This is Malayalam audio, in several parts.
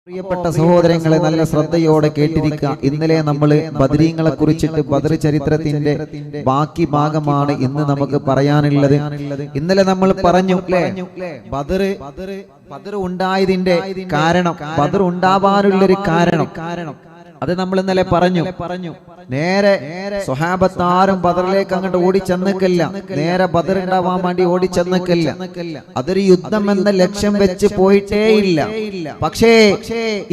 പ്രിയപ്പെട്ട സഹോദരങ്ങളെ, നല്ല ശ്രദ്ധയോടെ കേട്ടിരിക്കുക. ഇന്നലെ നമ്മൾ ബദരീങ്ങളെ കുറിച്ചിട്ട് ബദർ ചരിത്രത്തിന്റെ ബാക്കി ഭാഗമാണ് ഇന്ന് നമുക്ക് പറയാനുള്ളത്. ഇന്നലെ നമ്മൾ പറഞ്ഞു അല്ലേ, ബദർ ഉണ്ടായതിന്റെ കാരണം, ബദർ ഉണ്ടാവാനുള്ളൊരു കാരണം അത് നമ്മൾ ഇന്നലെ പറഞ്ഞു. നേരെ സ്വഹാബത്ത് ആരും ബദറിലേക്ക് അങ്ങോട്ട് ഓടിച്ചെന്നിക്കില്ല, നേരെ ബദർ ഉണ്ടാവാൻ വേണ്ടി ഓടിച്ചെന്നിക്കില്ല. അതൊരു യുദ്ധം എന്ന ലക്ഷ്യം വെച്ച് പോയിട്ടേ ഇല്ല. പക്ഷേ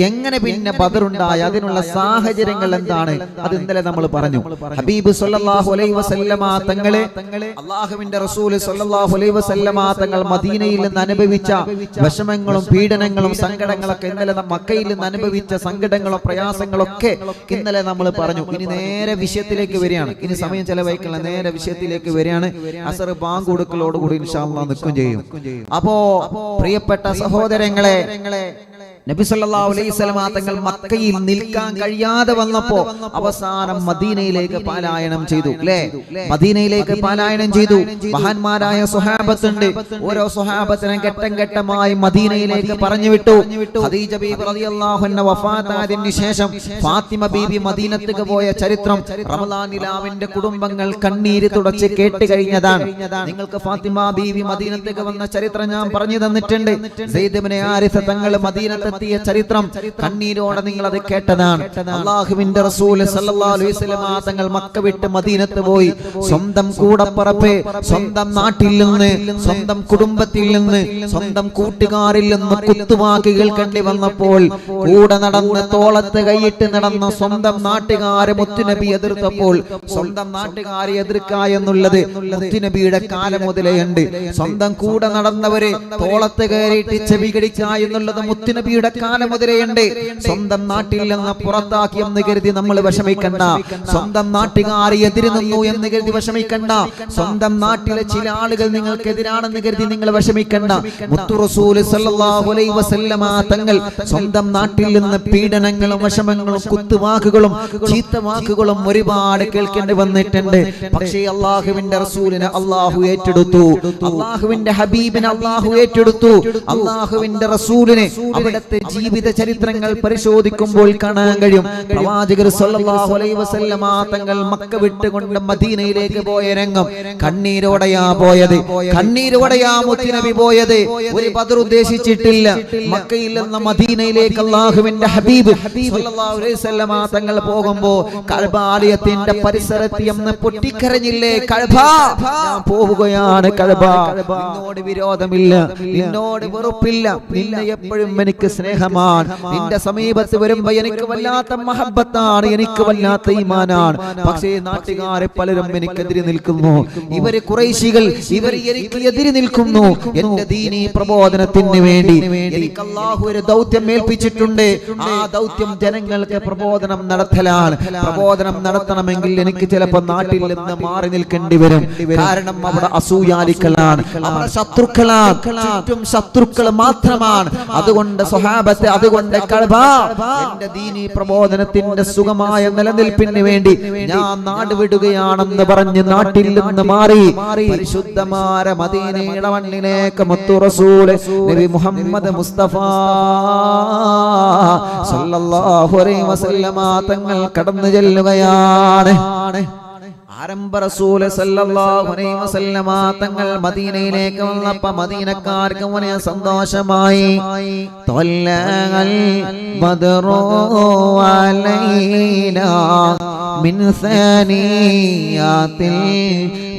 എങ്ങനെ പിന്നെ ബദർ ഉണ്ടായി, അതിനുള്ള സാഹചര്യങ്ങൾ എന്താണ്, അത് ഇന്നലെ നമ്മൾ പറഞ്ഞു. ഹബീബ് സല്ലല്ലാഹു അലൈഹി വസല്ലമ തങ്ങളെ, അല്ലാഹുവിന്റെ റസൂൽ സല്ലല്ലാഹു അലൈഹി വസല്ലമ തങ്ങൾ മദീനയിൽ നിന്ന് അനുഭവിച്ച വിഷമങ്ങളും പീഡനങ്ങളും സങ്കടങ്ങളൊക്കെ, ഇന്നലെ മക്കയിൽ നിന്ന് അനുഭവിച്ച സങ്കടങ്ങളും പ്രയാസങ്ങളും ഇന്നലെ നമ്മൾ പറഞ്ഞു. ഇനി നേരെ വിഷയത്തിലേക്ക് വരികയാണ്. ഇനി സമയം ചെലവഴിക്കുള്ള നേരെ വിഷയത്തിലേക്ക് വരികയാണ്. അസർ ബാങ്ക് കൊടുക്കലോടുകൂടി ഇൻഷാ അല്ലാഹ് നിൽക്കും ചെയ്യും. അപ്പോ പ്രിയപ്പെട്ട സഹോദരങ്ങളെ, നബി സല്ലല്ലാഹു അലൈഹി വസല്ലം തങ്ങൾ മക്കയിൽ നിൽക്കാൻ കഴിയാതെ വന്നപ്പോ അവസാനം മദീനയിലേക്ക് പലായനം ചെയ്തു അല്ലേ? മദീനയിലേക്ക് പലായനം ചെയ്തു. മഹാന്മാരായ സ്വഹാബത്തുണ്ട്. ഓരോ സ്വഹാബത്തിനെ ഘട്ടം ഘട്ടമായി മദീനയിലേക്ക് പറഞ്ഞു വിട്ടു. ഖദീജ ബീബി റളിയല്ലാഹു അൻഹ വഫാത്തായതിനു ശേഷം ഫാത്തിമ ബീബി മദീനത്തേക്ക് പോയ ചരിത്രം റമളാൻ നിലാവിന്റെ കുടുംബങ്ങൾ കണ്ണീര് തുടച്ച് കേട്ട് കഴിഞ്ഞതാണ്. നിങ്ങൾക്ക് ഫാത്തിമ ബീബി മദീനത്തേക്ക് വന്ന ചരിത്രം ഞാൻ പറഞ്ഞു തന്നിട്ടുണ്ട്. സയ്യിദ് ഇബ്നു ഹാരിസ തങ്ങൾ മദീനത്തെ ചരിത്രം കണ്ണീരോടെ നിങ്ങൾ അത് കേട്ടതാണ്. അല്ലാഹുവിന്റെ റസൂൽ സല്ലല്ലാഹു അലൈഹി വസല്ലം തങ്ങൾ മക്ക വിട്ട് മദീനത്ത് പോയി. സ്വന്തം കൂടപ്പറപ്പെ, സ്വന്തം നാട്ടിൽ നിന്ന്, സ്വന്തം കുടുംബത്തിൽ നിന്ന്, സ്വന്തം കൂട്ടുകാരിൽ നിന്ന് കുത്തുവാക്ക് കേൾക്കേണ്ടി വന്നപ്പോൾ കൂടെ നടന്ന് തോളത്ത് കൈയിട്ട് നടന്ന സ്വന്തം നാട്ടുകാരെ മുത്തുനബി എതിർത്തപ്പോൾ, സ്വന്തം നാട്ടുകാരെ എതിർക്കുക എന്നുള്ളത് മുത്തുനബിയുടെ കാലം മുതലേ ഉണ്ട്. സ്വന്തം കൂടെ നടന്നവരെ തോളത്ത് കയറിയിട്ട് ചെവി കടിക്കുക എന്നുള്ളത് മുത്തുനബിയുടെ കാലം മുതലേയുണ്ട്. സ്വന്തം നാട്ടിൽ നിന്ന് പുറത്താക്കി എന്ന് കരുതി നമ്മൾ വിഷമിക്കണ്ട. സ്വന്തം നാട്ടുകാരെ എതിര് നിന്നു എന്ന് കരുതി വിഷമിക്കണ്ട. സ്വന്തം നാട്ടിലെ ചില ആളുകൾ നിങ്ങൾക്കെതിരാണെന്ന് കരുതി നിങ്ങൾ വിഷമിക്കണ്ട. മുത്തു റസൂൽ സല്ലല്ലാഹു അലൈഹി വസല്ലമ തങ്ങൾ സ്വന്തം നാട്ടിൽ നിന്ന് പീഡനങ്ങളും വിഷമങ്ങളും കുത്തുവാക്കുകളും ചീത്തവാക്കുകളും ഒരുപാട് കേൾക്കേണ്ടി വന്നിട്ടുണ്ട്. പക്ഷേ അല്ലാഹുവിന്റെ റസൂലിനെ അല്ലാഹു ഏറ്റെടുത്തു. അല്ലാഹുവിന്റെ ഹബീബിനെ അല്ലാഹു ഏറ്റെടുത്തു. അല്ലാഹുവിന്റെ റസൂലിനെ അവിടുത്തെ ജീവിത ചരിത്രങ്ങൾ പരിശോധിക്കുമ്പോൾ കാണാൻ കഴിയും. പ്രവാചകർ സല്ലല്ലാഹു അലൈഹി വസല്ലമ തങ്ങൾ മക്ക വിട്ടുകൊണ്ട് മദീനയിലേക്ക് പോയ രംഗം കണ്ണീരോടെയാ പോയത്. കണ്ണീരോടെയാ മുത്തുനബി പോയത്. ഒരു ബദർ ഉദ്ദേശിച്ചിട്ടില്ല. മക്കയിൽ നിന്ന് മദീനയിലേക്ക് അല്ലാഹുവിന്റെ ഹബീബ് സല്ലല്ലാഹു അലൈഹി വസല്ലമ തങ്ങൾ പോകുമ്പോൾ കഅബാലയത്തിന്റെ പരിസരത്ത് എന്ന് പൊട്ടിക്കരഞ്ഞില്ലേ, കഅബ ഞാൻ പോവുകയാണ്, കഅബ നിന്നോട് വിരോധമില്ല, നിന്നോട് വെറുപ്പില്ല, നിന്നെ എപ്പോഴും എനിക്ക് സ്നേഹമാണ്, നിന്റെ സമീപത്ത് വരുമ്പോ എനിക്ക് വല്ലാത്ത മഹബത്താണ്, എനിക്ക് വല്ലാത്ത ഈമാനാണ്. പക്ഷേ നാട്ടുകാരെ പലരും എനിക്കെതിരെ നിൽക്കുന്നു. ഇവര് ഖുറൈശികൾ, ഇവർ എനിക്ക് എതിരെ നിൽക്കുന്നു. എന്റെ ദീനീ പ്രബോധനത്തിന് വേണ്ടി എനിക്ക് അല്ലാഹു ഒരു ദൗത്യം ഏൽപ്പിച്ചിട്ടുണ്ട്. ആ ദൗത്യം ജനങ്ങൾക്ക് പ്രബോധനം നടത്തലാണ്. പ്രബോധനം നടത്തണമെങ്കിൽ എനിക്ക് ചിലപ്പോൾ നാട്ടിൽ നിന്ന് മാറി നിൽക്കേണ്ടി വരും. കാരണം അവിടെ അസൂയാലിക്കളാണ്, അവിടെ ശത്രുക്കളാണ്, ചുറ്റും ശത്രുക്കൾ മാത്രമാണ്. അതുകൊണ്ട് സ്വഹാബത്തെ, അതുകൊണ്ട് കഅബ എന്റെ ദീനീ പ്രബോധനത്തിന്റെ സുഖമായ നിലനിൽപ്പിന് വേണ്ടി ഞാൻ നാട് വിടുകയാണെന്ന് പറഞ്ഞ് നാട്ടിൽ നിന്ന് മാറി പരിശുദ്ധമായ മദീനയുടെ മണ്ണിലേക്ക് മുത്തു റസൂൽ നബി മുഹമ്മദ് മുസ്തഫ സല്ലല്ലാഹു അലൈഹി വസല്ലമ തങ്ങൾ കടന്നു ചെല്ലുകയാണ്. ആരംഭ റസൂൽ സല്ലല്ലാഹു അലൈഹി വസല്ലമ തങ്ങൾ മദീനയിലേക്ക് വന്നപ്പോൾ മദീനക്കാർക്ക് വലിയ സന്തോഷമായി. തൊല്ലൽ ബദറു അലൈനാ മിൻ സനിയാത്തിൽ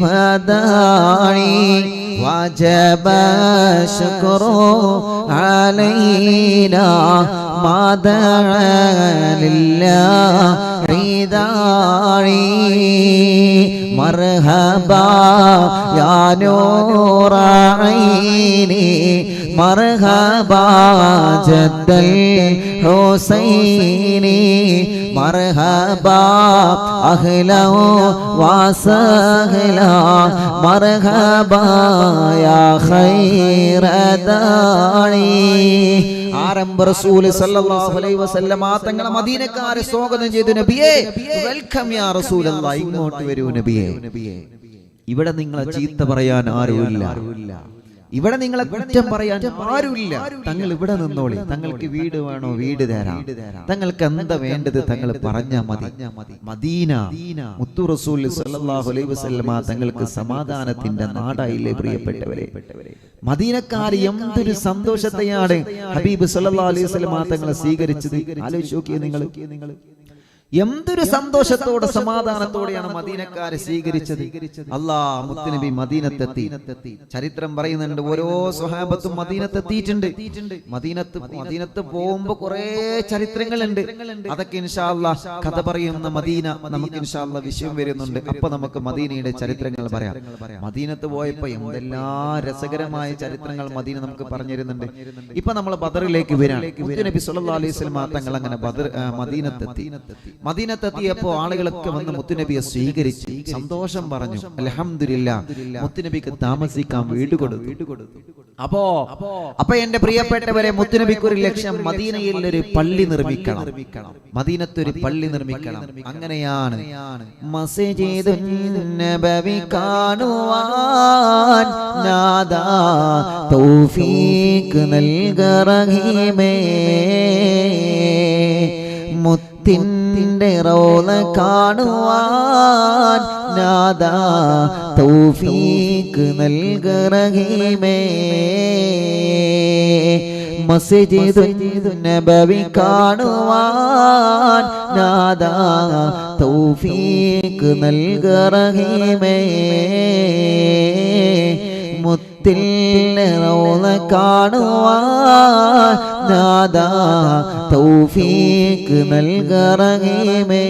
വദാഇ വജബ ശുക്രു അലൈനാ മാദഅ ലില്ലാഹി ദാഇ മർഹബാ യാ നൂറ ഐനി മർഹബാ ജദ്ദൽ ഹുസൈനി മർഹബാ അഹ്ലാ വസഹ്ലാ മർഹബാ യാ ഖൈറ ദാഇ. ആരംഭ റസൂൽ സല്ലല്ലാഹു അലൈഹി വസല്ലം തങ്ങളെ മദീനക്കാരെ സ്വാഗതം ചെയ്തു. നബിയേ, വെൽക്കം യാ റസൂലല്ലാഹ്, ഇങ്ങോട്ട് വരൂ നബിയേ. ഇവിടെ നിങ്ങളെ ചീത്ത പറയാൻ ആരുമില്ല. ഇവിടെ നിങ്ങളെ കുറ്റം പറയാൻ ആരുമില്ല. തങ്ങൾ ഇവിടെ നിന്നോളി. തങ്ങൾക്ക് വീട് വേണോ, വീട് തരാം. തങ്ങൾക്ക് എന്താ വേണ്ടത് തങ്ങൾ പറഞ്ഞാൽ മതി. മദീന മുത്തു റസൂൽ സല്ലല്ലാഹു അലൈഹി വസല്ലമ തങ്ങൾക്ക് സമാധാനത്തിന്റെ നാടായില്ലേ പ്രിയപ്പെട്ടവരെ. മദീനക്കാർ എന്തൊരു സന്തോഷത്തെയാണ് ഹബീബ് സല്ലല്ലാഹു അലൈഹി വസല്ലമ തങ്ങളെ സ്വീകരിച്ചത്. ആലോചിച്ച് നോക്കിയേ നിങ്ങൾ. എന്തൊരു സന്തോഷത്തോടെ സമാധാനത്തോടെയാണ് മദീനക്കാരെ സ്വീകരിച്ചത്. അല്ലാഹ് മുത്തുനബി മദീനത്തെത്തി. ചരിത്രം പറയുന്നുണ്ട് ഓരോ സ്വഹാബത്തും മദീനത്തെത്തിയിട്ടുണ്ട്. മദീനത്ത് പോകുമ്പോ കുറെ ചരിത്രങ്ങളുണ്ട്. അതൊക്കെ ഇൻഷാ അല്ലാഹ് കഥ പറയുന്ന മദീന നമുക്ക് ഇൻഷാ അല്ലാഹ് വിഷയം വരുന്നുണ്ട്. അപ്പൊ നമുക്ക് മദീനയുടെ ചരിത്രങ്ങൾ പറയാം. മദീനത്ത് പോയപ്പോ എന്തെല്ലാം രസകരമായ ചരിത്രങ്ങൾ മദീന നമുക്ക് പറഞ്ഞിരുന്നുണ്ട്. ഇപ്പൊ നമ്മൾ ബദറിലേക്ക് വരാണ്. മുത്തുനബി സല്ലല്ലാഹു അലൈഹി വസല്ലം തങ്ങൾ അങ്ങനെ മദീനത്തെത്തി. മദീനത്തെത്തിയപ്പോ ആളുകളൊക്കെ വന്ന് മുത്തുനബിയെ സ്വീകരിച്ച് സന്തോഷം പറഞ്ഞു. അൽഹംദുലില്ലാഹ് മുത്തുനബിക്ക് താമസിക്കാൻ വീട് കൊടുത്തു. അപ്പൊ എന്റെ പ്രിയപ്പെട്ടവരെ, മുത്തുനബിക്ക് ഒരു ലക്ഷ്യം മദീനയിൽ ഒരു പള്ളി നിർമ്മിക്കണം. മദീനത്തൊരു പള്ളി നിർമ്മിക്കണം. അങ്ങനെയാണ് മസ്ജിദുൻ നബവി കാണുവാൻ നാദാ തൗഫീഖ് നൽക റഹീമേ. മുത്തിൻ്റെ റൗള കാണുവാൻ നാദാ തൗഫീഖ് നൽക റഹീമേ. മസ്ജിദുൻ നബവി കാണുവാൻ നാദാ തൗഫീഖ് നൽക റഹീമേ. മുത്തിൻ്റെ റൗള കാണുവാൻ നാദാ തൗഫീഖ് നൽക റഹീമേ.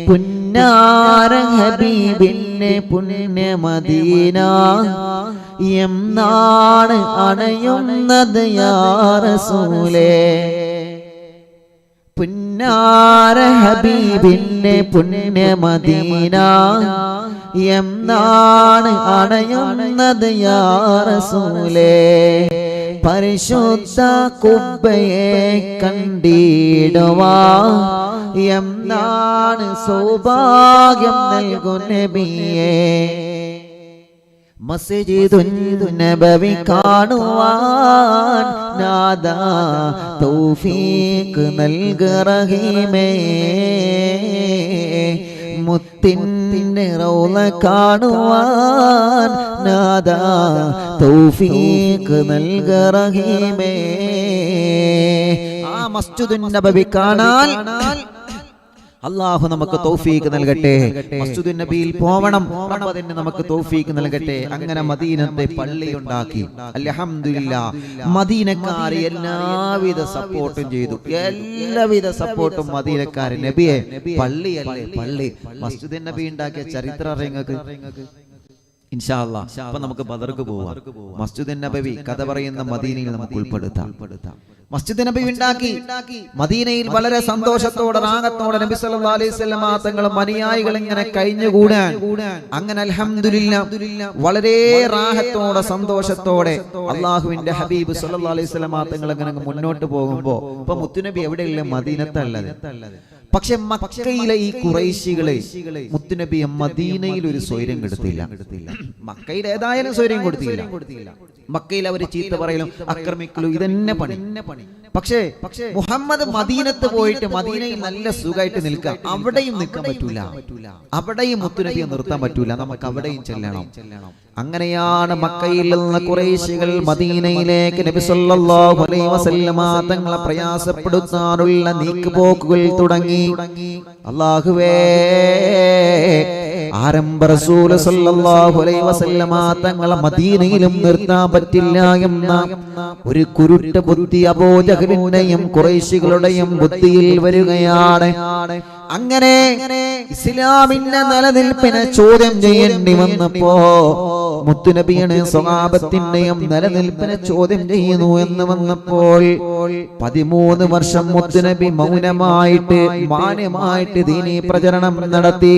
പുന്നാര ഹബീബിന്റെ പുണ്യ മദീന എന്നാണ് അണയുന്നത് യാ റസൂലേ. പുന്നാര ഹബീബിന്റെ പുണ്യ മദീന എന്നാണ് അണയുന്നത് യാ റസൂലേ. പരിശുദ്ധ കുബ്ബയെ കണ്ടിടുവാ എന്നാണ് സൗഭാഗ്യം നൽകും നബിയേ. മസ്ജിദുൻ നബവി കാണുവാൻ നാദാ തൗഫീഖ് നൽക റഹീമേ. മുത്തിൻ്റെ റൗള കാണുവാൻ നാദാ തൗഫീഖ് നൽക റഹീമേ. ആ മസ്ജിദുൻ നബവി കാണാൻ അല്ലാഹു നമുക്ക് തൗഫീഖ് നൽകട്ടെ. മസ്ജിദുൻ നബിയിൽ പോവണം, അതിന് നമുക്ക് തൗഫീഖ് നൽകട്ടെ. അങ്ങനെ മദീനത്തെ പള്ളി ഉണ്ടാക്കി. അൽഹംദുലില്ലാഹ് മദീനക്കാർ എല്ലാവിധ സപ്പോർട്ടും ചെയ്തു. എല്ലാവിധ സപ്പോർട്ടും മദീനക്കാർ. നബിയെ പള്ളിയല്ലേ പള്ളി. മസ്ജിദുൻ നബി ഉണ്ടാക്കിയ ചരിത്രം അറിയുന്നത് ഇൻഷാ അല്ലാഹ്. അപ്പൊ നമുക്ക് ബദർക്ക് പോവാം. മസ്ജിദുൻ നബവി കഥ പറയുന്ന മദീനയിൽ നമുക്ക് ഉൾപ്പെടുത്താം. മസ്ജിദ് നബി ഉണ്ടാക്കി. മദീനയിൽ വളരെ സന്തോഷത്തോടെ റാഹത്തോടെ നബി സല്ലല്ലാഹു അലൈഹി വസല്ലം തങ്ങളും അനുയായികൾ ഇങ്ങനെ കഴിഞ്ഞുകൂടാൻ. അങ്ങനെ അൽഹംദുലില്ലാഹ് വളരെ റാഹത്തോടെ സന്തോഷത്തോടെ അല്ലാഹുവിന്റെ ഹബീബ് സല്ലല്ലാഹു അലൈഹി വസല്ലം തങ്ങൾ ഇങ്ങനെ മുന്നോട്ട് പോകുമ്പോ ഇപ്പൊ മുത്തുനബി എവിടെയുള്ള മദീനത്തല്ലത്. പക്ഷെ മക്കയിലെ ഈ ഖുറൈശികളെ മുത്തുനബിയെ മദീനയിൽ ഒരു സ്വൈര്യം കൊടുത്തില്ല. മക്കയിൽ ഏതായാലും സ്വൈര്യം കൊടുത്തില്ല. മക്കയിൽ അവർ ചീത്ത പറയലും ആക്രമിക്കലും ഇതന്നെ പണി. പക്ഷേ മുഹമ്മദ് മദീനത്ത് പോയിട്ട് മദീനയിൽ നല്ല സുഖമായിട്ട് നിൽക്കാം. അവിടെയും നിൽക്കാൻ പറ്റൂല. അവിടെയും മുത്തുനബിയെ നിർത്താൻ പറ്റൂല. നമുക്ക് അവിടെയും ചെല്ലണം. അങ്ങനെയാണ് മക്കയിൽ നിന്ന് ഖുറൈശികൾ മദീനയിലേക്ക് നബി സല്ലല്ലാഹു അലൈഹി വസല്ലമ തങ്ങളെ പ്രയാസപ്പെടുത്താനുള്ള നീക്കുപോക്കുകൾ തുടങ്ങി. അല്ലാഹുവേ, ആരംഭ റസൂൽ സല്ലല്ലാഹു അലൈഹി വസല്ലമ തങ്ങളെ മദീനയിലും നിർത്താൻ പറ്റില്ല എന്ന ഒരു കുരുട്ട് ബുദ്ധി അബൂജഹലിന്റെയും ഖുറൈശികളുടെയും ബുദ്ധിയിൽ വരികയാണ്. അങ്ങനെ ഇസ്ലാമിന്റെ നിലനിൽപ്പിനെ ചോദ്യം ചെയ്യേണ്ടി വന്നപ്പോ മുത്തുനബിയാണ് സ്വഹാബത്തിന്റെയും നിലനിൽപ്പിനെ ചോദ്യം ചെയ്യുന്നു എന്ന് വന്നപ്പോൾ 13 വർഷം മുത്തുനബി മൗനമായിട്ട് മാന്യമായിട്ട് ദീനീ പ്രചരണം നടത്തി.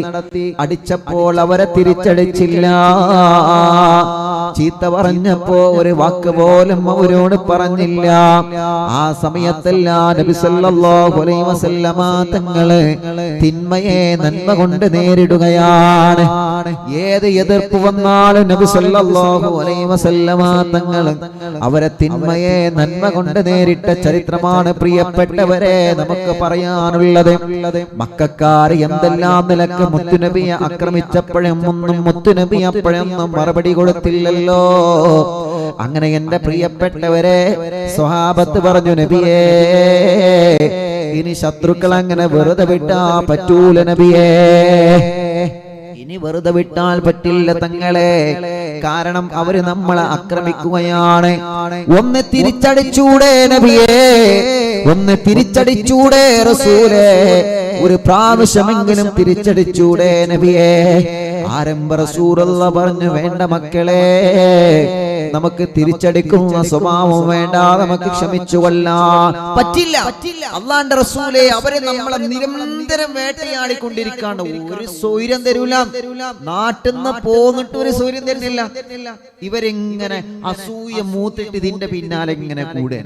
അടിച്ചപ്പോൾ അവരെ തിരിച്ചടിച്ചില്ല. ചീത്ത പറഞ്ഞപ്പോ ഒരു വാക്ക് പോലും അവരോട് പറഞ്ഞില്ല. ആ സമയത്തെല്ലാം നബി സല്ലല്ലാഹു അലൈഹി വസല്ലമ തങ്ങള് തിന്മയെ നന്മ കൊണ്ട് നേരിടുകയാണ്. ഏത് എതിർപ്പ് വന്നാലും നബി സല്ലല്ലാഹു അലൈഹി വസല്ലമ തങ്ങൾ അവരെ തിന്മയെ നന്മ കൊണ്ട് നേരിട്ട ചരിത്രമാണ് പ്രിയപ്പെട്ടവരെ നമുക്ക് പറയാനുള്ളത്. മക്കക്കാർ എന്തെല്ലാം നിലക്ക് മുത്തുനബിയെ ആക്രമിച്ചപ്പോഴും ഒന്നും മുത്തുനബി അപ്പോഴൊന്നും മറുപടി കൊടുത്തില്ലല്ലോ. അങ്ങനെ എന്റെ പ്രിയപ്പെട്ടവരെ സ്വഹാബത്ത് പറഞ്ഞു, നബിയേ ഇനി ശത്രുക്കൾ അങ്ങനെ വെറുതെ വിട്ടാ പറ്റൂല നബിയേ, ഇനി വെറുതെ വിട്ടാൽ പറ്റില്ല തങ്ങളെ. കാരണം അവര് നമ്മളെ ആക്രമിക്കുകയാണ്. ഒന്ന് തിരിച്ചടിച്ചൂടെ നബിയേ, ഒന്ന് തിരിച്ചടിച്ചൂടെ റസൂലേ, ഒരു പ്രാവശ്യമെങ്കിലും തിരിച്ചടിച്ചൂടെ നബിയേ. ആരംഭ റസൂലുള്ള പറഞ്ഞു, വേണ്ട മക്കളെ, നമുക്ക് തിരിച്ചടിക്കുന്ന സ്വഭാവം വേണ്ട, നമുക്ക് ക്ഷമിച്ചു കൊല്ലാൻ പറ്റില്ല. അല്ലാഹുവിന്റെ റസൂലേ, അവരെ നമ്മളെ നിരന്തരം വേട്ടയാടിക്കൊണ്ടിരിക്കാണ്ട് ഒരു സ്വൈര്യം തരൂല. നാട്ടിൽ നിന്ന് പോന്നിട്ട് ഒരു സ്വൈര്യം തരുന്നില്ല. ഇവരിങ്ങനെ അസൂയ മൂത്തിട്ട് ഇതിന്റെ പിന്നാലെ ഇങ്ങനെ കൂടെ.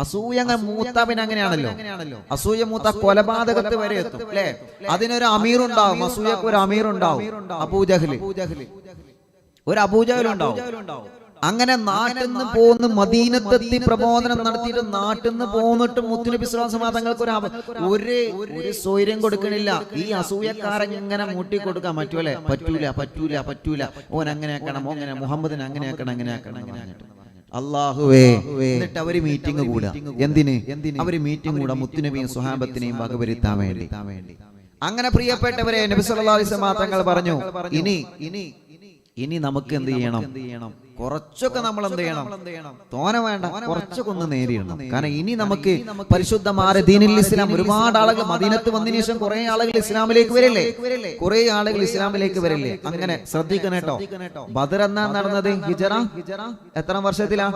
അസൂയ അങ്ങനെ മൂത്താവിന് അങ്ങനെയാണല്ലോ. അസൂയ മൂത്ത കൊലപാതകത്ത് വരെ എത്തും അല്ലെ. അതിനൊരു അമീറുണ്ടാവും, അസൂയക്ക് ഒരു അമീറുണ്ടാവും. അബൂജഹല്, ഒരു അബൂജഹലുണ്ടാവും. അങ്ങനെ നാട്ടിൽ നിന്ന് പോന്ന് മദീനത്തെത്തി പ്രബോധനം നടത്തിയിട്ട് നാട്ടിൽ നിന്ന് പോന്നിട്ട് മുത്തുനബി സ്വല്ലല്ലാഹു അലൈഹി തങ്ങൾക്ക് ഒരു സ്വൈര്യം കൊടുക്കണില്ല. ഈ അസൂയക്കാരൻ ഇങ്ങനെ മൂട്ടി കൊടുക്കാൻ പറ്റൂലേ? പറ്റൂല പറ്റൂല പറ്റൂല, ഓൻ അങ്ങനെ ആക്കണം, അങ്ങനെ മുഹമ്മദിന് അങ്ങനെ ആക്കണം, അങ്ങനെ ആക്കണം. അല്ലാഹുവേ, എന്നിട്ട് അവര് മീറ്റിംഗ് കൂടാ. എന്തിന്? അവര് മീറ്റിംഗ് കൂടാ മുത്തുനബിയും സ്വഹാബത്തിനെയും വകവരുത്താൻ വേണ്ടി. അങ്ങനെ പ്രിയപ്പെട്ടവരെ, നബി സല്ലല്ലാഹു അലൈഹി വസല്ലം തങ്ങൾ പറഞ്ഞു, ഇനി നമുക്ക് എന്ത് ചെയ്യണം? കുറച്ചൊക്കെ നമ്മൾ എന്ത് ചെയ്യണം? തോന വേണ്ട, കുറച്ചൊക്കെ ഒന്ന് നേരിടണം. കാരണം ഇനി നമുക്ക് പരിശുദ്ധമായ ദീനുൽ ഇസ്ലാം, ഒരുപാട് ആളുകൾ മദീനത്ത് വന്നതിന് ശേഷം കുറെ ആളുകൾ ഇസ്ലാമിലേക്ക് വരില്ലേ, കുറെ ആളുകൾ ഇസ്ലാമിലേക്ക് വരില്ലേ. അങ്ങനെ ശ്രദ്ധിക്കണം കേട്ടോ. ബദർ എന്നാ നടന്നത്? ഹിജറ എത്ര വർഷത്തിലാ?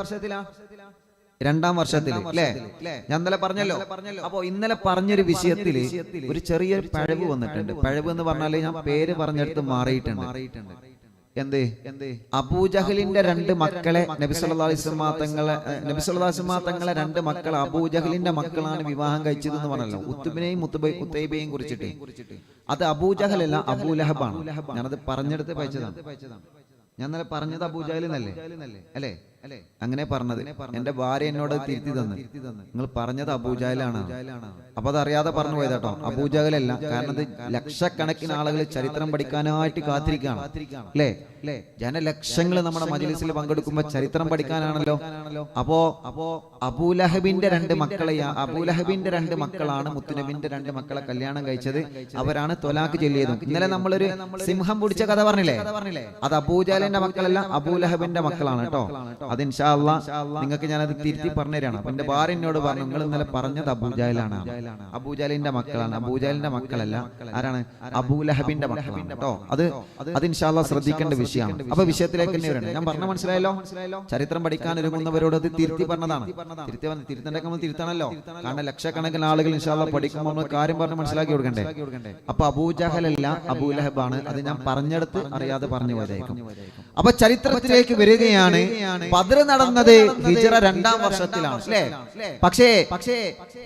2-ാം വർഷത്തിൽ അല്ലേ? ഞാൻ ഇന്നലെ പറഞ്ഞല്ലോ. അപ്പോ ഇന്നലെ പറഞ്ഞൊരു വിഷയത്തില് ഒരു ചെറിയൊരു പഴവ് വന്നിട്ടുണ്ട്. പഴവ് എന്ന് പറഞ്ഞാല് ഞാൻ പേര് പറഞ്ഞെടുത്ത് മാറിയിട്ടുണ്ട്. എന്ത്? അബൂജഹലിന്റെ 2 മക്കളെ നബി സല്ലല്ലാഹു അലൈഹി വസല്ലം തങ്ങളെ 2 മക്കൾ അബൂജഹലിന്റെ മക്കളാണ് വിവാഹം കഴിച്ചത് എന്ന് പറഞ്ഞല്ലോ. ഉത്തുബിനെയും ഉത്തൈബയെയും കുറിച്ചിട്ട്. അത് അബൂജഹലല്ല, അബൂലഹബാണ്. ഞാനത് പറഞ്ഞെടുത്ത് വായിച്ചതാണ്. ഞാൻ ഇന്നലെ പറഞ്ഞത് അബൂജഹൽ എന്നല്ലേ അല്ലേ? അങ്ങനെ പറഞ്ഞത് എന്റെ ഭാര്യ എന്നോട് തിരുത്തി തന്നു. നിങ്ങൾ പറഞ്ഞത് അബൂജഹലാണ്. അപ്പൊ അതറിയാതെ പറഞ്ഞു പോയതാട്ടോ, അബൂജഹലല്ല. കാരണം ഇത് ലക്ഷക്കണക്കിന് ആളുകൾ ചരിത്രം പഠിക്കാനായിട്ട് കാത്തിരിക്കുകയാണ് അല്ലേ? ജനലക്ഷങ്ങൾ നമ്മുടെ മജ്‌ലിസിൽ പങ്കെടുക്കുമ്പോ ചരിത്രം പഠിക്കാനാണല്ലോ. അപ്പോ അബൂലഹബിന്റെ 2 മക്കളെ, അബൂലഹബിന്റെ 2 മക്കളാണ് മുത്തുനബിന്റെ 2 മക്കളെ കല്യാണം കഴിച്ചത്. അവരാണ് തൊലാഖ് ചൊല്ലിയതും. ഇന്നലെ നമ്മളൊരു സിംഹം പിടിച്ച കഥ പറഞ്ഞില്ലേ? അത് അബൂജഹലിന്റെ മക്കളല്ല, അബൂലഹബിന്റെ മക്കളാണ് കേട്ടോ. അത് ഇൻഷാ അല്ലാഹ് നിങ്ങൾക്ക് ഞാനത് തിരുത്തി പറഞ്ഞുതരാണ്. അപ്പൊ എന്റെ ഭാര്യ എന്നോട് പറഞ്ഞു, നിങ്ങൾ ഇന്നലെ പറഞ്ഞത് അബൂജഹലാണ്, അബൂജഹലിന്റെ മക്കളാണ്. അബൂജഹലിന്റെ മക്കളല്ല. ആരാണ്? അബൂലഹബിന്റെ മക്കളാണ് കേട്ടോ. അത് ഇൻഷാ അല്ലാഹ് ശ്രദ്ധിക്കേണ്ട വിഷയമാണ്. അപ്പൊ വിഷയത്തിലേക്ക് തന്നെ വരണം. ഞാൻ പറഞ്ഞ മനസ്സിലായല്ലോ? ചരിത്രം പഠിക്കാൻ ഒരുങ്ങുന്നവരോട് അത് തിരുത്തി പറഞ്ഞതാണ്. തിരുത്തേണ്ട നമ്മൾ തിരുത്തണല്ലോ. കാരണം ലക്ഷക്കണക്കിന് ആളുകൾ ഇൻഷാ അല്ലാഹ് പഠിക്കുമ്പോൾ നമ്മൾ കാര്യം പറഞ്ഞ് മനസ്സിലാക്കി കൊടുക്കണ്ടേ? അപ്പൊ അബൂജഹലല്ല, അബൂലഹബാണ്. അത് ഞാൻ പറഞ്ഞെടുത്ത് അറിയാതെ പറഞ്ഞു പോയതായിരിക്കും. അപ്പൊ ചരിത്രത്തിലേക്ക് വരികയാണ്. ബദർ നടന്നത് ഹിജറ 2-ാം വർഷത്തിലാണ് അല്ലേ? പക്ഷേ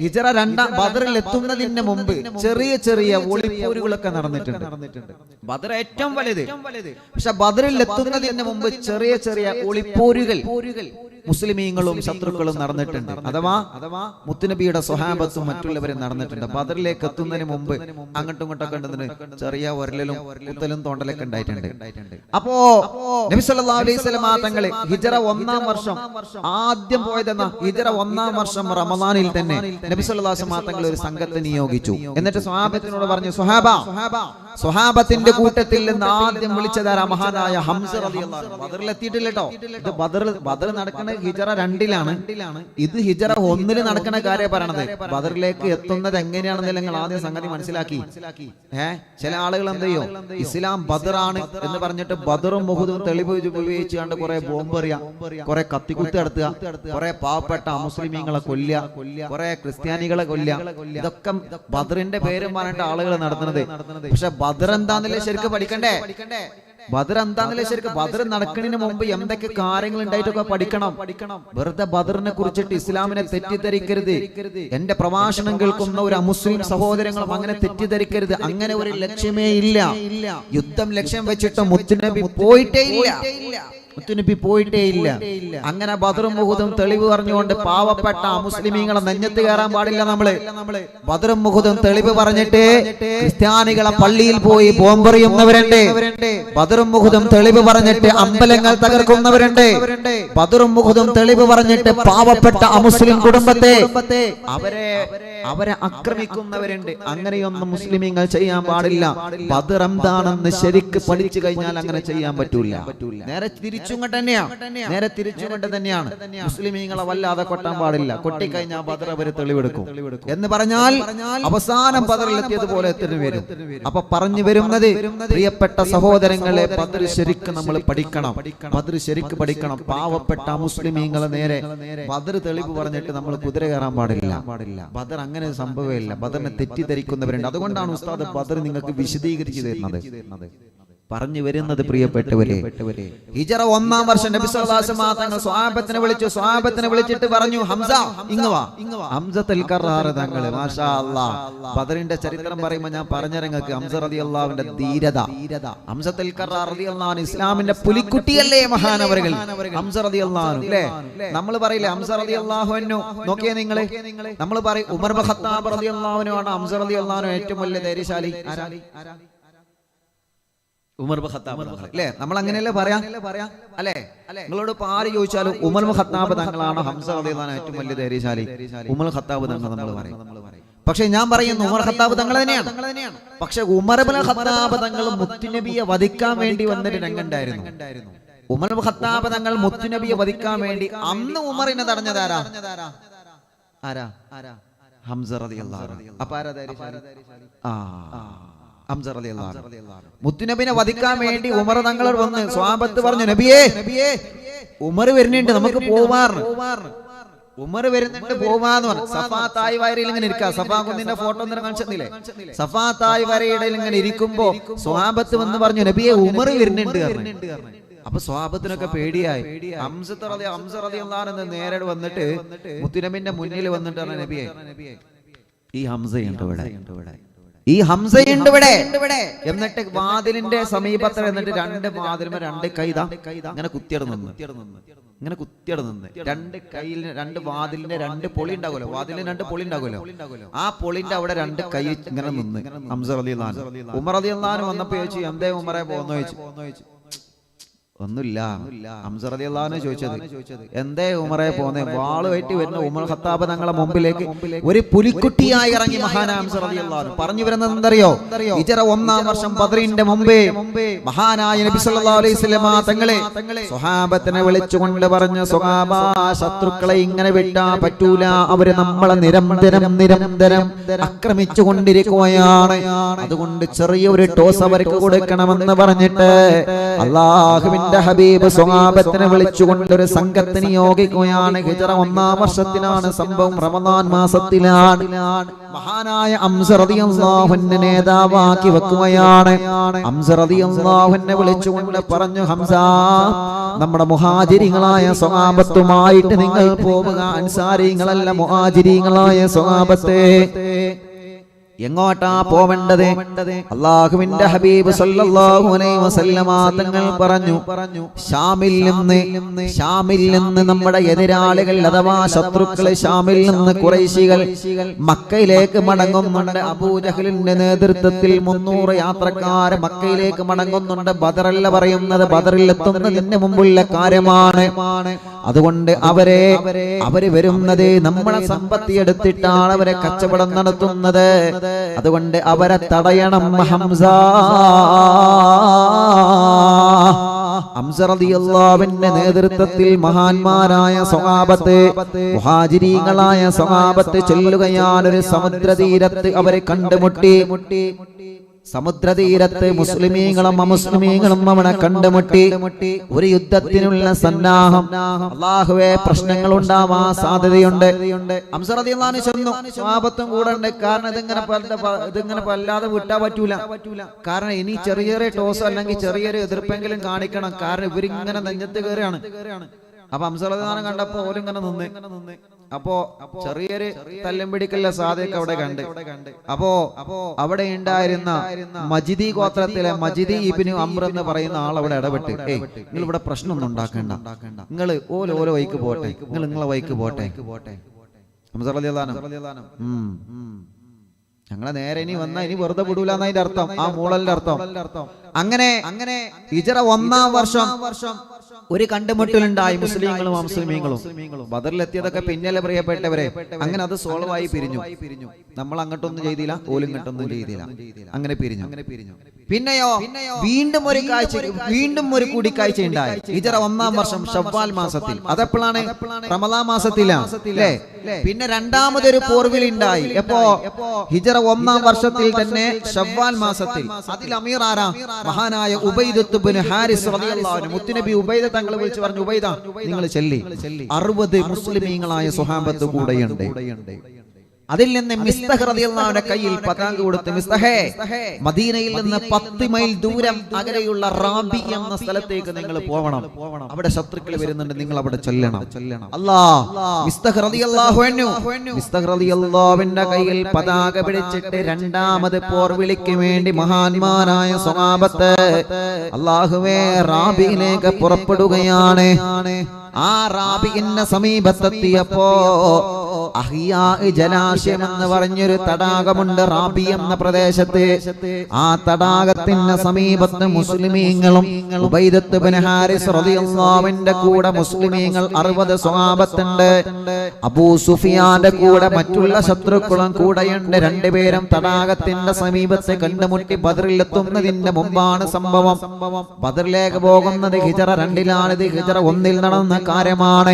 ഹിജറ 2-ാം ബദറിൽ എത്തുന്നതിന് മുമ്പ് ചെറിയ ചെറിയ ഒളിപ്പോരുകളൊക്കെ നടന്നിട്ടുണ്ട്. ബദർ ഏറ്റവും വലുത്. പക്ഷെ ബദറിൽ എത്തുന്നതിന് മുമ്പ് ചെറിയ ചെറിയ ഒളിപ്പോരുകൾ മുസ്ലിമീങ്ങളും ശത്രുക്കളും നടന്നിട്ടുണ്ട്. അഥവാ മുത്തുനബിയുടെ സ്വഹാബത്തും മറ്റുള്ളവരും നടന്നിട്ടുണ്ട്. ബദറിലേക്ക് എത്തുന്നതിന് മുമ്പ് അങ്ങോട്ടും ഇങ്ങോട്ടൊക്കെ ഉണ്ടെന്ന് ചെറിയ ഒരലും കുത്തലും തോണ്ടലൊക്കെ ഉണ്ടായിട്ടുണ്ട്. അപ്പോ നബി സല്ലല്ലാഹു അലൈഹി വസല്ലം തങ്ങൾ ഹിജറ 1-ാം വർഷം ആദ്യം പോയതെന്ന ഹിജറ 1-ാം വർഷം റമദാനിൽ തന്നെ നബി സല്ലല്ലാഹു അലൈഹി വസല്ലം തങ്ങൾ ഒരു സംഘത്തെ നിയോഗിച്ചു. എന്നിട്ട് സ്വഹാബത്തിനോട് പറഞ്ഞു, സ്വഹാബത്തിന്റെ കൂട്ടത്തിൽ നിന്ന് ആദ്യം വിളിച്ചതാരാ? മഹാനായ ഹംസ റളിയല്ലാഹു അൻഹു. ബദറിൽ എത്തിയിട്ടില്ല കേട്ടോ. ഇത് ബദർ നടക്കുന്ന ഹിജറ 2-ലാണ്. ഇത് ഹിജറ 1-ൽ നടക്കുന്ന കാര്യം പറയണത്. ബദറിലേക്ക് എത്തുന്നത് എങ്ങനെയാണെന്ന് നിങ്ങൾ ആദ്യം സംഗതി മനസ്സിലാക്കി. ചില ആളുകൾ എന്ത് ചെയ്യോ? ഇസ്ലാം ബദറാണ് എന്ന് പറഞ്ഞിട്ട് ബദറും മുഹദും തെളിവ് ഉപയോഗിച്ചുകൊണ്ട് കുറെ ബോംബെറിയ, കുറെ കത്തിക്കുത്ത് നടത്തുക, കുറെ പാവപ്പെട്ട അമുസ്ലിമീങ്ങളെ കൊല്ലുക, കുറെ ക്രിസ്ത്യാനികളെ കൊല്ലുക. ഇതൊക്കെ ബദറിന്റെ പേരും പറഞ്ഞിട്ട് ആളുകൾ നടത്തുന്നത്. പക്ഷെ ബദർ എന്താന്നല്ലേ ശരിക്കും പഠിക്കണ്ടേ? ബദർ എന്താന്നല്ലേ ശരിക്കും ബദർ നടക്കുന്നതിന് മുമ്പ് എന്തൊക്കെ കാര്യങ്ങൾ ഉണ്ടായിട്ടൊക്കെ പഠിക്കണം. വെറുതെ ബദറിനെ കുറിച്ചിട്ട് ഇസ്ലാമിനെ തെറ്റിദ്ധരിക്കരുത്. എന്റെ പ്രഭാഷണം കേൾക്കുന്ന ഒരു അമുസ്ലിം സഹോദരങ്ങളും അങ്ങനെ തെറ്റിദ്ധരിക്കരുത്. അങ്ങനെ ഒരു ലക്ഷ്യമേ ഇല്ല. യുദ്ധം ലക്ഷ്യം വെച്ചിട്ട് മുത്തുനബി പോയിട്ടേ ഇല്ല. അങ്ങനെ ബദറും ഉഹുദും തെളിവ് പറഞ്ഞുകൊണ്ട് പാവപ്പെട്ട മുസ്ലിമീങ്ങളെ നെഞ്ഞത്ത് കയറാൻ പാടില്ല. നമ്മള് ബദറും ഉഹുദും തെളിവ് പറഞ്ഞിട്ട് ക്രിസ്ത്യാനികളെ പള്ളിയിൽ പോയി ബോംബെറിയുന്നവരുണ്ട്. ബദറും ഉഹുദും തെളിവ് പറഞ്ഞിട്ട് അമ്പലങ്ങൾ തകർക്കുന്നവരുണ്ട്. ബദറും ഉഹുദും തെളിവ് പറഞ്ഞിട്ട് പാവപ്പെട്ട മുസ്ലിം കുടുംബത്തെ അവരെ ആക്രമിക്കുന്നവരുണ്ട്. അങ്ങനെയൊന്നും മുസ്ലിമീങ്ങൾ ചെയ്യാൻ പാടില്ല. ബദർ എന്താണെന്ന് ശരിക്ക് പഠിച്ചു കഴിഞ്ഞാൽ അങ്ങനെ ചെയ്യാൻ പറ്റൂല. നേരെ തിരിച്ചുകൊണ്ട് തന്നെയാണ് മുസ്ലിമീങ്ങളെ വല്ലാതെ കൊട്ടാൻ പാടില്ല. കൊട്ടിക്കഴിഞ്ഞാൽ ബദർ അവര് തെളിവെടുക്കും എന്ന് പറഞ്ഞാൽ അവസാനം ബദറിലെത്തിയതുപോലെ വരും. അപ്പൊ പറഞ്ഞു വരുന്നത് പ്രിയപ്പെട്ട സഹോദരങ്ങളെ, ബദർ ശരിക്ക് നമ്മൾ പഠിക്കണം. ബദർ ശരിക്ക് പഠിക്കണം. പാവപ്പെട്ട മുസ്ലിമീങ്ങളെ നേരെ ബദർ തെളിവ് പറഞ്ഞിട്ട് നമ്മൾ കുതിര കയറാൻ പാടില്ല. ബദർ അങ്ങനെ സംഭവമില്ല. ബദറിനെ തെറ്റിദ്ധരിക്കുന്നവരുണ്ട്. അതുകൊണ്ടാണ് ഉസ്താദ് ബദർ നിങ്ങൾക്ക് വിശദീകരിച്ചു തരുന്നത്. പറഞ്ഞു വരുന്നത് പ്രിയപ്പെട്ടവരെ, ഹിജറ 1-ാം വർഷം നബി സല്ലല്ലാഹു അലൈഹി വസല്ലം തങ്ങൾ സ്വഹാബത്തിനെ വിളിച്ചിട്ട് പറഞ്ഞു, ഹംസ ഇങ്ങ് വാ. ഹംസത്തുൽ കറാർ തങ്ങൾ മാഷാ അല്ലാഹ്. ബദറിന്റെ ചരിത്രം പറയുമ്പോൾ ഞാൻ പറഞ്ഞിറങ്ങൾക്ക് ഹംസ റളിയല്ലാഹുവിന്റെ ധീരത. ഹംസത്തുൽ കറാർ റളിയല്ലാഹു അൻഹു ഇസ്ലാമിന്റെ പുലിക്കുട്ടിയല്ലേ മഹാനവറുകൾ. ഹംസ റളിയല്ലാഹു അൻഹു അല്ലേ, നമ്മൾ പറയില്ലേ ഹംസ റളിയല്ലാഹു അൻഹു. നോക്കിയേ നിങ്ങൾ, നമ്മൾ പറയും ഉമർ ഇബ്നു ഖത്താബ് റളിയല്ലാഹു അൻഹു ആണ് ഹംസ റളിയല്ലാഹു അൻഹു ഏറ്റവും വലിയ ധൈര്യശാലി. ഉമർ ഇബ്നു ഖത്താബ് അല്ലേ, നമ്മൾ അങ്ങനെയല്ലേ പറയാ അല്ലേ? നിങ്ങളോട് ഇപ്പൊ ആര് ചോദിച്ചാലും ഉമർ ഇബ്നു ഖത്താബ് തങ്ങളാണ് ഹംസ റളിയല്ലാഹു അൻഹു ഏറ്റവും വലിയ ധൈര്യശാലി, ഉമർ ഖത്താബ് തങ്ങൾ നമ്മൾ പറയും. പക്ഷെ ഞാൻ പറയുന്നു ഉമർ ഖത്താബ് തങ്ങൾ തന്നെയാണ്. പക്ഷെ ഉമർ ഇബ്നു ഖത്താബ് തങ്ങൾ മുത്തുനബിയെ വധിക്കാൻ വേണ്ടി വന്നൊരു രംഗുണ്ടായിരുന്നു. ഉമർ ഇബ്നു ഖത്താബ് തങ്ങൾ മുത്തുനബിയെ വധിക്കാൻ വേണ്ടി അന്ന് ഉമറിനെ തടഞ്ഞതാരാ? ഹംസ റളിയല്ലാഹു അൻഹു. അപ്പൊ ആരാ ധൈര്യശാലി? ഹംസ റളിയല്ലാഹു അൻഹു. മുത്തുനബിനെ വധിക്കാൻ വേണ്ടി ഉമർ തങ്ങൾ വന്ന് സ്വഹാബത്ത് പറഞ്ഞു, നബിയേ ഉമർ വരുന്നുണ്ട്, നമുക്ക് പോവാറ്. ഉമർ വരുന്നുണ്ട്, പോവാന്ന് പറഞ്ഞു. സഫാ തായ് വരയിൽ ഇങ്ങനെ ഇരിക്കുക. സഫാ കുന്നിന്റെ ഫോട്ടോ ഒന്നും കാണിച്ചില്ലേ? സഫാ തായ് വരയുടെ ഇങ്ങനെ ഇരിക്കുമ്പോ സ്വഹാബത്ത് വന്ന് പറഞ്ഞു, നബിയെ ഉമർ വരുന്നുണ്ട്. അപ്പൊ സ്വഹാബത്തിനൊക്കെ പേടിയായി. ഹംസ റളിയല്ലാഹു അൻഹു നേരെ വന്നിട്ട് മുത്തുനബിന്റെ മുന്നിൽ വന്നിട്ട് പറഞ്ഞു, നബിയെ ഈ ഹംസയുണ്ട് ഇവിടെ, ഈ ഹംസയുണ്ട് ഇവിടെ. എന്നിട്ട് വാതിലിന്റെ സമീപത്ത് എന്നിട്ട് രണ്ട് വാതിലുമേ രണ്ട് കൈതാ ഇങ്ങനെ കുത്തിയട നിന്ന് രണ്ട് കൈയിൽ രണ്ട് വാതിലിന്റെ രണ്ട് പൊളി ഉണ്ടാകുമല്ലോ, വാതിലിന് രണ്ട് പൊളി ഉണ്ടാകുമല്ലോ, ആ പൊളിന്റെ അവിടെ രണ്ട് കൈ ഇങ്ങനെ നിന്ന് ഹംസ റളിയല്ലാഹു അൻഹു. ഉമർ റളിയല്ലാഹു അൻഹു വന്നപ്പോ ചോദിച്ചു, എന്തേ ഉമറെ പോന്നു ചോദിച്ചു. ഒന്നുമില്ല. ഹംസ റളിയല്ലാഹു അൻഹു ചോദിച്ചത്, എന്തേ ഉമറെ പോന്നെ? വാളുമായിട്ട് വരുന്ന ഉമർ ഖത്താബ് തങ്ങളെ മുമ്പിലേക്ക് ഒരു പുലിക്കുട്ടിയായി ഇറങ്ങി മഹാനായ ഹംസ റളിയല്ലാഹു അൻഹു. പറഞ്ഞു വരുന്നത് എന്തറിയോ? ഹിജറ 1-ാം വർഷം ബദറിന്റെ മുമ്പേ മഹാനായ നബി സല്ലല്ലാഹു അലൈഹി വസല്ലം തങ്ങളെ സ്വഹാബത്തിനെ വിളിച്ചുകൊണ്ട് പറഞ്ഞു, സ്വഹാബ, ശത്രുക്കളെ ഇങ്ങനെ വിട്ടാ പറ്റൂല, അവര് നമ്മളെ നിരന്തരം ആക്രമിച്ചു കൊണ്ടിരിക്കുകയാണ്. അതുകൊണ്ട് ചെറിയൊരു ടോസ് അവർക്ക് കൊടുക്കണമെന്ന് പറഞ്ഞിട്ട് അല്ലാഹുവിന്റെ ഹബീബ് സ്വഹാബത്തിനെ വിളിച്ചുകൊണ്ടൊരു സംഘത്തെ നിയോഗിക്കുകയാണ്. ഹിജറ 1-ാം വർഷത്തിലാണ് സംഭവം, റമദാൻ മാസത്തിലാണ്. മഹാനായ ഹംസ റളിയല്ലാഹു അൻഹു നേതാവാക്കി വെക്കുകയാണ്. ഹംസ റളിയല്ലാഹു അൻഹു വിളിച്ചുകൊണ്ട് പറഞ്ഞു, ഹംസ, നമ്മുടെ മുഹാജിരികളായ സ്വഹാബത്തുമായിട്ട് നിങ്ങൾ പോവുക. അൻസാരികളല്ല, മുഹാജിരികളായ സ്വഹാബത്തെ. എങ്ങോട്ടാ പോവേണ്ടത്? അല്ലാഹുവിന്റെ ഹബീബ് സല്ലല്ലാഹു അലൈഹി വസല്ലമ തങ്ങൾ പറഞ്ഞു, ഷാമിൽ നിന്ന് നമ്മുടെ എതിരാളികൾ അഥവാ ശത്രുക്കൾ ഷാമിൽ നിന്ന് ഖുറൈശികൾ മക്കയിലേക്ക് മടങ്ങുന്നുണ്ട്. അബൂജഹലിന്റെ നേതൃത്വത്തിൽ 300 യാത്രക്കാർ മക്കയിലേക്ക് മടങ്ങുന്നുണ്ട്. ബദറല്ല പറയുന്നത്, ബദറിൽ എത്തുന്നതിന് മുമ്പുള്ള കാര്യമാണ്. അതുകൊണ്ട് അവര് വരുന്നത് നമ്മളെ സമ്പത്തി എടുത്തിട്ടാണ് അവരെ കച്ചവടം നടത്തുന്നത്. അതുകൊണ്ട് അവരെ തടയണം. ഹംസ റളിയല്ലാഹു അൻഹുവിന്റെ നേതൃത്വത്തിൽ മഹാന്മാരായ സ്വഹാബത്ത്, മുഹാജിരീങ്ങളായ സ്വഹാബത്ത് ചെല്ലുകയാണ്. ഒരു സമുദ്രതീരത്ത് അവരെ കണ്ടുമുട്ടി. സമുദ്രതീരത്ത് മുസ്ലിമീങ്ങളും അമുസ്ലിമീങ്ങളും അവനെ കണ്ടുമുട്ടി. ഒരു യുദ്ധത്തിനുള്ള സന്നാഹം. അല്ലാഹുവേ, പ്രശ്നങ്ങൾ ഉണ്ടാവാൻ സാധ്യതയുണ്ട്. ഹംസ റളിയല്ലാഹു അൻഹു ചെന്നു. സ്വഹാബത്തും കൂടെ ഉണ്ട്. കാരണം ഇതിങ്ങനെ വല്ലാതെ വിട്ടാ പറ്റൂല. കാരണം ഇനി ചെറിയ ചെറിയ ടോസ് അല്ലെങ്കിൽ ചെറിയൊരു എതിർപ്പെങ്കിലും കാണിക്കണം. കാരണം ഇവരിങ്ങനെ നെഞ്ഞത്ത് കയറിയാണ്. അപ്പൊ ഹംസ റളിയല്ലാഹു അൻഹു കണ്ടപ്പോ ഓരിങ്ങനെ നിന്ന്. അപ്പോ ചെറിയൊരു തല്ലും പിടിക്കല്ല സാധ്യത അവിടെ കണ്ട്. അപ്പോ അവിടെ ഉണ്ടായിരുന്ന മജിദി ഗോത്രത്തിലെ മജിദി ഇബ്നു അംർ എന്ന് പറയുന്ന ആൾ അവിടെ ഇടപെട്ട്, നിങ്ങൾ ഇവിടെ പ്രശ്നമൊന്നും ഉണ്ടാക്കണ്ട, നിങ്ങൾ ഓരോ വൈക്ക് പോട്ടെ, നിങ്ങളെ വൈക്ക് പോട്ടെ. ഹംസ റളിയല്ലാഹു അൻഹു ഞങ്ങളെ നേരെ ഇനി വന്നാ ഇനി വെറുതെ വിടൂല എന്നതിന്റെ അർത്ഥം, ആ മൂളലിന്റെ അർത്ഥം. അങ്ങനെ ഹിജ്റ 1-ാം വർഷം ഒരു കണ്ടുമുട്ടലുണ്ടായി മുസ്ലിങ്ങളും അമുസ്ലിമീങ്ങളും. ബദറിലെത്തിയതൊക്കെ പിന്നലെ പ്രിയപ്പെട്ടവരെ. അങ്ങനെ അത് സോൾവ് ആയി പിരിഞ്ഞു. നമ്മൾ അങ്ങോട്ടൊന്നും ചെയ്തില്ല, ഓലും ഇങ്ങോട്ടൊന്നും ചെയ്തില്ല. അങ്ങനെ പിരിഞ്ഞു. പിന്നെയോ വീണ്ടും ഒരു കൂടിക്കാഴ്ച ഉണ്ടായി. ഹിജ്റ 1-ാം വർഷം ശവ്വാൽ മാസത്തിൽ. അതെപ്പോഴാണ്? റമളാൻ മാസത്തിലാണ്. പിന്നെ രണ്ടാമതൊരു പോർവിളി ഉണ്ടായി. എപ്പോ? ഹിജ്റ 1-ാം വർഷത്തിൽ തന്നെ ശവ്വാൽ മാസത്തിൽ. അതിൽ അമീർ ആരാ? മഹാനായ ഉബൈദത്ത് ഇബ്നു ഹാരിസ് റളിയല്ലാഹു അൻഹു. മുത്തുനബി ഉബൈദ തങ്ങളെ വിളിച്ചു പറഞ്ഞു, ഉബൈദ നിങ്ങൾ ചെല്ലി, 60 മുസ്ലിമീങ്ങളായ സ്വഹാബത്ത് കൂടെയുണ്ട്. അതിൽ നിന്ന് മിസ്തഹ് റളിയല്ലാഹു അൻഹു കയ്യിൽ പതാക കൊടുത്ത്, മിസ്തഹേ, മദീനയിൽ നിന്ന് 10 മൈൽ ദൂരം അകലെയുള്ള റാബി എന്ന സ്ഥലത്തേക്ക് നിങ്ങൾ പോവണം. അവിടെ ശത്രുക്കൾ വരുന്നുണ്ട്, നിങ്ങൾ അവിടെ ചെല്ലണം. മിസ്തഹ് റളിയല്ലാഹു അൻഹുവിന്റെ കയ്യിൽ പതാക പിടിച്ചിട്ട് രണ്ടാമത് പോർവിളിക്ക് വേണ്ടി മഹാന്മാരായ സ്വഹാബത്ത് അല്ലാഹുവേ റാബിയിലേക്ക് പുറപ്പെടുകയാണ്. ആ റാബിയിന്റെ സമീപത്തെത്തിയപ്പോ അഹിയാ ജലാശയം എന്ന് പറഞ്ഞൊരു തടാകമുണ്ട് റാബി എന്ന പ്രദേശത്ത്. ആ തടാകത്തിന്റെ സമീപത്ത് മുസ്ലിമീങ്ങളും ഉബൈദത്ത് ഇബ്നു ഹാരിസ് റളിയല്ലാഹു അൻഹുവിന്റെ കൂടെ മുസ്ലിമീങ്ങൾ 60 സ്വഹാബത്തുണ്ട്. അബൂ സുഫിയാന്റെ കൂടെ മറ്റുള്ള ശത്രുക്കളും കൂടെയുണ്ട്. രണ്ടുപേരും തടാകത്തിന്റെ സമീപത്ത് കണ്ടുമുട്ടി. ബദറിലെത്തുന്നതിന്റെ മുമ്പാണ് സംഭവം. ബദറിലേക്ക് പോകുന്നത് ഹിജ്റ 2-ലാണ്. ഇത് ഹിജ്റ 1-ൽ നടന്ന കാര്യമാണ്.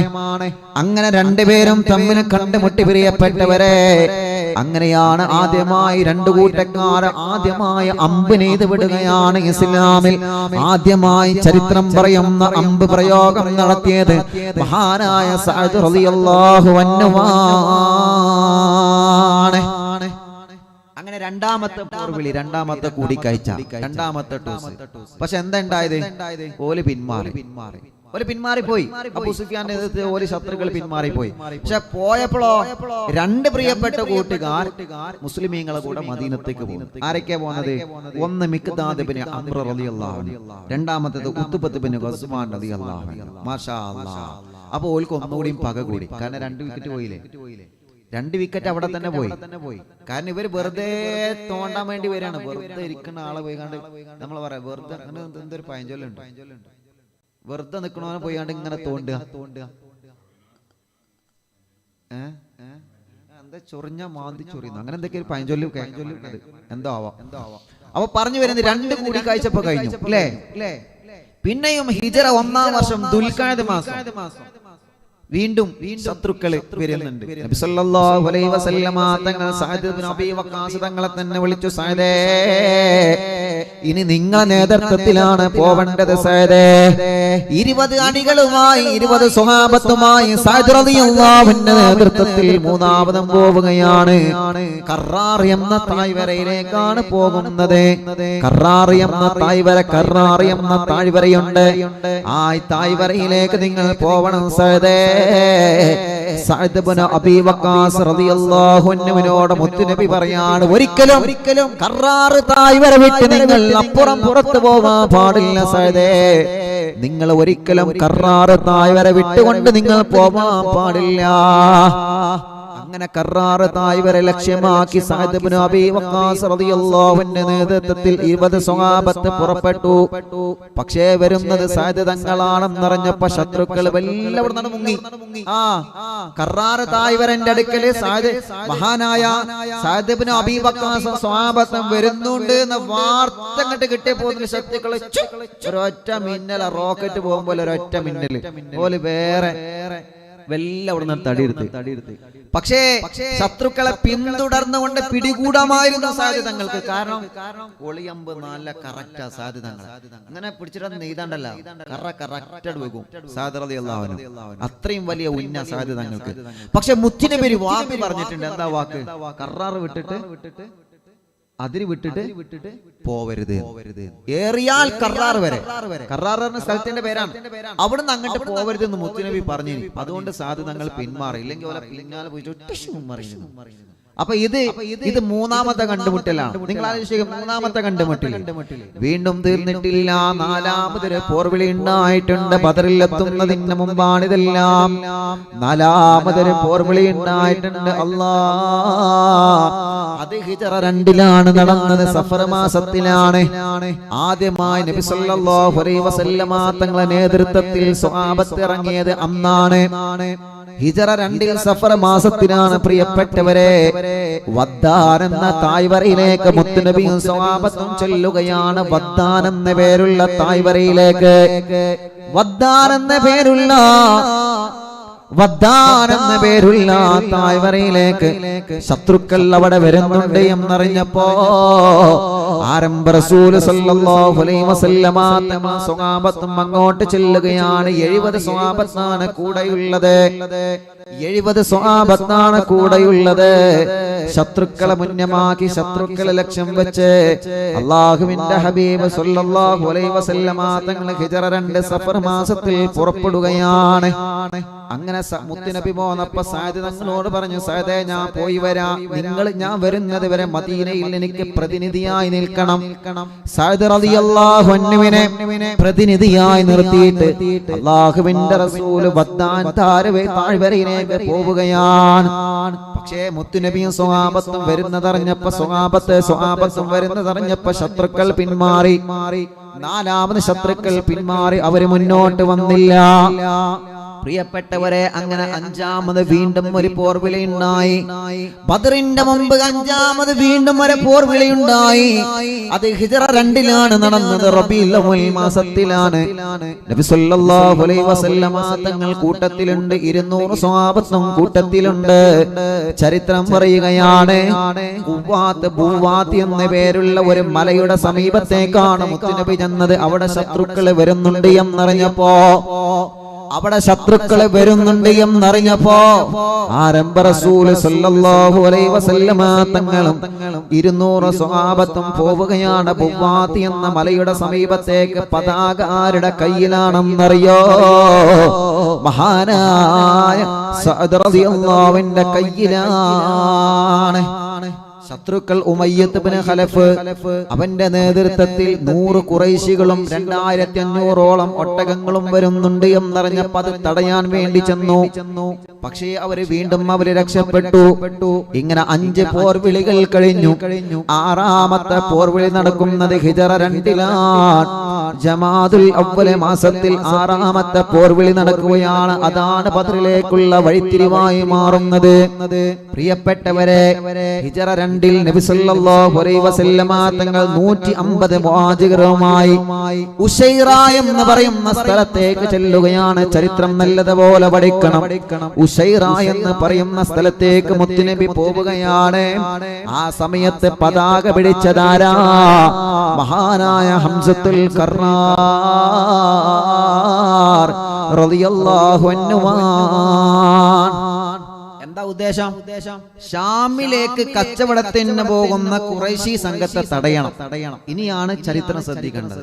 അങ്ങനെ രണ്ടുപേരും തമ്മിൽ കണ്ടുമുട്ടി. പ്രിയപ്പെട്ടവരെ, അങ്ങനെയാണ് ആദ്യമായി രണ്ടു കൂട്ടക്കാർ ആദ്യമായി അമ്പ് നെയ്ത് വിടുകയാണ്. ഇസ്ലാമിൽ ആദ്യമായി ചരിത്രം പറയുന്ന അമ്പ് പ്രയോഗം നടത്തിയത് മഹാനായ സഅദ് റളിയല്ലാഹു അൻഹുവാണ്. അങ്ങനെ രണ്ടാമത്തെ പോർവിളി, രണ്ടാമത്തെ കൂടിക്കാഴ്ച, രണ്ടാമത്തെ ടോസ്. പക്ഷെ എന്താ ഉണ്ടായത്? ഓല് പിന്മാറിപ്പോയി. അബൂ സുഫിയാന്റെ നേതൃത്വത്തിൽ ഓല് ശത്രുക്കൾ പിന്മാറിപ്പോയി. പക്ഷെ പോയപ്പോഴോ രണ്ട് പ്രിയപ്പെട്ട കൂട്ടുകാർ മുസ്ലിമീങ്ങളെ കൂടെ മദീനത്തേക്ക് പോകും. ആരൊക്കെയാ പോകുന്നത്? ഒന്ന് മിഖ്ദാദ് ഇബ്നു അംർ റളിയല്ലാഹു അൻഹു, രണ്ടാമത്തേത് ഉത്ബത്ത് ഇബ്നു ഗസ്വാൻ റളിയല്ലാഹു അൻഹു. മാഷാ അല്ലാഹ്. അപ്പൊ ഓൽക്ക് ഒന്നുകൂടിയും പക കൂടി. കാരണം 2 വിക്കറ്റ് പോയില്ലേ. 2 വിക്കറ്റ് അവിടെ തന്നെ പോയി. കാരണം ഇവര് വെറുതെ തോണ്ടാൻ വേണ്ടി വരികയാണ്. വെറുതെ ഇരിക്കുന്ന ആളെ പോയി കണ്ട് നമ്മൾ പറയാം, വെറുതെ എന്തൊരു പഴഞ്ചൊല്ലുണ്ട്, വെറുതെ നിൽക്കണവനെ പോയാണ്ട് ഇങ്ങനെ തോണ്ടുക. എന്താ ചൊറിഞ്ഞ മാന്തി ചൊറിയുന്നു, അങ്ങനെ എന്തൊക്കെ പഴഞ്ചൊല്ലു എന്തോ ആവാം. അപ്പൊ പറഞ്ഞു വരുന്നത് 2 കൂടിക്കാഴ്ചപ്പോ കഴിഞ്ഞു അല്ലേ. പിന്നെയും ഹിജ്റ 1-ാം വർഷം ദുൽഖഅദ മാസം വീണ്ടും ശത്രുക്കൾ വരുന്നുണ്ട്. നബി സല്ലല്ലാഹു അലൈഹി വസല്ലമ തങ്ങൾ സഅദ് ഇബ്നു അബീ വഖാസ് തങ്ങളെ തന്നെ വിളിച്ചു, സഅദേ, ഇനി നിങ്ങളുടെ നേതൃത്വത്തിലാണ് പോവേണ്ടത് സഅദേ. 20 അണികളുമായി 20 സ്വഹാബത്തുമായി സഅദ് റളിയല്ലാഹു അൻഹുവിന്റെ നേതൃത്വത്തിൽ മൂന്നാമതും പോവുകയാണ്. കറാർ എന്ന താഴ്വരയിലേക്കാണ് പോകുന്നത്. കറാർ എന്ന താഴ്വരയുണ്ട്. ആ താഴ്വരയിലേക്ക് നിങ്ങൾ പോവണം സഅദേ. സഅദ് ഇബ്നു അബീ വഖാസ് റളിയല്ലാഹു അൻഹുവിനോട് മുത്തുനബി പറയാണ്, ഒരിക്കലും കറാർ താഴ്വര വിട്ട് നിങ്ങൾ അപ്പുറം പുറത്തു പോവാൻ പാടില്ല സഅദേ. നിങ്ങൾ ഒരിക്കലും കറാർ താഴ്വര വിട്ടുകൊണ്ട് നിങ്ങൾ പോവാൻ പാടില്ല. അങ്ങനെ കറാർ താഴ്വര ലക്ഷ്യമാക്കി സഅദ് ഇബ്നു അബീ വഖാസ് റളിയല്ലാഹു അൻഹു നേതൃത്വത്തിൽ 20 സ്വഹാബത്ത് പുറപ്പെട്ടു. പക്ഷേ വരുന്നത് സഅദ് തങ്ങളാണെന്നറിഞ്ഞപ്പോ ശത്രുക്കൾ വല്ലവിടെ മുങ്ങി. കറാർ താഴ്വരന്റെ അടുക്കൽ മഹാനായ സഅദ് ഇബ്നു അബീ വഖാസ് സ്വഹാബത്ത് വരുന്നുണ്ട് എന്ന വാർത്ത അങ്ങോട്ട് കിട്ടിയപ്പോൾ ശത്രുക്കൾ ഒരൊറ്റ മിന്നൽ, റോക്കറ്റ് പോകുമ്പോൾ ഒരൊറ്റ മിന്നൽ പോലെ വേറെ വെല്ല അവിടെ നിന്ന് തടിയെടുത്ത്. പക്ഷേ ശത്രുക്കളെ പിന്തുടർന്നുകൊണ്ട് പിടികൂടാമായിരുന്നു സാധ്യതങ്ങൾക്ക്. കാരണം ഒളിയമ്പ് നല്ല കറക്റ്റാ സാധ്യതങ്ങൾ. അങ്ങനെ പിടിച്ചിട്ട് നെയ്താണ്ടല്ല, കറക്റ്റായിട്ട് വെക്കും അത്രയും വലിയ ഉന്ന സാധ്യതങ്ങൾക്ക്. പക്ഷെ മുത്തിനബി വാക്ക് പറഞ്ഞിട്ടുണ്ട്. എന്താ വാക്ക്? കറാറ് വിട്ടിട്ട് അതിര് വിട്ടിട്ട് പോവരുത്. ഏറിയാൽ കറാർ വരെ. കറാർ എന്ന സ്ഥലത്തിന്റെ പേരാണ്. അവിടുന്ന് അങ്ങോട്ട് പോവരുത് എന്ന് മുത്തുനബി പറഞ്ഞു. അതുകൊണ്ട് സാധുതങ്ങൾ പിന്മാറി. ഇല്ലെങ്കിൽ ഓലെ പിന്നാലെ പോയിട്ട് അപ്പൊ ഇത് മൂന്നാമത്തെ കണ്ടുമുട്ടലാണ്. നിങ്ങൾ ആലോചിക്കുക, മൂന്നാമത്തെ കണ്ടുമുട്ടൽ വീണ്ടും തീർന്നിട്ടില്ല. നാലാമതൊരു പോർവിളി ഉണ്ടായിട്ടുണ്ട്. ബദറിലെത്തുന്നതിന് മുമ്പാണ് ഇതെല്ലാം. നാലാമതൊരു പോർവിളി ഉണ്ടായിട്ടുണ്ട്. അത് ഹിജറ 2 നടന്നത്. സഫർ മാസത്തിലാണ്. ആദ്യമായി നബി സല്ലല്ലാഹു അലൈഹി വസല്ലമ തങ്ങളുടെ നേതൃത്വത്തിൽ സ്വഹാബത്ത് ഇറങ്ങിയത് അന്നാണ്. ഹിജറ 2 സഫർ മാസത്തിലാണ്. പ്രിയപ്പെട്ടവരെ, വദ്ദാൻ എന്ന തായ്വരയിലേക്ക് മുത്തുനബിയും സ്വഹാബത്തും ചെല്ലുകയാണ്. വദ്ദാൻ എന്ന പേരുള്ള തായ്വരയിലേക്ക്, വദ്ദാൻ എന്ന പേരുള്ള തായ്വരയിലേക്ക് ശത്രുക്കൾ അവിടെ വരുന്നുണ്ട് എന്നറിഞ്ഞപ്പോ ആരംഭ റസൂൽ സല്ലല്ലാഹു അലൈഹി വസല്ലമ സ്വഹാബത്തും അങ്ങോട്ട് ചെല്ലുകയാണ്. 70 സ്വഹാബത്താണ് കൂടെയുള്ളത്. 70 സ്വഹാബത്താണ് കൂടെയുള്ളത്. ശത്രുക്കളെ മുന്നമാക്കി, ശത്രുക്കളെ ലക്ഷ്യം വെച്ച് അല്ലാഹുവിന്റെ ഹബീബ് സല്ലല്ലാഹു അലൈഹി വസല്ലമ തങ്ങൾ ഹിജറ 2 സഫർ മാസത്തിൽ പുറപ്പെടുകയാണ്. അങ്ങനെ മുത്തുനബി പോന്നപ്പോ സഅദ് തങ്ങളോട് പറഞ്ഞു, സഅദേ, ഞാൻ പോയി വരാം. ഞാൻ വരുന്നത് വരെ മദീനയിൽ എനിക്ക് പ്രതിനിധിയായി നിൽക്കണം. സഅദ് റളിയല്ലാഹു അൻഹുവിനെ പ്രതിനിധിയായി നിർത്തിയിട്ട് അല്ലാഹുവിന്റെ റസൂൽ വദ്ദാൻ താഴ്വരയിലേക്ക് പോവുകയാണ്. പക്ഷേ മുത്തുനബിയും സ്വഹാബത്തും വരുന്നതറിഞ്ഞപ്പോ സ്വഹാബത്തും വരുന്നതറിഞ്ഞപ്പോ ശത്രുക്കൾ പിന്മാറി. നാലാമത് ശത്രുക്കൾ പിന്മാറി. അവര് മുന്നോട്ട് വന്നില്ല. പ്രിയപ്പെട്ടവരെ, അങ്ങനെ 5ാമത് വീണ്ടും ഒരു പോർവിളിയുണ്ടായി. ബദറിന്റെ മുമ്പ് 5ാമത് വീണ്ടും ഒരു പോർവിളിയുണ്ടായി. അത് ഹിജറ 2 നടന്നത്. റബീഉൽ അവ്വൽ മാസത്തിലാണ്. നബി സല്ലല്ലാഹു അലൈഹി വസല്ലമ തങ്ങൾ കൂട്ടത്തിലുണ്ട്. 200 സ്വഹാബത്തും കൂട്ടത്തിലുണ്ട്. ചരിത്രം പറയുകയാണ്, ബൂവാത്ത് എന്ന പേരുള്ള ഒരു മലയുടെ സമീപത്തേക്കാണ് മുത്തുനബി ചെന്നത്. അവിടെ ശത്രുക്കൾ വരുന്നുണ്ട് എന്നറിഞ്ഞപ്പോ ആരംഭ റസൂൽ സല്ലല്ലാഹു അലൈഹി വസല്ലമ തങ്ങളും 200 സ്വഹാബത്തും പോവുകയാണ് ബുവാത്തി എന്ന മലയുടെ സമീപത്തേക്ക്. പതാക ആരുടെ കയ്യിലാണെന്നറിയോ? മഹാനായ സഅദ് റളിയല്ലാഹുവിന്റെ കയ്യിലാണ്. ശത്രുക്കൾ ഉമയ്യത്ത് ഇബ്നു ഖലഫ്, അവന്റെ നേതൃത്വത്തിൽ 100 ഖുറൈശികളും 2500ഓളം ഒട്ടകങ്ങളും വരുന്നുണ്ട് എന്നറിഞ്ഞപ്പോൾ അത് തടയാൻ വേണ്ടി ചെന്നു. പക്ഷേ അവര് രക്ഷപ്പെട്ടു. ഇങ്ങനെ 5 പോർവിളികൾ കഴിഞ്ഞു. 6ാമത്തെ പോർവിളി നടക്കുന്നത് ഹിജറ 2 ജമാദുൽ അവ്വൽ മാസത്തിൽ 6ാമത്തെ പോർവിളി നടക്കുകയാണ്. അതാണ് ബദറിലേക്കുള്ള വഴിത്തിരിവായി മാറുന്നത്. പ്രിയപ്പെട്ടവരെ, ഹിജറ 2 നബി സല്ലല്ലാഹു അലൈഹി വസല്ലമ തങ്ങൾ 150 മുഹാജിറുമായി ഉശൈറ എന്ന് പറയുന്ന സ്ഥലത്തേക്ക് ചെല്ലുകയാണ്. ചരിത്രം നല്ലതുപോലെ പഠിക്കണം. ഉശൈറ എന്ന് പറയുന്ന സ്ഥലത്തേക്ക് മുത്തുനബി പോവുകയാണ്. ആ സമയത്ത് പതാക പിടിച്ചതാരാ? മഹാനായ ഹംസത്തുൽ കർറാർ റളിയല്ലാഹു അൻഹു. എന്താ ഉദ്ദേശം? ഷാമിലേക്ക് കച്ചവടത്തിന് പോകുന്ന ഖുറൈശി സംഘത്തെ തടയണം. ഇനിയാണ് ചരിത്രം ശ്രദ്ധിക്കേണ്ടത്.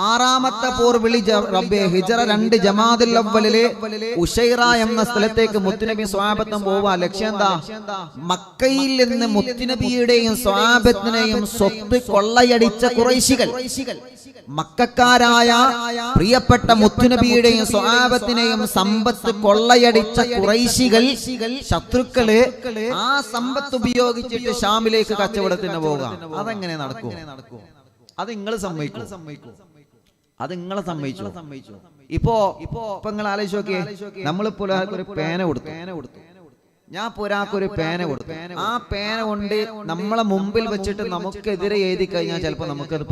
6ാമത്തെ പോർവിളി ഹിജറ 2 ജമാദുൽ അവ്വലിലെ ഉശൈറ എന്ന സ്ഥലത്തേക്ക് മുത്തുനബി സ്വഹാബത്തും പോവാ. ലക്ഷ്യം എന്താ? മക്കയിൽ നിന്ന് മുത്തുനബിയുടെയും സ്വഹാബത്തിനെയും സ്വത്ത് കൊള്ളയടിച്ച ഖുറൈശികൾ, മക്കക്കാരായ പ്രിയപ്പെട്ട മുത്തുനബിയുടെയും സ്വഹാബത്തിനെയും സമ്പത്ത് കൊള്ളയടിച്ച ഖുറൈശികൾ, ശത്രുക്കള് ആ സമ്പത്ത് ഉപയോഗിച്ചിട്ട് ഷാമിലേക്ക് കച്ചവടത്തിന് പോകാം. അതെങ്ങനെ നടക്കും? അത് നിങ്ങൾ സമ്മതിക്കും? അത് നിങ്ങളെ സമ്മതിച്ചു? ഇപ്പൊ നിങ്ങൾ ആലോചിച്ച് നോക്കിയേ. നമ്മളിപ്പോ ഒരു പേന കൊടുത്തു. ഞാൻ ഒരാൾക്കൊരു പേന കൊടുത്തു. ആ പേന കൊണ്ട് നമ്മളെ മുമ്പിൽ വെച്ചിട്ട് നമുക്കെതിരെ എഴുതി കഴിഞ്ഞാൽ ചിലപ്പോ നമുക്കത്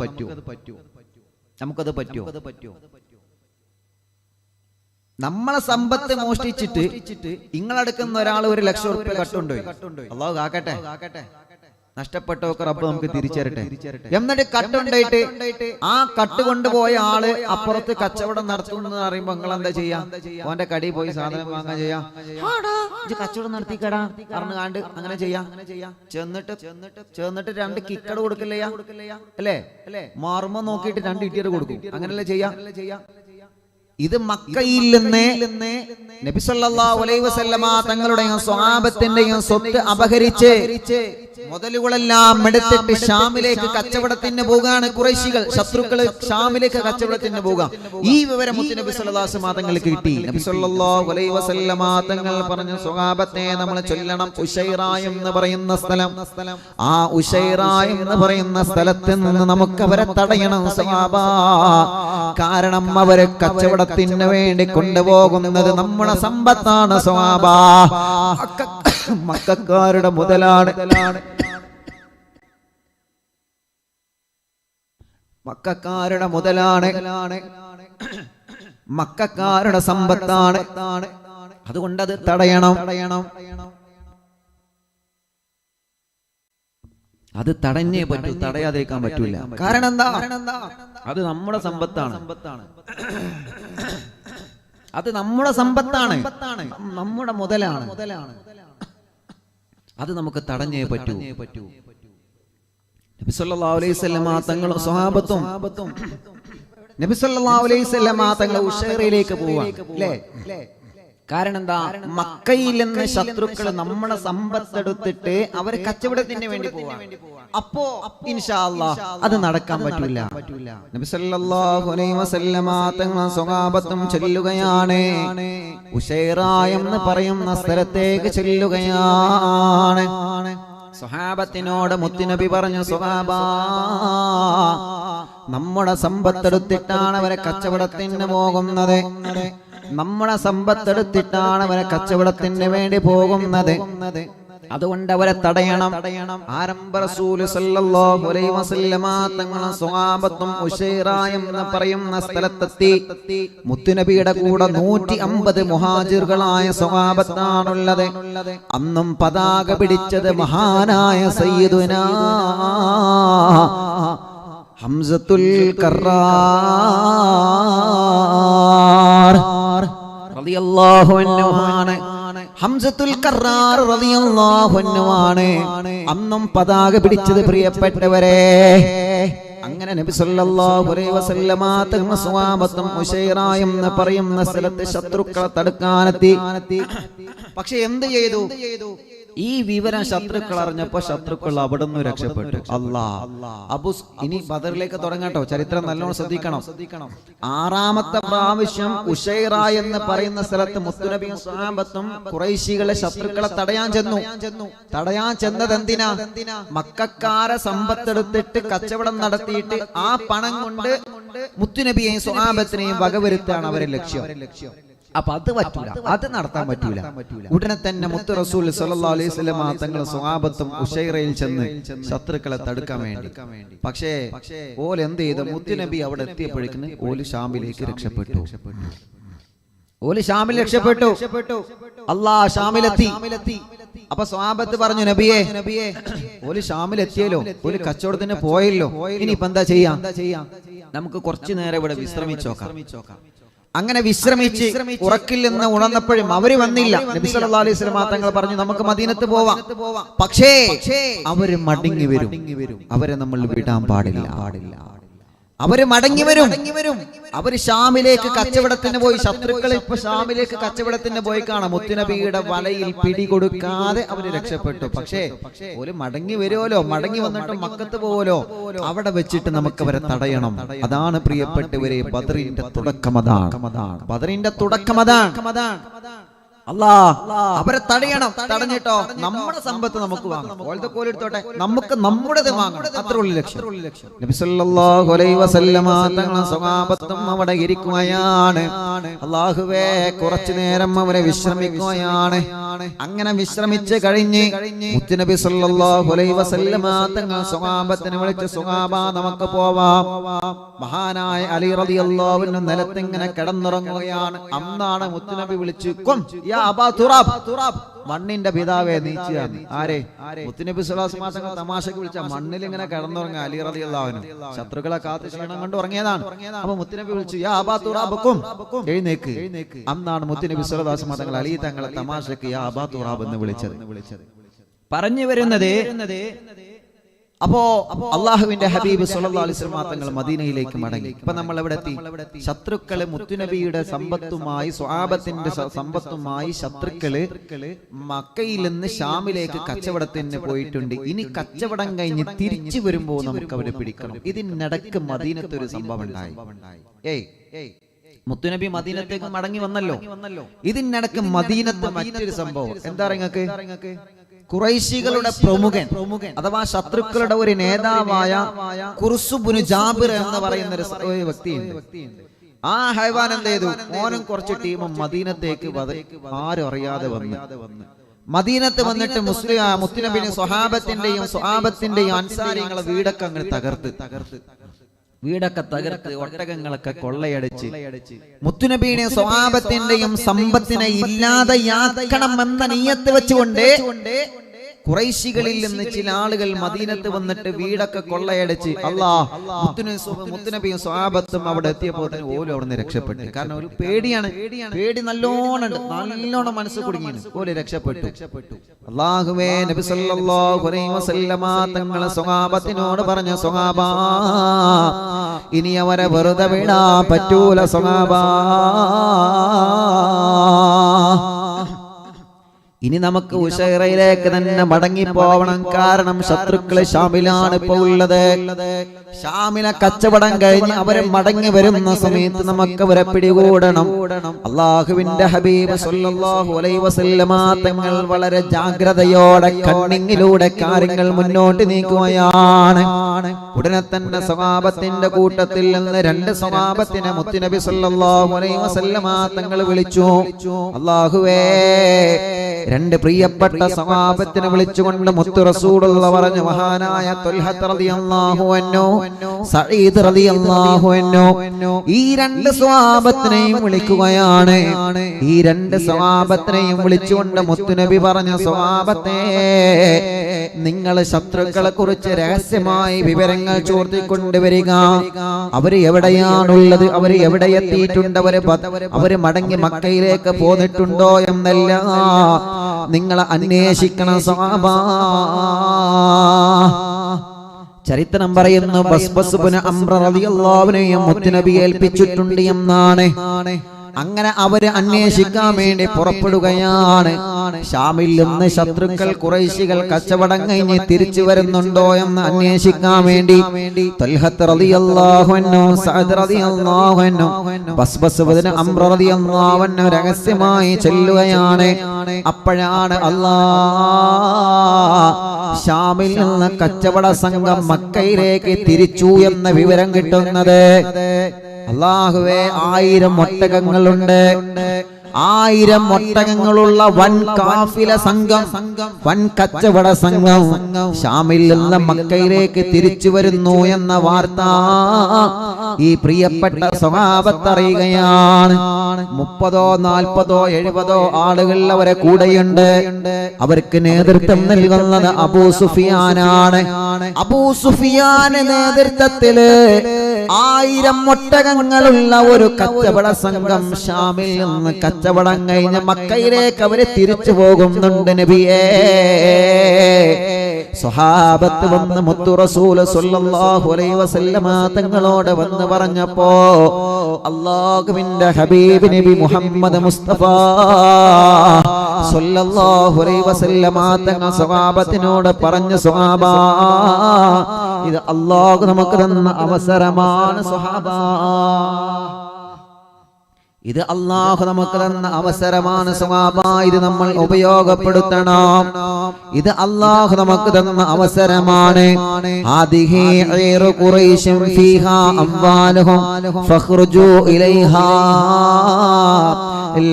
പറ്റുമോ? നമ്മളെ സമ്പത്ത് മോഷ്ടിച്ചിട്ട് നിങ്ങളെടുക്കുന്ന ഒരാൾ 1 ലക്ഷം റുപ്യ കട്ടുണ്ടോയി, അല്ലാഹു കാക്കട്ടെ, നഷ്ടപ്പെട്ടവർക്ക് റബ്ബ് നമുക്ക് തിരിച്ചരട്ടെ. എന്നിട്ട് കട്ടുണ്ടായിട്ട് ആ കട്ട് കൊണ്ടുപോയ ആള് അപ്പുറത്ത് കച്ചവടം നടത്തുന്നു പറയുമ്പോ നിങ്ങൾ എന്താ ചെയ്യാ? ഓന്റെ കടയിൽ പോയി സാധനം വാങ്ങാൻ ചെയ്യാ, കച്ചവടം നടത്തിക്കടാ പറഞ്ഞു കാണ്ട് അങ്ങനെ ചെയ്യാ. ചെന്നിട്ട് 2 കിക്കട് കൊടുക്കില്ലയാ അല്ലേ? മാറുമ്പോ നോക്കിയിട്ട് 2 ഇട്ടിയത് കൊടുക്കും. അങ്ങനെയല്ലേ ചെയ്യാ? ഇത് മക്കയിൽ നിന്ന് നബി സല്ലല്ലാഹു അലൈഹി വസല്ലമ തങ്ങളുടെയും സ്വഹാബത്തിന്റെയും സ്വത്ത് അപഹരിച്ച് മുതലുകളെല്ലാം എടുത്തിട്ട് ഷാമിലേക്ക് കച്ചവടത്തിന് പോകാണ് ഖുറൈശികൾ, ശത്രുക്കള് ഷാമിലേക്ക് കച്ചവടത്തിന് പോകാം. ഈ വിവരം മുത്തുനബി സല്ലല്ലാഹു അലൈഹി വസല്ലമ തങ്ങൾക്ക് കിട്ടി. നബി സല്ലല്ലാഹു അലൈഹി വസല്ലമ തങ്ങൾ പറഞ്ഞു, സ്വഹാബത്തെ നമ്മൾ ചൊല്ലണം ഉശൈറ എന്ന് പറയുന്ന സ്ഥലം. ആ ഉശൈറ എന്ന് പറയുന്ന സ്ഥലത്ത് നിന്ന് നമുക്ക് അവരെ തടയണം സ്വഹാബ. കാരണം അവരെ കച്ചവടത്തിന് വേണ്ടി കൊണ്ടുപോകുന്നത് നമ്മുടെ സമ്പത്താണ് സ്വഹാബ. മക്കക്കാരുടെ മുതലാണ്, മക്കക്കാരുടെ മുതലാണ്, മക്കക്കാരുടെ സമ്പത്താണ്. അതുകൊണ്ട് അത് തടയണം. അത് തടഞ്ഞേ പറ്റൂ, തടയാതിരിക്കാൻ പറ്റൂല. കാരണം എന്താ? അത് നമ്മുടെ സമ്പത്താണ്, അത് നമ്മുടെ സമ്പത്താണ്, നമ്മുടെ മുതലാണ്. അത് നമുക്ക് തടഞ്ഞേ പറ്റൂ. നബി സല്ലല്ലാഹു അലൈഹി വസല്ലമ തങ്ങളും സ്വഹാബത്തും നബി സല്ലല്ലാഹു അലൈഹി വസല്ലമ തങ്ങൾ ഉശൈറയിലേക്ക് പോവാ അല്ലേ? കാരണം എന്താ? മക്കയിൽ നിന്ന് ശത്രുക്കൾ നമ്മുടെ സമ്പത്തെടുത്തിട്ട് അവർ കച്ചവടത്തിന് വേണ്ടി പോവാ. അപ്പോ ഇൻഷാ അല്ലാഹ് അത് നടക്കാൻ പറ്റൂല. നബി സല്ലല്ലാഹു അലൈഹി വസല്ലമ തങ്ങൾ സ്വഹാബത്തും ചെല്ലുകയാണ്, ഉശൈറ എന്ന് പറയുന്ന സ്ഥലത്തേക്ക് ചെല്ലുകയാണ്. സ്വഹാബത്തിനോട് മുത്തുനബി പറഞ്ഞു, സ്വഹാബ, നമ്മുടെ സമ്പത്തെടുത്തിട്ടാണ് അവരെ കച്ചവടത്തിന് പോകുന്നത്, നമ്മുടെ സമ്പത്തെടുത്തിട്ടാണ് അവരെ കച്ചവടത്തിന് വേണ്ടി പോകുന്നത്. അതുകൊണ്ട് അവരെ തടയണം. ആരംഭ റസൂൽ സല്ലല്ലാഹു അലൈഹി വസല്ലമ തങ്ങളും സ്വഹാബത്തും ഉശൈറ എന്ന് പറയുന്ന സ്ഥലത്തെത്തി. മുത്തുനബിയുടെ കൂടെ 150 മുഹാജിറുകളായ സ്വഹാബത്താണുള്ളത്. അന്നും പതാക പിടിച്ചത് മഹാനായ സയ്യിദുനാ ഹംസത്തുൽ കറാർ റളിയല്ലാഹു അൻഹു. ഹംസത്തുൽ കറാർ റളിയല്ലാഹു അൻഹു ആണ് അന്നും പതാക പിടിച്ചത്. പ്രിയപ്പെട്ടവരെ, അങ്ങനെ നബി സല്ലല്ലാഹു അലൈഹി വസല്ലമ തങ്ങൾ സ്വഹാബത്തും ഉശൈറ എന്ന് പറയുന്ന സ്ഥലത്ത് ശത്രുക്കളെ തടുക്കാനെത്തി. പക്ഷെ എന്ത് ചെയ്തു? ഈ വിവരം ശത്രുക്കൾ അറിഞ്ഞപ്പോ ശത്രുക്കൾ അവിടെ നിന്ന് രക്ഷപ്പെട്ടു. ഇനി ബദറിലേക്ക് തുടങ്ങട്ടോ. ചരിത്രം നല്ലോണം ശ്രദ്ധിക്കണം. 6ാമത്തെ പ്രാവശ്യം ഉശൈറ എന്ന് പറയുന്ന സ്ഥലത്ത് മുത്തുനബിയും സ്വഹാബത്തും ഖുറൈശികളെ ശത്രുക്കളെ തടയാൻ ചെന്നത് എന്തിനാ? മക്കക്കാരെ സമ്പത്തെടുത്തിട്ട് കച്ചവടം നടത്തിയിട്ട് ആ പണം കൊണ്ട് മുത്തുനബിയെയും സ്വഹാബത്തിനെയും വകവരുത്താണ് അവരെ ലക്ഷ്യം. അപ്പൊ അത് പറ്റൂല, അത് നടത്താൻ പറ്റൂല. ഉടനെ തന്നെ മുത്ത് റസൂൽ സല്ലല്ലാഹു അലൈഹി വസല്ലമ തങ്ങൾ സ്വഹാബത്തും ഉശൈറയിൽ ചെന്ന് ശത്രുക്കളെ തടുക്കാൻ വേണ്ടി. പക്ഷേ ഓൽ എന്ത് ചെയ്തു? മുത്തുനബി അവിടെ എത്തിയപ്പോഴേക്കും ഓല് ഷാമിലേക്ക് രക്ഷപ്പെട്ടു. ഷാമിലെത്തി. അപ്പൊ സ്വഹാബത്ത് പറഞ്ഞു, നബിയെ, ഓല് ഷാമിലെത്തിയല്ലോ, ഓല് കച്ചവടത്തിന് പോയല്ലോ, ഇനിയിപ്പോ എന്താ ചെയ്യാം? നമുക്ക് കുറച്ചു നേരം ഇവിടെ വിശ്രമിച്ചോക്കാം. അങ്ങനെ വിശ്രമിച്ച് ഉറക്കിൽ നിന്ന് ഉണർന്നപ്പോഴും അവര് വന്നില്ല. നബി സല്ലല്ലാഹു അലൈഹി വസല്ലം തങ്ങൾ പറഞ്ഞു, നമുക്ക് മദീനത്ത് പോവാം. പക്ഷേ അവര് മടങ്ങി വരും. അവരെ നമ്മൾ വിടാൻ പാടില്ല. അവര് മടങ്ങി വരും. അവര് ഷാമിലേക്ക് കച്ചവടത്തിന് പോയി. ശത്രുക്കൾ ഇപ്പൊ ഷാമിലേക്ക് കച്ചവടത്തിന് പോയി കാണാം. മുത്തുനബിയുടെ വലയിൽ പിടികൊടുക്കാതെ അവര് രക്ഷപ്പെട്ടു. പക്ഷേ ഒരു മടങ്ങി വരുമല്ലോ, മടങ്ങി വന്നിട്ട് മക്കത്ത് പോവല്ലോ. അവിടെ വെച്ചിട്ട് നമുക്ക് അവരെ തടയണം. അതാണ് പ്രിയപ്പെട്ടവരെ ബദറിന്റെ തുടക്കം. ബദറിന്റെ തുടക്കം അതാണ്. അവരെ തടയണം. തടഞ്ഞിട്ടോ നമ്മുടെ സമ്പത്ത് നമുക്ക് വാങ്ങാം. ഓലത്തെ കോലെടുത്തോട്ടെ, നമുക്ക് നമ്മുടേത് വാങ്ങണം. അത്ര ഉള്ള ലക്ഷ്യം. നബി സല്ലല്ലാഹു അലൈഹി വസല്ലമ തങ്ങളും സ്വഹാബത്തും അവിടെ ഇരിക്കുകയാണ്. അല്ലാഹുവേ, കുറച്ചു നേരം അവരെ വിശ്രമിക്കുകയാണ്. അങ്ങനെ വിശ്രമിച്ച് കഴിഞ്ഞ് മുത്തുനബി സല്ലല്ലാഹു അലൈഹി വസല്ലമ തങ്ങൾ സ്വഹാബത്തിനെ വിളിച്ച് സ്വഹാബ നമുക്ക് പോവാം. മഹാനായ അലി റളിയല്ലാഹു അൻഹു നിലത്തിങ്ങനെ കിടന്നുറങ്ങുകയാണ്. അന്നാണ് മുത്തുനബി വിളിച്ചു യാ അബാ തുറാബ്, മണ്ണിന്റെ പിതാവേ നീച്ചിയാണ്. ആരെ? മുത്തുനബി സ്വല്ലല്ലാഹു അലൈഹി വസല്ലം തമാശക്ക് വിളിച്ച മണ്ണിൽ ഇങ്ങനെ കിടന്നുറങ്ങുക അലി റളിയല്ലാഹു അൻഹു. ശത്രുക്കളെ കാത്ത് ക്ഷീണം കൊണ്ട് ഉറങ്ങിയതാണ്. അപ്പൊ മുത്തുനബി വിളിച്ചു യാ അബാ തുറാബ് എഴുന്നേക്ക്. അന്നാണ് മുത്തുനബി സ്വല്ലല്ലാഹു അലൈഹി വസല്ലം അലി തങ്ങളെ തമാശക്ക് യാ അബാ തുറാബ് എന്ന് വിളിച്ചത്. പറഞ്ഞു വരുന്നത്, അപ്പോ അള്ളാഹുവിന്റെ ഹബീബ് സല്ലല്ലാഹു അലൈഹി വസല്ലം തങ്ങൾ മദീനയിലേക്ക് മടങ്ങി. ഇപ്പൊ നമ്മൾ എവിടെ എത്തി? ശത്രുക്കള് മുത്തുനബിയുടെ സമ്പത്തുമായി, സ്വഹാബത്തിന്റെ സമ്പത്തുമായി ശത്രുക്കള് മക്കയിൽ നിന്ന് ഷാമിലേക്ക് കച്ചവടത്തിന് പോയിട്ടുണ്ട്. ഇനി കച്ചവടം കഴിഞ്ഞ് തിരിച്ചു വരുമ്പോ നമുക്ക് അവരെ പിടിക്കണം. ഇതിനിടക്ക് മദീനത്ത് ഒരു സംഭവം ഉണ്ടായി. മുത്തുനബി മദീനത്തേക്ക് മടങ്ങി വന്നല്ലോ. ഇതിനിടക്ക് മദീനത്ത് മറ്റൊരു സംഭവം. എന്താ നിങ്ങൾക്ക്? ഖുറൈശികളുടെ പ്രമുഖൻ അഥവാ ശത്രുക്കളുടെ ഒരു നേതാവായ ഖുർസുബ്നു ജാബിർ എന്ന് പറയുന്ന ഒരു വ്യക്തിയുണ്ട്. ആ ഹൈവാൻ എന്ത് ചെയ്തു? ഓനും കുറച്ച് ടീമും മദീനത്തേക്ക് ആരും അറിയാതെ വന്നു. മദീനത്ത് വന്നിട്ട് മുത്തുനബിനെ സ്വഹാബത്തിന്റെയും അൻസാരികളെ വീടൊക്കെ അങ്ങനെ തകർത്ത് ഒട്ടകങ്ങളൊക്കെ കൊള്ളയടിച്ച് മുത്തുനബിയുടെ സ്വഹാബത്തിന്റെയും സമ്പത്തിനെ ഇല്ലാതെയാക്കണമെന്ന നിയ്യത്ത് വെച്ചുകൊണ്ട് ഖുറൈശികളിൽ നിന്ന് ചില ആളുകൾ മദീനത്ത് വന്നിട്ട് വീടൊക്കെ കൊള്ളയടിച്ച് മുത്തുനബിയും സ്വഹാബത്തും അവിടെ എത്തിയപ്പോൾ ഓലും അവിടെ നിന്ന് രക്ഷപ്പെട്ടു. കാരണം ഒരു പേടിയാണ്. പേടി നല്ലോണം മനസ്സ് കുടുങ്ങി. ഓല് രക്ഷപ്പെട്ടു. അല്ലാഹുവേ, നബി സല്ലല്ലാഹു അലൈഹി വസല്ലമ തങ്ങളെ സ്വഹാബത്തിനോട് പറഞ്ഞ സ്വഹാബാ, ഇനി അവരെ വെറുതെ വിടാൻ പറ്റൂല സ്വഹാബാ. ഇനി നമുക്ക് ഉശൈറയിലേക്ക് തന്നെ മടങ്ങി പോവണം. കാരണം ശത്രുക്കള് ഷാമിലാണ് ഇപ്പൊ ഉള്ളത്. ഷാമിലെ കച്ചവടം കഴിഞ്ഞ് അവരെ മടങ്ങി വരുന്ന സമയത്ത് നമുക്ക് അവരെ പിടികൂടണം. അള്ളാഹുവിന്റെ ഹബീബ് സല്ലല്ലാഹു അലൈഹി വസല്ലമ തങ്ങൾ വളരെ ജാഗ്രതയോടെ കണ്ണിങ്ങിലൂടെ കാര്യങ്ങൾ മുന്നോട്ട് നീക്കുകയാണ്. ഉടനെ തന്നെ സ്വഹാബത്തിന്റെ കൂട്ടത്തിൽ നിന്ന് 2 സ്വഹാബത്തിനെ മുത്തുനബി സല്ലല്ലാഹു അലൈഹി വസല്ലമ തങ്ങൾ വിളിച്ചു. അല്ലാഹുവേ, 2 പ്രിയപ്പെട്ട സ്വഹാബത്തിനെ വിളിച്ചുകൊണ്ട് മുത്തു റസൂലുള്ളാഹി പറഞ്ഞു, മഹാനായ ത്വൽഹത്ത് റളിയല്ലാഹു അൻഹു, സഈദ് റളിയല്ലാഹു അൻഹു, ഈ 2 സ്വഹാബത്തിനെയും വിളിക്കുകയാണ്. ഈ 2 സ്വഹാബത്തിനെയും വിളിച്ചുകൊണ്ട് മുത്തുനബി പറഞ്ഞു, സ്വഹാബത്തെ, നിങ്ങൾ ശത്രുക്കളെ കുറിച്ച് രഹസ്യമായി വിവരങ്ങൾ ചോർത്തിക്കൊണ്ടുവരിക. അവര് എവിടെയാണുള്ളത്, അവര് എവിടെ എത്തിയിട്ടുണ്ട്, അവര് മടങ്ങി മക്കയിലേക്ക് പോന്നിട്ടുണ്ടോ എന്നല്ല നിങ്ങൾ അന്വേഷിക്കണം സ്വഹാബാ. ചരിത്രം പറയുന്നു, ബസ്ബസ് ഇബ്നു അംർ റളിയല്ലാഹു അൻഹു മുത്തുനബി ഏൽപ്പിച്ചിട്ടുണ്ട് എന്നാണ്. അങ്ങനെ അവര് അന്വേഷിക്കാൻ വേണ്ടി പുറപ്പെടുകയാണ്. ഷാമിൽ നിന്ന് ശത്രുക്കൾ ഖുറൈശികൾ കച്ചവടം കഴിഞ്ഞ് തിരിച്ചു വരുന്നുണ്ടോ എന്ന് അന്വേഷിക്കാൻ വേണ്ടി തൽഹത്ത് റളിയല്ലാഹു അൻഹു, സഅദ് റളിയല്ലാഹു അൻഹു, ബസ്ബസ് ഇബ്നു അംർ റളിയല്ലാഹു അൻഹു രഹസ്യമായി ചെല്ലുകയാണ്. അപ്പോഴാണ് ഷാമിൽ നിന്ന് കച്ചവട സംഘം മക്കയിലേക്ക് തിരിച്ചു എന്ന വിവരം കിട്ടുന്നത്. അല്ലാഹുവേ, 1000 ഒട്ടകങ്ങളുണ്ട്. 1000 ഒട്ടകങ്ങളുള്ള വൻ കാഫില സംഘം, വൻ കച്ചവട സംഘം ഷാമിൽ നിന്ന് മക്കയിലേക്ക് തിരിച്ചു വരുന്നു എന്ന വാർത്ത ഈ പ്രിയപ്പെട്ട സ്വഹാബത്ത് അറിയുകയാണ്. 30ഓ 40ഓ 70ഓ ആളുകൾ അവരെ കൂടെയുണ്ട്. അവർക്ക് നേതൃത്വം നൽകുന്നത് അബൂ സുഫിയാനാണ്. അബൂ സുഫിയാന്റെ നേതൃത്വത്തില് 1000 ഒട്ടകങ്ങളുള്ള ഒരു കച്ചവട സംഘം ഷാമിൽ നിന്ന് കച്ചവടം കഴിഞ്ഞ് മക്കയിലേക്ക് അവര് തിരിച്ചു പോകുന്നുണ്ട്. നബിയേ, സ്വഹാബത്ത് വന്ന് മുത്തു റസൂൽ സ്വല്ലല്ലാഹു അലൈഹി വസല്ലമ തങ്ങളോട് വന്ന് പറഞ്ഞപ്പോ അല്ലാഹുവിന്റെ ഹബീബ് നബി മുഹമ്മദ് മുസ്തഫ സ്വല്ലല്ലാഹു അലൈഹി വസല്ലമ തങ്ങൾ സ്വഹാബത്തിനോട് പറഞ്ഞു, സ്വഹാബാ, ഇത് അല്ലാഹു നമുക്ക് തന്ന അവസരമാണ് സ്വഹാബാ. ഇത് അല്ലാഹു നമുക്ക് തന്ന അവസരമാണ് സ്വഹാബാ. ഇത് നമ്മൾ ഉപയോഗപ്പെടുത്തണം. ഇത് അല്ലാഹു നമുക്ക് തന്ന അവസരമാണ്. ഹാദിഹി ഐറു ഖുറൈശിൻ ഫീഹാ അംവാലുഹും ഫഖ്റുജു ഇലൈഹാ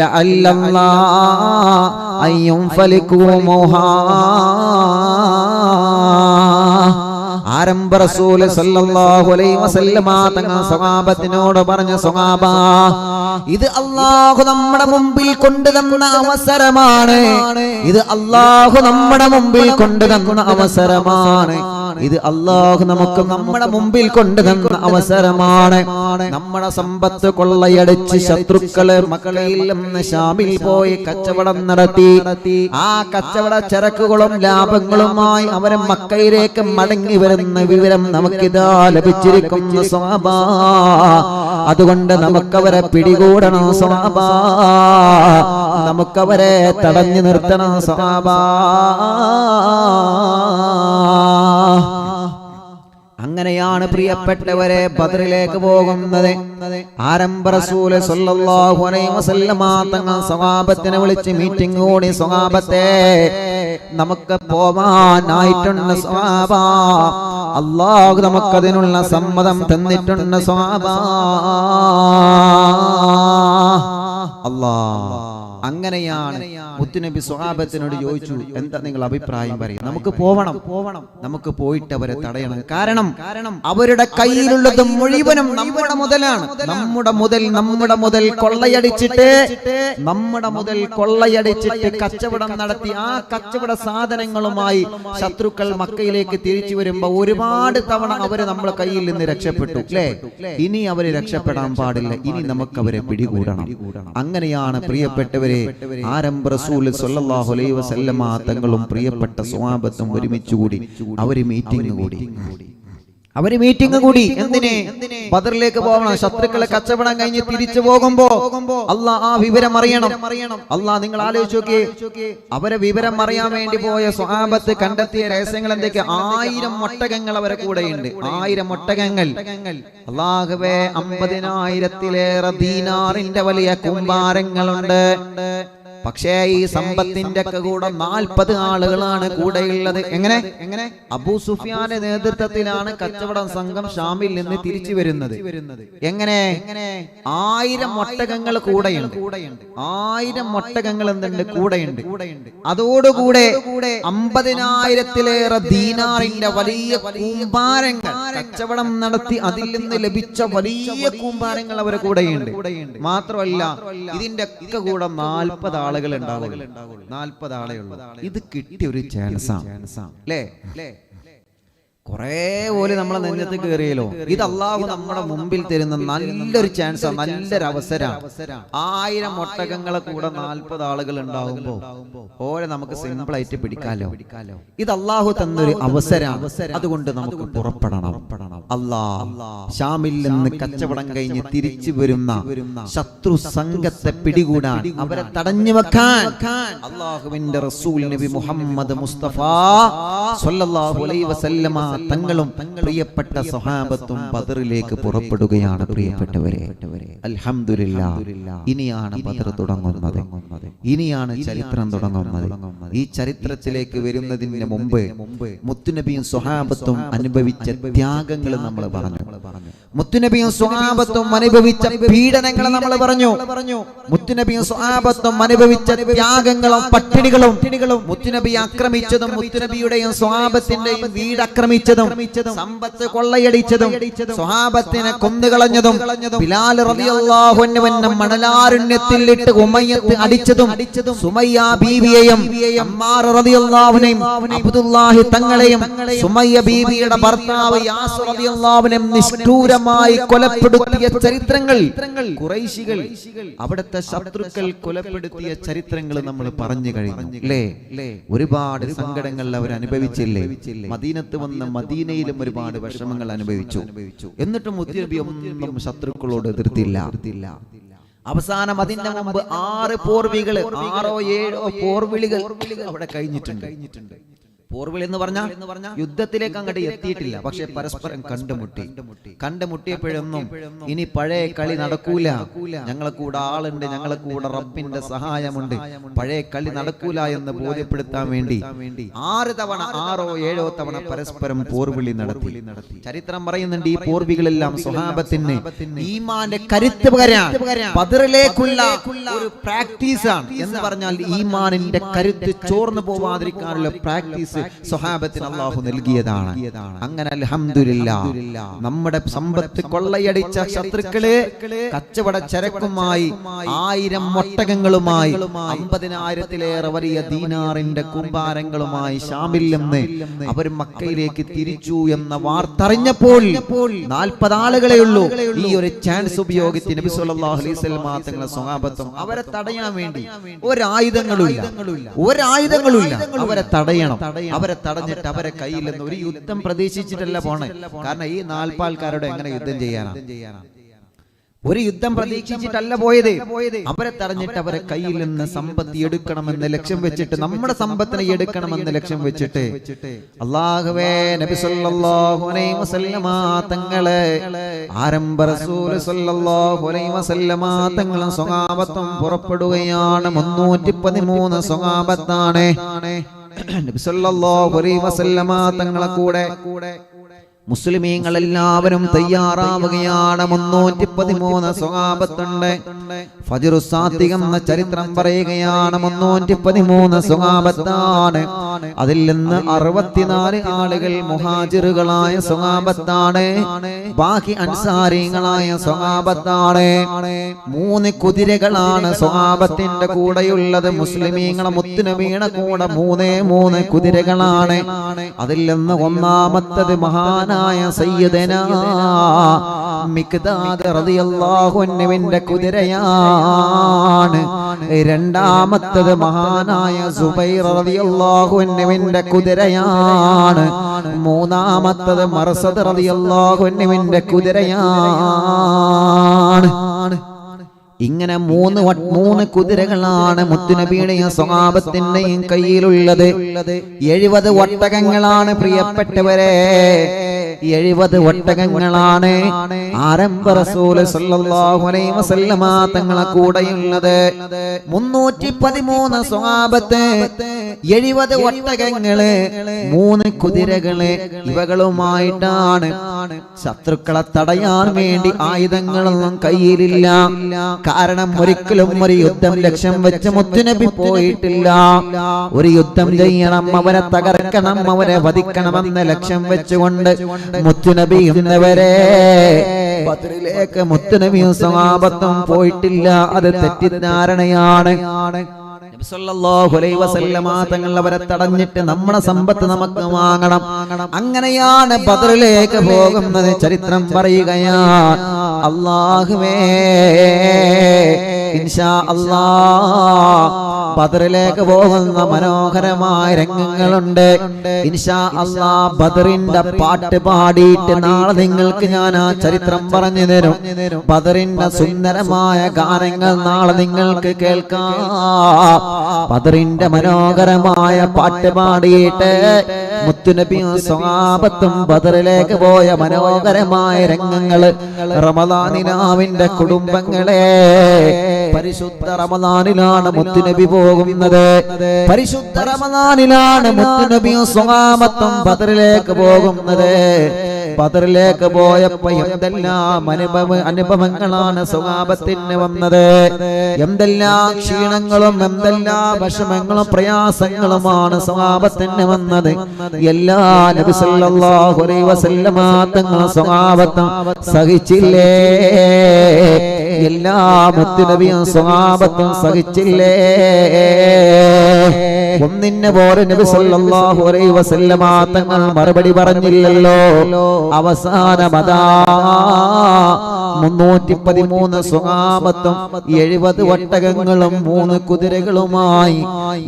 ലഅല്ലല്ലാഹ് അയ്യും ഫലിക്കുമോഹാ. ആരംഭ റസൂൽ സല്ലല്ലാഹു അലൈഹി വസല്ലമ തങ്ങൾ സ്വഹാബത്തിനോട് പറഞ്ഞ സ്വഹാബ, ഇത് അല്ലാഹു നമ്മുടെ മുമ്പിൽ കൊണ്ടുതന്ന അവസരമാണ്. ഇത് അല്ലാഹു നമ്മുടെ മുമ്പിൽ കൊണ്ടുതന്ന അവസരമാണ്. ഇത് അല്ലാഹു നമുക്ക് നമ്മുടെ മുമ്പിൽ കൊണ്ടുതന്ന അവസരമാണ്. നമ്മുടെ സമ്പത്ത് കൊള്ളയടിച്ച് ശത്രുക്കള് മക്കളിൽ നിന്ന് ശാമിൽ പോയി കച്ചവടം നടത്തി ആ കച്ചവട ചരക്കുകളും ലാഭങ്ങളുമായി അവരെ മക്കയിലേക്ക് മടങ്ങി വരുന്ന വിവരം നമുക്കിതാ ലഭിച്ചിരിക്കുന്നു സ്വഹാബാ. അതുകൊണ്ട് നമുക്കവരെ പിടികൂടണം സ്വഹാബാ, നമുക്കവരെ തടഞ്ഞു നിർത്തണം സ്വഹാബാ. അങ്ങനെയാണ് പ്രിയപ്പെട്ടവരെ ബദറിലേക്ക് പോകുന്നത്. ആരംഭ റസൂൽ സല്ലല്ലാഹു അലൈഹി വസല്ലമ തങ്ങൾ സ്വഹാബത്തിനെ വിളിച്ച് മീറ്റിംഗ് കൂടി. സ്വഹാബത്തെ, നമുക്ക് പോവാനായിട്ടുണ്ട് സ്വഹാബ. അല്ലാഹു നമുക്കതിനുള്ള സമ്മതം തന്നിട്ടുണ്ട് സ്വഹാബ. അല്ലാഹ് അങ്ങനെയാണ് മുത്തുനബി സ്വഹാബത്തിനോട് ചോദിച്ചു, എന്താ നിങ്ങൾ അഭിപ്രായം പറയും? നമുക്ക് പോവണം, നമുക്ക് പോയിട്ട് അവരെ തടയണം. കാരണം അവരുടെ കയ്യിലുള്ളത് മുഴുവനും നമ്മുടെ മുതലാണ്. നമ്മുടെ മുതൽ കൊള്ളയടിച്ചിട്ട് കച്ചവടം നടത്തി ആ കച്ചവട സാധനങ്ങളുമായി ശത്രുക്കൾ മക്കയിലേക്ക് തിരിച്ചു വരുമ്പോ ഒരുപാട് തവണ അവര് നമ്മളെ കയ്യിൽ നിന്ന് രക്ഷപ്പെട്ടു അല്ലേ? ഇനി അവര് രക്ഷപ്പെടാൻ പാടില്ല, ഇനി നമുക്ക് അവരെ പിടികൂടണം. അങ്ങനെയാണ് പ്രിയപ്പെട്ടവരെ ആരംഭ റസൂൽ സ്വല്ലല്ലാഹു അലൈഹി വസല്ലമ തങ്ങളും പ്രിയപ്പെട്ട സ്വഹാബത്തും ഒരുമിച്ച് കൂടി. അവര് മീറ്റിംഗ് കൂടി. എന്തിനെ? ബദറിലേക്ക് പോകണം. ശത്രുക്കളെ കച്ചവടം കഴിഞ്ഞ് തിരിച്ചു പോകുമ്പോ അല്ലാഹ് ആ വിവരം അറിയണം. അല്ലാഹ് നിങ്ങൾ ആലോചിച്ച് നോക്കിയേ, അവരെ വിവരം അറിയാൻ വേണ്ടി പോയ സ്വഹാബത്ത് കണ്ടെത്തിയ രഹസ്യങ്ങൾ എന്തൊക്കെ? 1000 ഒട്ടകങ്ങൾ അവരെ കൂടെയുണ്ട്. 1000 ഒട്ടകങ്ങൾ. അല്ലാഹുവേ, 50,000-ലേറെ ദീനാറിന്റെ വലിയ കൂമ്പാരങ്ങളുണ്ട്. പക്ഷേ ഈ സമ്പത്തിന്റെ കൂടെ 40 ആളുകളാണ് കൂടെയുള്ളത്. എങ്ങനെ? അബൂ സുഫിയാന്റെ നേതൃത്വത്തിലാണ് കച്ചവട സംഘം ഷാമിൽ നിന്ന് തിരിച്ചു വരുന്നത്. എങ്ങനെ? 1000 ഒട്ടകങ്ങൾ കൂടെയുണ്ട്. 1000 ഒട്ടകങ്ങൾ എന്തുണ്ട്? കൂടെയുണ്ട്. അതോടുകൂടെ 50,000-ലേറെ ദീനാറിന്റെ വലിയ കൂമ്പാരങ്ങൾ കച്ചവടം നടത്തി അതിൽ നിന്ന് ലഭിച്ച വലിയ കൂമ്പാരങ്ങൾ അവരെ കൂടെയുണ്ട്. മാത്രമല്ല, ഇതിന്റെ ഒക്കെ കൂടെ 40 ആളുകൾ ഉണ്ടാവുള്ളൂ. 40 ആളേ ഉള്ളൂ. ഇത് കിട്ടിയ ഒരു ചാൻസാണ് അല്ലേ? കുറെ പോലെ നമ്മളെ നെഞ്ഞത്ത് കയറിയല്ലോ. ഇത് അല്ലാഹു നമ്മുടെ മുമ്പിൽ തരുന്ന നല്ലൊരു ചാൻസാണ്, നല്ലൊരു അവസരമാണ്. 1000 ഒട്ടകങ്ങളെ കൂടെ 40 ആളുകൾ ഉണ്ടാവുമ്പോ ഓരെ നമുക്ക് സിമ്പിൾ ആയിട്ട് പിടിക്കാലോ. ഇത് അല്ലാഹു തന്നൊരു അവസരമാണ്. അതുകൊണ്ട് നമുക്ക് പുറപ്പെടണം. ഷാമിൽ നിന്ന് കച്ചവടം കഴിഞ്ഞ് തിരിച്ചു വരുന്ന ശത്രു സംഘത്തെ പിടികൂടാൻ, അവരെ തടഞ്ഞു വെക്കാൻ അല്ലാഹുവിന്റെ റസൂൽ നബി മുഹമ്മദ് മുസ്തഫ സ്വല്ലല്ലാഹു അലൈഹി വസല്ലമ തങ്ങളും പ്രിയപ്പെട്ട സ്വഹാബത്തും ബദറിലേക്ക് പുറപ്പെടുകയാണ്. പ്രിയപ്പെട്ടവരെ, അൽഹംദുലില്ലാഹ്, ഇനിയാണ് ബദർ തുടങ്ങുന്നത്. ഇനിയാണ് ചരിത്രം തുടങ്ങുന്നത്. ഈ ചരിത്രത്തിലേക്ക് വരുന്നതിന് മുമ്പ് മുത്തുനബിയും സ്വഹാബത്തും അനുഭവിച്ച ത്യാഗങ്ങൾ നമ്മൾ പറഞ്ഞു. മുത്തുനബിയും സ്വഹാബത്തും അനുഭവിച്ച പീഡനങ്ങൾ നമ്മൾ പറഞ്ഞു. മുത്തുനബിയും സ്വഹാബത്തും അനുഭവിച്ച ത്യാഗങ്ങളും പട്ടിണികളും, മുത്തുനബി ആക്രമിച്ചതും മുത്തുനബിയുടെയും സ്വഹാബത്തിന്റെയും വീട് ആക്രമിച്ചതും, സമ്പത്ത് കൊള്ളയടിച്ചതും, സ്വഹാബത്തിനെ കൊന്നുകളഞ്ഞതും, ബിലാൽ റളിയല്ലാഹു അൻഹു മണലാരണ്യത്തിൽ ഇട്ട് ഉമയ്യത്ത് അടിച്ചതും, സുമയ്യ ബീവിയെയും അമ്മാർ റളിയല്ലാഹു അൻഹു അബ്ദുല്ലാഹി തങ്ങളെയും സുമയ്യ ബീവിയുടെ ഭർത്താവ് യാസ് റളിയല്ലാഹു അൻഹു നിഷ്ഠൂരമായി കൊലപ്പെടുത്തിയ ചരിത്രങ്ങൾ, ഖുറൈശികൾ അവിടുത്തെ ശത്രുക്കൾ കൊലപ്പെടുത്തിയ ചരിത്രങ്ങൾ നമ്മൾ പറഞ്ഞു കഴിഞ്ഞു അല്ലേ? ഒരുപാട് സങ്കടങ്ങൾ അവർ അനുഭവിച്ചില്ലേ? മദീനത്ത് വന്ന മദീനയിലും ഒരുപാട് വിഷമങ്ങൾ അനുഭവിച്ചു. എന്നിട്ടും മുത്തുനബി ഒന്നും ശത്രുക്കളോട് എതിർത്തില്ല. അവസാനം അതിന്റെ മുമ്പ് 6 പോർവിളികൾ അവിടെ കഴിഞ്ഞിട്ടുണ്ട്. പോർവിളി എന്ന് പറഞ്ഞാൽ യുദ്ധത്തിലേക്ക് അങ്ങോട്ട് എത്തിയിട്ടില്ല, പക്ഷെ പരസ്പരം കണ്ടുമുട്ടിയപ്പോഴൊന്നും ഇനി പഴയ കളി നടക്കൂല, ഞങ്ങളെ കൂടെ ആളുണ്ട്, ഞങ്ങളെ കൂടെ റബ്ബിന്റെ സഹായമുണ്ട്, പഴയ കളി നടക്കൂല എന്ന് ബോധ്യപ്പെടുത്താൻ വേണ്ടി 6 തവണ 6 or 7 തവണ പരസ്പരം പോർവിളി നടത്തി. ചരിത്രം പറയുന്നുണ്ട് ഈ പോർവികളെല്ലാം സ്വഹാബത്തിന് ഈമാന്റെ കരുത്ത് പകരാൻ ബദറിലേക്കുള്ള ഒരു പ്രാക്ടീസാണ്. എന്ന് പറഞ്ഞാൽ ഈമാനിന്റെ കരുത്ത് ചോർന്നു പോവാതിരിക്കാനുള്ള പ്രാക്ടീസ് സ്വഹാബത്തിന് അല്ലാഹു നൽകിയതാണ്. അങ്ങനെ അൽഹംദുലില്ലാഹ് നമ്മുടെ സമ്പത്ത് കൊള്ളയടിച്ച ശത്രുക്കള് കച്ചവട ചരക്കുമായി 1000 ഒട്ടകങ്ങളുമായി 50,000-ലേറെ വലിയ ദീനാറിന്റെ കൂമ്പാരങ്ങളുമായി ശാമിൽ നിന്ന് അവർ മക്കയിലേക്ക് തിരിച്ചു എന്ന വാർത്ത അറിഞ്ഞപ്പോൾ 40 ആളുകളെ ഉള്ളൂ. ഈ ഒരു ചാൻസ് ഉപയോഗിച്ച് നബി സല്ലല്ലാഹു അലൈഹി വസല്ലം തങ്ങളുടെ സ്വഹാബത്തും അവരെ തടയാൻ വേണ്ടി ഒരായുധങ്ങളുമില്ല, അവരെ തടയണം. അവരെ തടഞ്ഞിട്ട് അവരെ കയ്യിൽ നിന്ന് ഒരു യുദ്ധം പ്രതീക്ഷിച്ചിട്ടല്ല പോണേ. കാരണം ഈ 40 ആൾക്കാരോട് എങ്ങനെ യുദ്ധം ചെയ്യാനാണ്? ഒരു യുദ്ധം പ്രതീക്ഷിച്ചിട്ടല്ല പോയത്. അവരെ തടഞ്ഞിട്ട് അവരെ കയ്യിൽ നിന്ന് സമ്പത്ത് എടുക്കണമെന്ന് ലക്ഷ്യം വെച്ചിട്ട്, നമ്മുടെ സമ്പത്തിനെ എടുക്കണമെന്ന് ലക്ഷ്യം വെച്ചിട്ട് അല്ലാഹുവേ നബി സല്ലല്ലാഹു അലൈഹി വസല്ലമ തങ്ങളെ ആരംഭ റസൂൽ സല്ലല്ലാഹു അലൈഹി വസല്ലമ തങ്ങളും സ്വഹാബത്തും പുറപ്പെടുകയാണ്. 313 സ്വഹാബത്താണ് നബി സല്ലല്ലാഹു അലൈഹി വസല്ലമ തങ്ങളെ കൂടെ മുസ്ലിമീങ്ങൾ എല്ലാവരും തയ്യാറാവുകയാണ്. 313 സ്വഹാബത്തുണ്ട്. ഫജ്റു സാദിഖ് എന്ന ചരിത്രം പറയുകയാണ് 313 സ്വഹാബത്താണ്. അതിൽ നിന്ന് 64 ആളുകൾ മുഹാജിറുകളായ സ്വഹാബത്താണ്, ബാക്കി അൻസാരികളായ സ്വഹാബത്താണ്. 3 കുതിരകളാണ് സ്വഹാബത്തിന്റെ കൂടെയുള്ളത്. മുസ്ലിമീങ്ങളെ മുത്തുനബിയുടെ കൂടെ 3 കുതിരകളാണ്. അതിൽ നിന്ന് ഒന്നാമത്തത് മഹാനായ സയ്യിദനാ മിഖ്ദാദ് റളിയല്ലാഹു അൻഹുവിന്റെ കുതിരയാണ്. രണ്ടാമത്തത് മഹാനായ സുബൈർ റളിയല്ലാഹു അൻഹുവിന്റെ കുതിരയാണ്. മൂന്നാമത്തത് മർസദ് റളിയല്ലാഹു അൻഹുവിന്റെ കുതിരയാണ്. ഇങ്ങനെ 3 കുതിരകളാണ് മുത്തുനബിയുടെയും സ്വഹാബത്തിന്റെയും കയ്യിലുള്ളത്. 70 ഒട്ടകങ്ങളാണ് പ്രിയപ്പെട്ടവരെ, 70 ഒട്ടകങ്ങളാണ് ആരംഭ റസൂൽ സല്ലല്ലാഹു അലൈഹി വസല്ലമ തങ്ങളെ കൂടെയുള്ളത്. 313 സ്വഹാബത്ത്, 70 ഒട്ടകങ്ങള്, 3 കുതിരകള്. ഇവകളുമായിട്ടാണ് ശത്രുക്കളെ തടയാൻ വേണ്ടി ആയുധങ്ങളൊന്നും കയ്യിലില്ല. കാരണം ഒരിക്കലും ഒരു യുദ്ധം ലക്ഷ്യം വെച്ച് മുത്തുനബി പോയിട്ടില്ല. ഒരു യുദ്ധം ചെയ്യണം, അവരെ തകർക്കണം, അവരെ വധിക്കണമെന്ന് ലക്ഷ്യം വെച്ചുകൊണ്ട് മുത്തുനബി ഇന്നവരെ ബദറിലേക്ക് മുത്തുനബിയും സ്വഹാബത്തും പോയിട്ടില്ല. അത് തെറ്റിദ്ധാരണയാണ്. നബി സല്ലല്ലാഹു അലൈഹി വസല്ലമ തങ്ങൾ അവരെ തടഞ്ഞിട്ട് നമ്മുടെ സമ്പത്ത് നമുക്ക് വാങ്ങണം, അങ്ങനെയാണ് ബദറിലേക്ക് പോകുന്നത് ചരിത്രം പറയുകയാണ്. അല്ലാഹുവേ ഇൻഷാ അല്ലാഹ് ബദറിലേക്ക് പോകുന്ന മനോഹരമായ രംഗങ്ങളുണ്ട്. ഇൻഷാ അല്ലാഹ് ബദറിന്റെ പാട്ട് പാടിയിട്ട് നാളെ നിങ്ങൾക്ക് ഞാൻ ആ ചരിത്രം പറഞ്ഞു തരും. ബദറിന്റെ സുന്ദരമായ ഗാനങ്ങൾ നാളെ നിങ്ങൾക്ക് കേൾക്കാം. ബദറിന്റെ മനോഹരമായ പാട്ട് പാടിയിട്ട് മുത്തുനബിയും സ്വഹാബത്തും ബദറിലേക്ക് പോയ മനോഹരമായ രംഗങ്ങള്. റമദാനിനാവിന്റെ കുടുംബങ്ങളെ, പരിശുദ്ധ റമദാനിലാണ് മുത്തുനബി പോകുന്നത്. പരിശുദ്ധ റമദാനിലാണ് മുത്തുനബിയും സ്വഹാബത്തും ബദറിലേക്ക് പോകുന്നത്. ബദറിലേക്ക് പോയപ്പോ എന്തെല്ലാം അനുഭവങ്ങളാണ് സ്വഹാബത്തിന് വന്നത്. എന്തെല്ലാം ക്ഷീണങ്ങളും എന്തെല്ലാം വിഷമങ്ങളും പ്രയാസങ്ങളുമാണ് സ്വഹാബത്തിന് വന്നത്. എല്ലാ നബി സല്ലല്ലാഹു അലൈഹി വസല്ലമ തങ്ങൾ സ്വഹാബത്തും സഹിച്ചില്ലേ? എല്ലാ മുത്തുനബിയും സ്വഹാബത്തും സഹിച്ചില്ലേ? ഒന്നിനെ പോലെ നബി സല്ലല്ലാഹു അലൈഹി വസല്ലമ തങ്ങൾ മറുപടി പറഞ്ഞില്ലല്ലോ. അവസാനമതാ 313 സ്വഹാബത്തും 70 ഒട്ടകങ്ങളും 3 കുതിരകളുമായി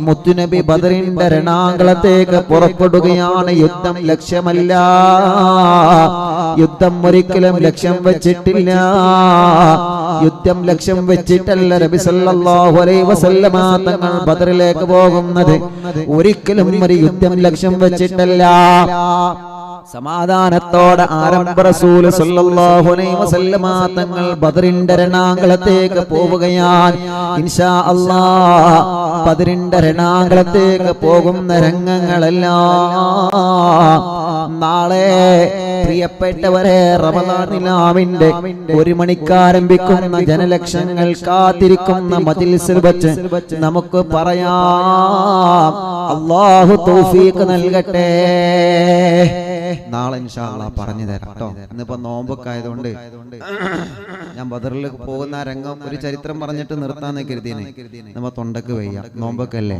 മുത്തുനബി ബദറിന്റെ രണാങ്കളത്തേക്ക് പുറപ്പെടുകയാണ്. യുദ്ധം ലക്ഷ്യമല്ല, യുദ്ധം ഒരിക്കലും ലക്ഷ്യം വെച്ചിട്ടില്ല. യുദ്ധം ലക്ഷ്യം വെച്ചിട്ടല്ല നബി സല്ലല്ലാഹു അലൈഹി വസല്ലമ തങ്ങൾ ബദറിലേക്ക് പോകുന്നത്. ഒരിക്കലും ഒരു യുദ്ധം ലക്ഷ്യം വെച്ചിട്ടല്ല. സമാധാനത്തോടെ ആരംഭ റസൂൽ സല്ലല്ലാഹു അലൈഹി വസല്ലമ തങ്ങൾ ബദറിന്റെ രണാങ്കളത്തേക്ക് പോവുകയാണ്. ഇൻഷാ അല്ലാഹ് ബദറിന്റെ രണാങ്കളത്തേക്ക് പോകുന്ന രംഗങ്ങളെല്ലാം നാളെ പ്രിയപ്പെട്ടവരെ റമദാൻ നിലാവിന്റെ 1 മണിക്ക് ആരംഭിക്കുന്ന ജനലക്ഷങ്ങൾ കാത്തിരിക്കുന്ന മജ്‌ലിസിൽ വെച്ച് നമുക്ക് പറയാം. അല്ലാഹു തൗഫീഖ് നൽകട്ടെ. നാളെ ഇൻഷാ അല്ലാഹ് പറഞ്ഞു തരാം കേട്ടോ. ഇന്നിപ്പോ നോമ്പൊക്കെ ആയതുകൊണ്ട് ഞാൻ ബദറിലേക്ക് പോകുന്ന രംഗം ഒരു ചരിത്രം പറഞ്ഞിട്ട് നിർത്താന്ന് കരുതിനെ. നമ്മ തൊണ്ടക്ക് വയ്യ, നോമ്പൊക്കെ അല്ലേ.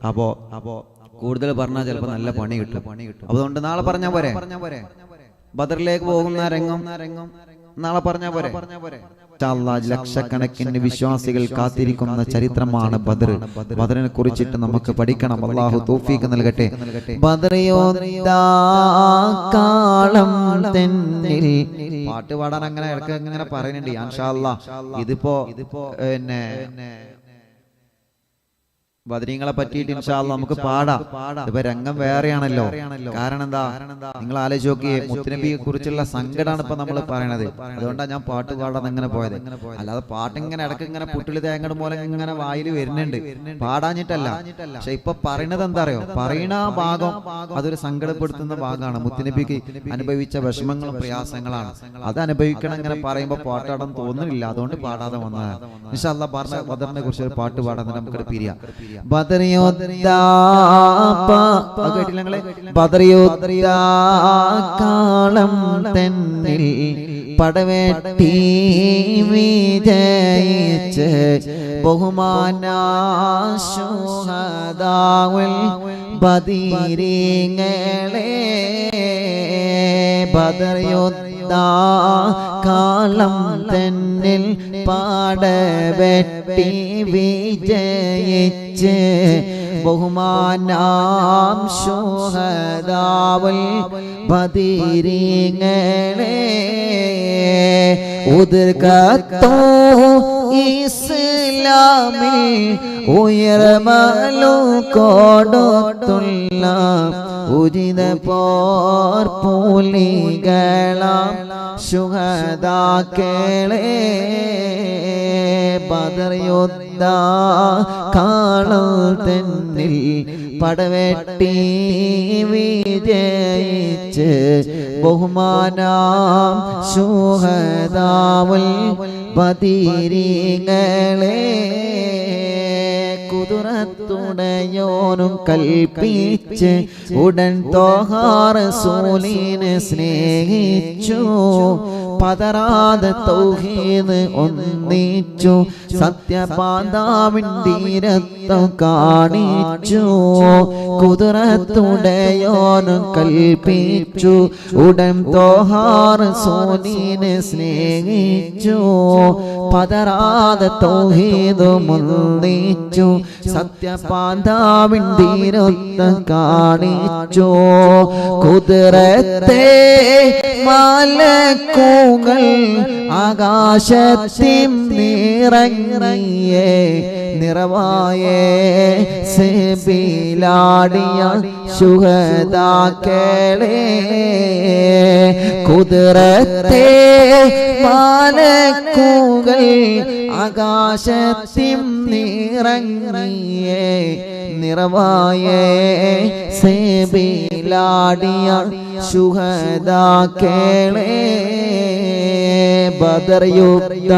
അപ്പോ കൂടുതൽ പറഞ്ഞാൽ ചിലപ്പോ നല്ല പണി കിട്ടും. അതുകൊണ്ട് നാളെ പറഞ്ഞാ പോരെ. ബദറിലേക്ക് പോകുന്ന രംഗം നാളെ പറഞ്ഞാ പോരെ. ലക്ഷക്കണക്കിന് വിശ്വാസികൾ കാത്തിരിക്കുന്ന ചരിത്രമാണ് ബദർ. ബദറിനെ കുറിച്ചിട്ട് നമുക്ക് പഠിക്കണം. അല്ലാഹു തൗഫീഖ് നൽകട്ടെ. പാട്ട് പാടാൻ അങ്ങനെ ഇടയ്ക്ക് ഇങ്ങനെ പറയുന്നുണ്ട്. ഇൻഷാ അല്ലാഹ് ഇതിപ്പോ പിന്നെ ബദരീങ്ങളെ പറ്റിയിട്ട് ഇൻഷാ അല്ലാഹ് നമുക്ക് പാടാം. ഇപ്പൊ രംഗം വേറെയാണല്ലോ. കാരണം എന്താ, നിങ്ങൾ ആലോചിച്ച് നോക്കിയേ, മുത്തുനബിയെ കുറിച്ചുള്ള സങ്കടമാണ് ഇപ്പൊ നമ്മൾ പറയണത്. അതുകൊണ്ടാണ് ഞാൻ പാട്ട് പാടാൻ അങ്ങനെ പോയത്. അല്ലാതെ പാട്ട് ഇങ്ങനെ ഇടയ്ക്ക് ഇങ്ങനെ പുട്ടില് തേങ്ങയുടെ പോലെ ഇങ്ങനെ വായിൽ വരുന്നുണ്ട്, പാടാഞ്ഞിട്ടല്ല. പക്ഷെ ഇപ്പൊ പറയണത് എന്താ അറിയോ, പറയണ ഭാഗം അതൊരു സങ്കടപ്പെടുത്തുന്ന ഭാഗമാണ്. മുത്തുനബിക്ക് അനുഭവിച്ച വിഷമങ്ങളും പ്രയാസങ്ങളാണ്. അത് അനുഭവിക്കണം ഇങ്ങനെ പറയുമ്പോ പാട്ടാടാൻ തോന്നുന്നില്ല. അതുകൊണ്ട് പാടാതെ വന്നതാണ്. ഇൻഷാ അല്ലാഹ് ബദറിനെ കുറിച്ച് ഒരു പാട്ട് പാടാൻ നമുക്കൊരു പിരിയാം. കാളം തന്നിൽ പടവെട്ടി വിജയിച്ച് ബഹുമാനാശുഹദാവുൽ ബദരീങ്ങളെ ബദർ യുദ്ധ കാളം തന്നിൽ പടവെട്ടി വിജയിച്ച് ബഹുമാനാം ശുഹദാവുൽ ബദരീങ്ങളെ ഉദർകത്തോ ഇസ്ലാമിൽ ഉയർമലു കൊടുത്തുള്ള ഉജിത പോർ പൂലികളാം ശുഹദാക്കളെ ബദർ യുദ്ധ കാളം തന്നിൽ പടവെട്ടി വിജയിച്ച് ബഹുമാനാം ശുഹദാവുൽ ബദരീങ്ങളെ കുദറത്തുടയോനും കൽപ്പിച്ച് ഉടൻ ത്വാഹാ റസൂലിനെ സ്നേഹിച്ചു. പതറാതെ തൗഹീദ് ഒന്നിച്ചു. സത്യപാന്താവിൻ ധീരത്വം കാണിച്ചു. കുദറത്തുടയോനും കൽപ്പിച്ചു ഉടൻ ത്വാഹാ റസൂലിനെ സ്നേഹിച്ചു. പതറാതെ തൗഹീദ് ഒന്നിച്ചു. സത്യപാന്താവിൻ ധീരത്വം കാണിച്ചു. കുദറത്തെ മലക്കുകൾ ആകാശത്തിൻ നിറങ്ങിയേ നിറവായേ സബീലാടിയ ശുഹദാക്കളെ കുദറത്തെ മലക്കുകൾ ആകാശത്തിൻ നിറങ്ങിയേ നിറവായേ സബീലാടിയ ശുഹദാക്കളെ ബദർ യുദ്ധ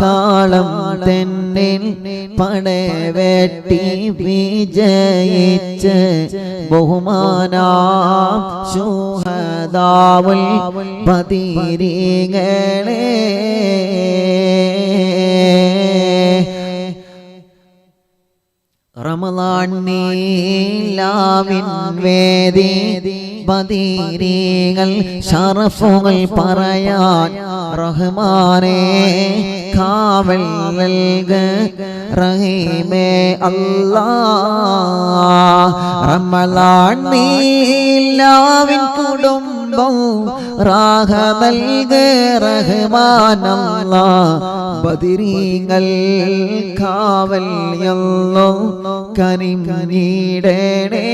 കാളം തന്നിൽ പടവെട്ടി വിജയിച്ച് ബഹുമാനാം ശുഹദാവുൽ ബദരീങ്ങളെ റമളാൻ നീലാവിൻ വേദി ബദരീകൾ ശറഫുകൾ പറയാൻ റഹ്മാനേ കാവൽ നൽക റഹീമേ അല്ലാഹ്. റമളാൻ നീലാവിൻ കുടുംബം റാഹ നൽക റഹ്മാൻ അല്ലാഹ്. ബദരീങ്ങൾ കാവൽ യല്ലോ കനിം നീടണേ.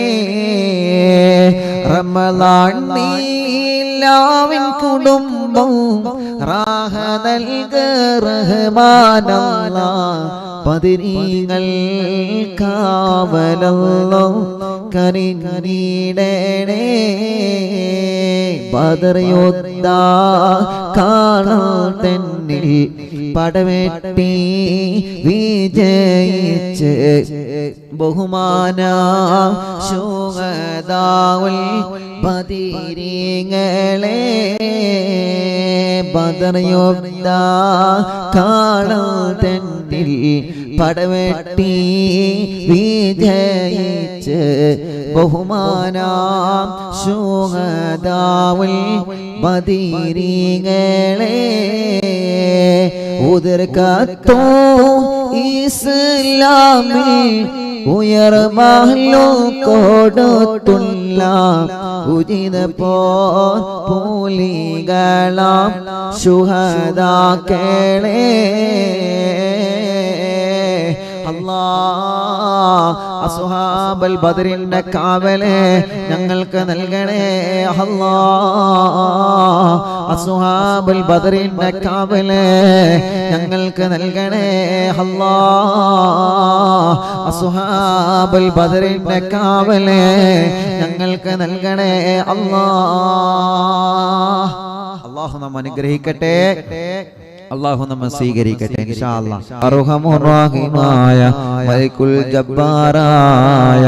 റമളാൻ നീലാവിൻ കുടുംബം റാഹ നൽക റഹ്മാൻ അല്ലാഹ്. ബദരീങ്ങൾ കാവലല്ലോ കനിം നീടണേ. ബദർ യോദ്ധ കാണാൻ തന്നിൽ പടവെട്ടി വിജയിച്ച് ബഹുമാന ശുഹദാഉൽ ബദരീങ്ങളെ. ബദർ യോദ്ധ കാണാൻ തന്നിൽ പടവെട്ടി വിജയിച്ച് ബഹുമാന ശുഹദാഉൽ ബദരീങ്ങളെ. ഉദർക്കത്തോ ഇസ്ലാമിൽ ഉയർമഹലോ കൊടുത്തുള്ള ഉചിത പോലികളാം ശുഹദാക്കളെ. അല്ലാഹ് അസ്ഹാബൽ ബദറിന്റെ കാവലെ ഞങ്ങൾക്ക് നൽകണേ അല്ലാഹ്. അസ്ഹാബൽ ബദറിന്റെ കാവലെ ഞങ്ങൾക്ക് നൽകണേ അല്ലാഹ്. അസ്ഹാബൽ ബദറിന്റെ കാവലെ ഞങ്ങൾക്ക് നൽകണേ അല്ലാഹ്. അല്ലാഹു നമ്മെ അനുഗ്രഹിക്കട്ടെ, അല്ലാഹു നമ്മെ സ്വീകരിക്കട്ടെ ഇൻഷാ അല്ലാഹ്. അർഹമുർ റഹീമായ മലിക്കുൽ ജബ്ബാറായ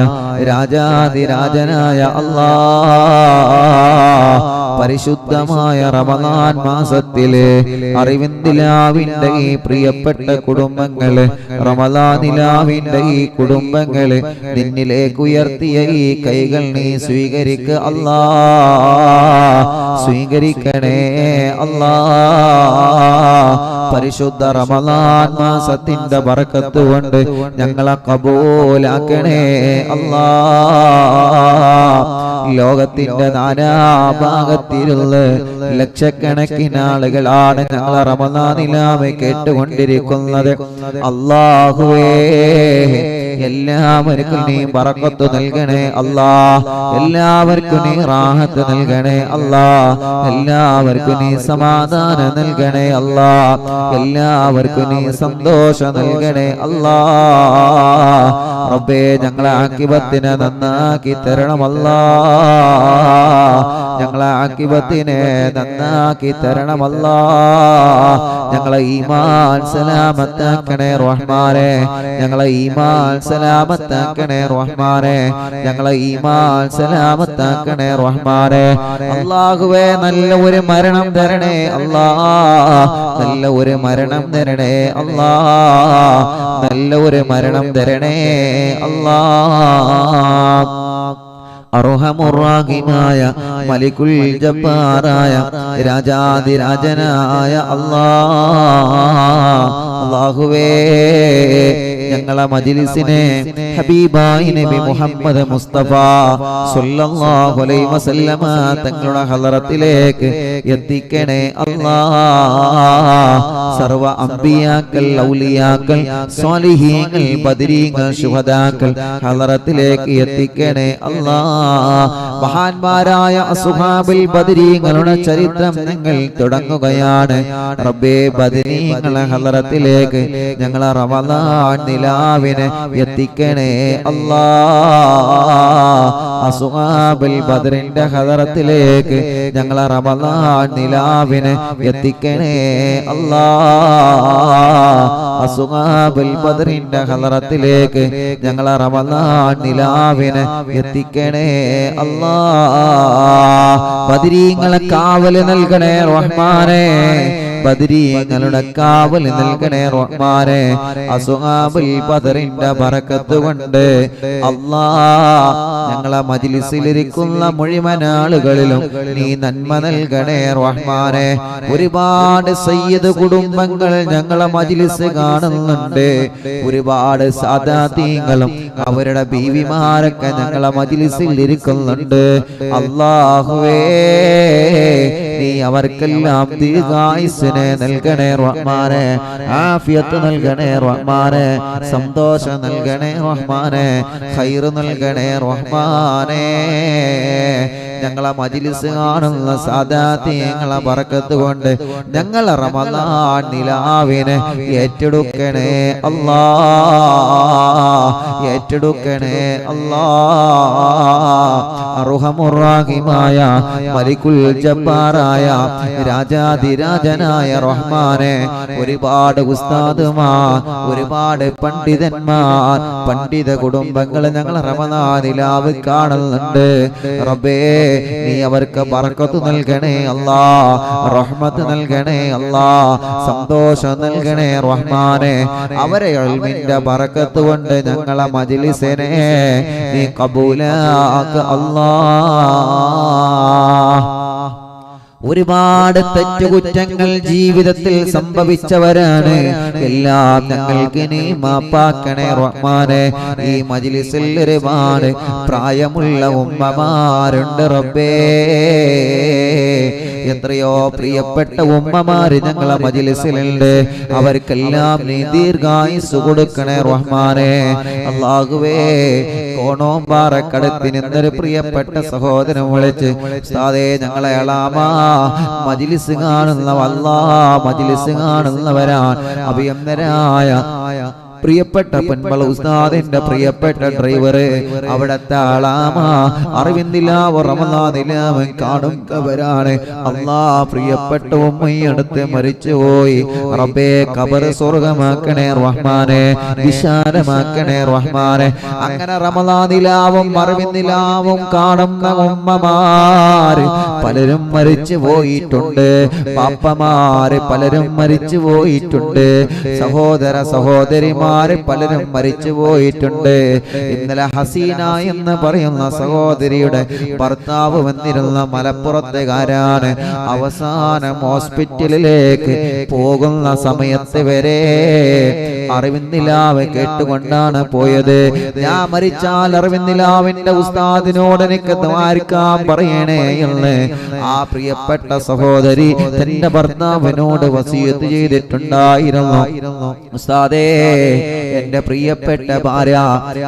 രാജാധിരാജനായ അല്ലാഹ്, പരിശുദ്ധമായ റമളാൻ മാസത്തിലെ അറിവിന്ദിലാവിന്റെ ഈ പ്രിയപ്പെട്ട കുടുംബങ്ങള്, റമളാനിലാവിന്റെ ഈ കുടുംബങ്ങള് നിന്നിലേക്ക് ഉയർത്തിയ ഈ കൈകൾ നീ സ്വീകരിക്ക അല്ലാഹ്. സ്വീകരിക്കണേ അല്ലാഹ്. പരിശുദ്ധ റമളാൻ മാസത്തിന്റെ ബറക്കത്ത് കൊണ്ട് ഞങ്ങളെ കബൂലാക്കണേ അല്ലാഹ്. ലോകത്തിന്റെ നാനാഭാഗത്തിലുള്ള ലക്ഷക്കണക്കിന് ആളുകളാണ് ഞങ്ങളെ റമളാനിലാവ് കേട്ടുകൊണ്ടിരിക്കുന്നത്. അല്ലാഹുവേ, എല്ലാവർക്കും നീ ബറക്കത്ത് നൽകണേ അല്ലാഹ്. എല്ലാവർക്കും നീ റാഹത്ത് നൽകണേ അല്ലാഹ്. എല്ലാവർക്കും നീ സമാധാനം നൽകണേ അല്ലാഹ്. എല്ലാവർക്കും നീ സന്തോഷം നൽകണേ അല്ലാഹ്. റബ്ബേ, ഞങ്ങളെ ആഖിബത്തിനെ നന്നാക്കി തരണം അല്ലാഹ്. ഞങ്ങളെ ആഖിബത്തിനെ നന്നാക്കി തരണം അല്ലാഹ്. ഞങ്ങളെ ഈമാൻ സലാമത്താക്കണേ റഹ്മാനേ. ഞങ്ങളെ ഈമാൻ സലാമത്താക്കണേ റഹ്മാനേ. ഞങ്ങളെ ഈമാൻ സലാമത്താക്കണേ റഹ്മാനേ. അല്ലാഹുവേ, നല്ല ഒരു മരണം തരണേ അല്ലാഹ്. നല്ല ഒരു മരണം തരണേ അല്ലാഹ്. നല്ല ഒരു മരണം തരണേ അല്ലാഹ്. അർഹമുർ റഹീമായ മലിക്കുൽ ജബ്ബാറായ രാജാധിരാജനായ അല്ലാഹ്. അല്ലാഹുവേ, ഞങ്ങളെ മജ്ലിസിനെ ഹബീബായ നബി മുഹമ്മദ് മുസ്തഫ സ്വല്ലല്ലാഹു അലൈഹി വസല്ലമ തങ്ങളുടെ ഹളറത്തിലേക്ക് എത്തിക്കണേ അല്ലാഹ്. സർവ അംബിയാക്കൾ, ഔലിയാക്കൾ, സ്വാലിഹീങ്ങൾ, ബദരീങ്ങൾ, ശുഹദാക്കൾ ഹളറത്തിലേക്ക് എത്തിക്കണേ അല്ലാഹ്. മഹാന്മാരായ അസ്ഹാബുൽ ബദരീങ്ങളുടെ ചരിത്രം ഞങ്ങൾ തുടങ്ങുകയാണ്. റബ്ബേ, ബദരീങ്ങളെ ഹളറത്തിലേക്ക് ഞങ്ങളെ റമളാൻ നിലാവിനെ എത്തിക്കണേ അല്ലാഹ്. അസ്ഹാബുൽ ബദറിന്റെ ഹളറത്തിലേക്ക് ഞങ്ങളെ റമളാൻ നിലാവിനെ എത്തിക്കണേ അല്ലാഹ്. അസ്ഹാബുൽ ബദറിന്റെ ഹളറത്തിലേക്ക് ഞങ്ങളെ റമളാൻ നിലാവിനെ എത്തിക്കണേ അല്ലാഹ്. ബദരീങ്ങളെ കാവല് നൽകണേ റഹ്മാനേ. ബദരീങ്ങളുടെ കാവൽ നൽകണേ റഹ്മാനെ. അസ്ഹാബുൽ ബദറിന്റെ ബറക്കത്ത് കൊണ്ട് അല്ലാഹ് ഞങ്ങളെ മജ്ലിസിലിരിക്കുന്ന മുഴുവൻ ആളുകളിലും നീ നന്മ നൽകണേ റഹ്മാനെ. ഒരുപാട് സയ്യിദ് കുടുംബങ്ങൾ ഞങ്ങളെ മജ്ലിസ് കാണുന്നുണ്ട്. ഒരുപാട് സാദാതീങ്ങളും അവരുടെ ബീവിമാരൊക്കെ ഞങ്ങളെ മജ്ലിസിൽ ഇരിക്കുന്നുണ്ട്. അല്ലാഹുവേ നീ അവർക്കെല്ലാം ദീർഘായുസ്സിനെ നൽകണേ റഹ്മാനെ. ആഫിയത്ത് നൽകണേ റഹ്മാനെ. സന്തോഷം നൽകണേ റഹ്മാനെ. ഖൈർ നൽകണേ റഹ്മാനെ. ഞങ്ങളെ മജ്ലിസ് കാണുന്ന സാദാത്യങ്ങളെ ബറക്കത്ത് കൊണ്ട് ഞങ്ങളെ റമളാൻ നിലാവിനെ ഏറ്റെടുക്കണേ അല്ലാഹ്. ഏറ്റെടുക്കണേ അല്ലാഹ്. അർഹമുർ റഹീമായ മലിക്കുൽ ജബ്ബാറായ രാജാധിരാജനായ റഹ്മാനെ. ഒരുപാട് ഉസ്താദുമാർ, ഒരുപാട് പണ്ഡിതന്മാർ, പണ്ഡിത കുടുംബങ്ങൾ ഞങ്ങൾ റമളാൻ നിലാവ് കാണുന്നുണ്ട്. റബ്ബേ നീ അവർക്ക് ബറക്കത്ത് നൽകണേ അല്ലാഹ്. റഹ്മത്ത് നൽകണേ അല്ലാഹ്. സന്തോഷം നൽകണേ റഹ്മാനെ. അവരെ ഇൽമിന്റെ ബറക്കത്ത് കൊണ്ട് ഞങ്ങളെ മജ്ലിസിനെ നീ കബൂലാക്ക് അല്ലാഹ്. ഒരുപാട് തെറ്റുകുറ്റങ്ങൾ ജീവിതത്തിൽ സംഭവിച്ചവരാണ്. എല്ലാം ഞങ്ങൾക്ക് നീ മാപ്പാക്കണേ റഹ്മാനെ. ഈ മജ്ലിസിൽ ഒരുപാട് പ്രായമുള്ള ഉമ്മമാരുണ്ട് റബ്ബേ. എത്രയോ പ്രിയപ്പെട്ട ഉമ്മമാര് ഞങ്ങളെ മജ്ലിസിലുണ്ട്. അവർക്കെല്ലാം നീ ദീർഘായുസ്സ് കൊടുക്കണേ റഹ്മാനെ. അല്ലാഹുവേ കോണോമ്പാറക്കടത്തിന് എന്തൊരു പ്രിയപ്പെട്ട സഹോദരൻ വിളിച്ച് ഉസ്താദേ ഞങ്ങളെ എളാമാ മജ്ലിസ് കാണുന്ന അല്ലാഹ് മജ്ലിസ് കാണുന്നവരാൻ അഭിയന്തരായ പ്രിയപ്പെട്ട പൊൻപള ഉസ്താദിന്റെ പ്രിയപ്പെട്ട ഡ്രൈവർ അവിടത്തെ ആളാമ അറിവിന്ദിലാവ് റമളാനിലാവൻ കാണുന്നവരാണ്. അല്ലാഹ് പ്രിയപ്പെട്ട ഉമ്മയടുത്ത് മരിച്ചുപോയി. റബ്ബേ ഖബർ സ്വർഗമാക്കണേ റഹ്മാനെ. വിശാലമാക്കണേ റഹ്മാനെ. അങ്ങനെ റമളാനിലാവും അറിവിന്ദിലാവും കാണുന്ന ഉമ്മമാര് പലരും മരിച്ചു പോയിട്ടുണ്ട്. പാപ്പമാര് പലരും മരിച്ചു പോയിട്ടുണ്ട്. സഹോദര സഹോദരിമാർ പലരും മരിച്ചു പോയിട്ടുണ്ട്. ഇന്നലെ ഹസീന എന്ന് പറയുന്ന സഹോദരിയുടെ ഭർത്താവ് വന്നിരുന്ന മലപ്പുറത്തുകാരാണ്. അവസാനം ഹോസ്പിറ്റലിലേക്ക് പോകുന്ന സമയത്ത് വരെ അറിവിന്ദിലാവ് കേട്ടുകൊണ്ടാണ് പോയത്. ഞാൻ മരിച്ചാൽ അറിവിന്ദിലാവിന്റെ ഉസ്താദിനോട് എനിക്ക് ദ്വാരക്കാൻ പറയണേ എന്ന് ആ പ്രിയപ്പെട്ട സഹോദരി തന്റെ ഭർത്താവിനോട് വസിയത്ത് ചെയ്തിട്ടുണ്ടായിരുന്നു. ഉസ്താദേ എന്റെ പ്രിയപ്പെട്ട ഭാര്യ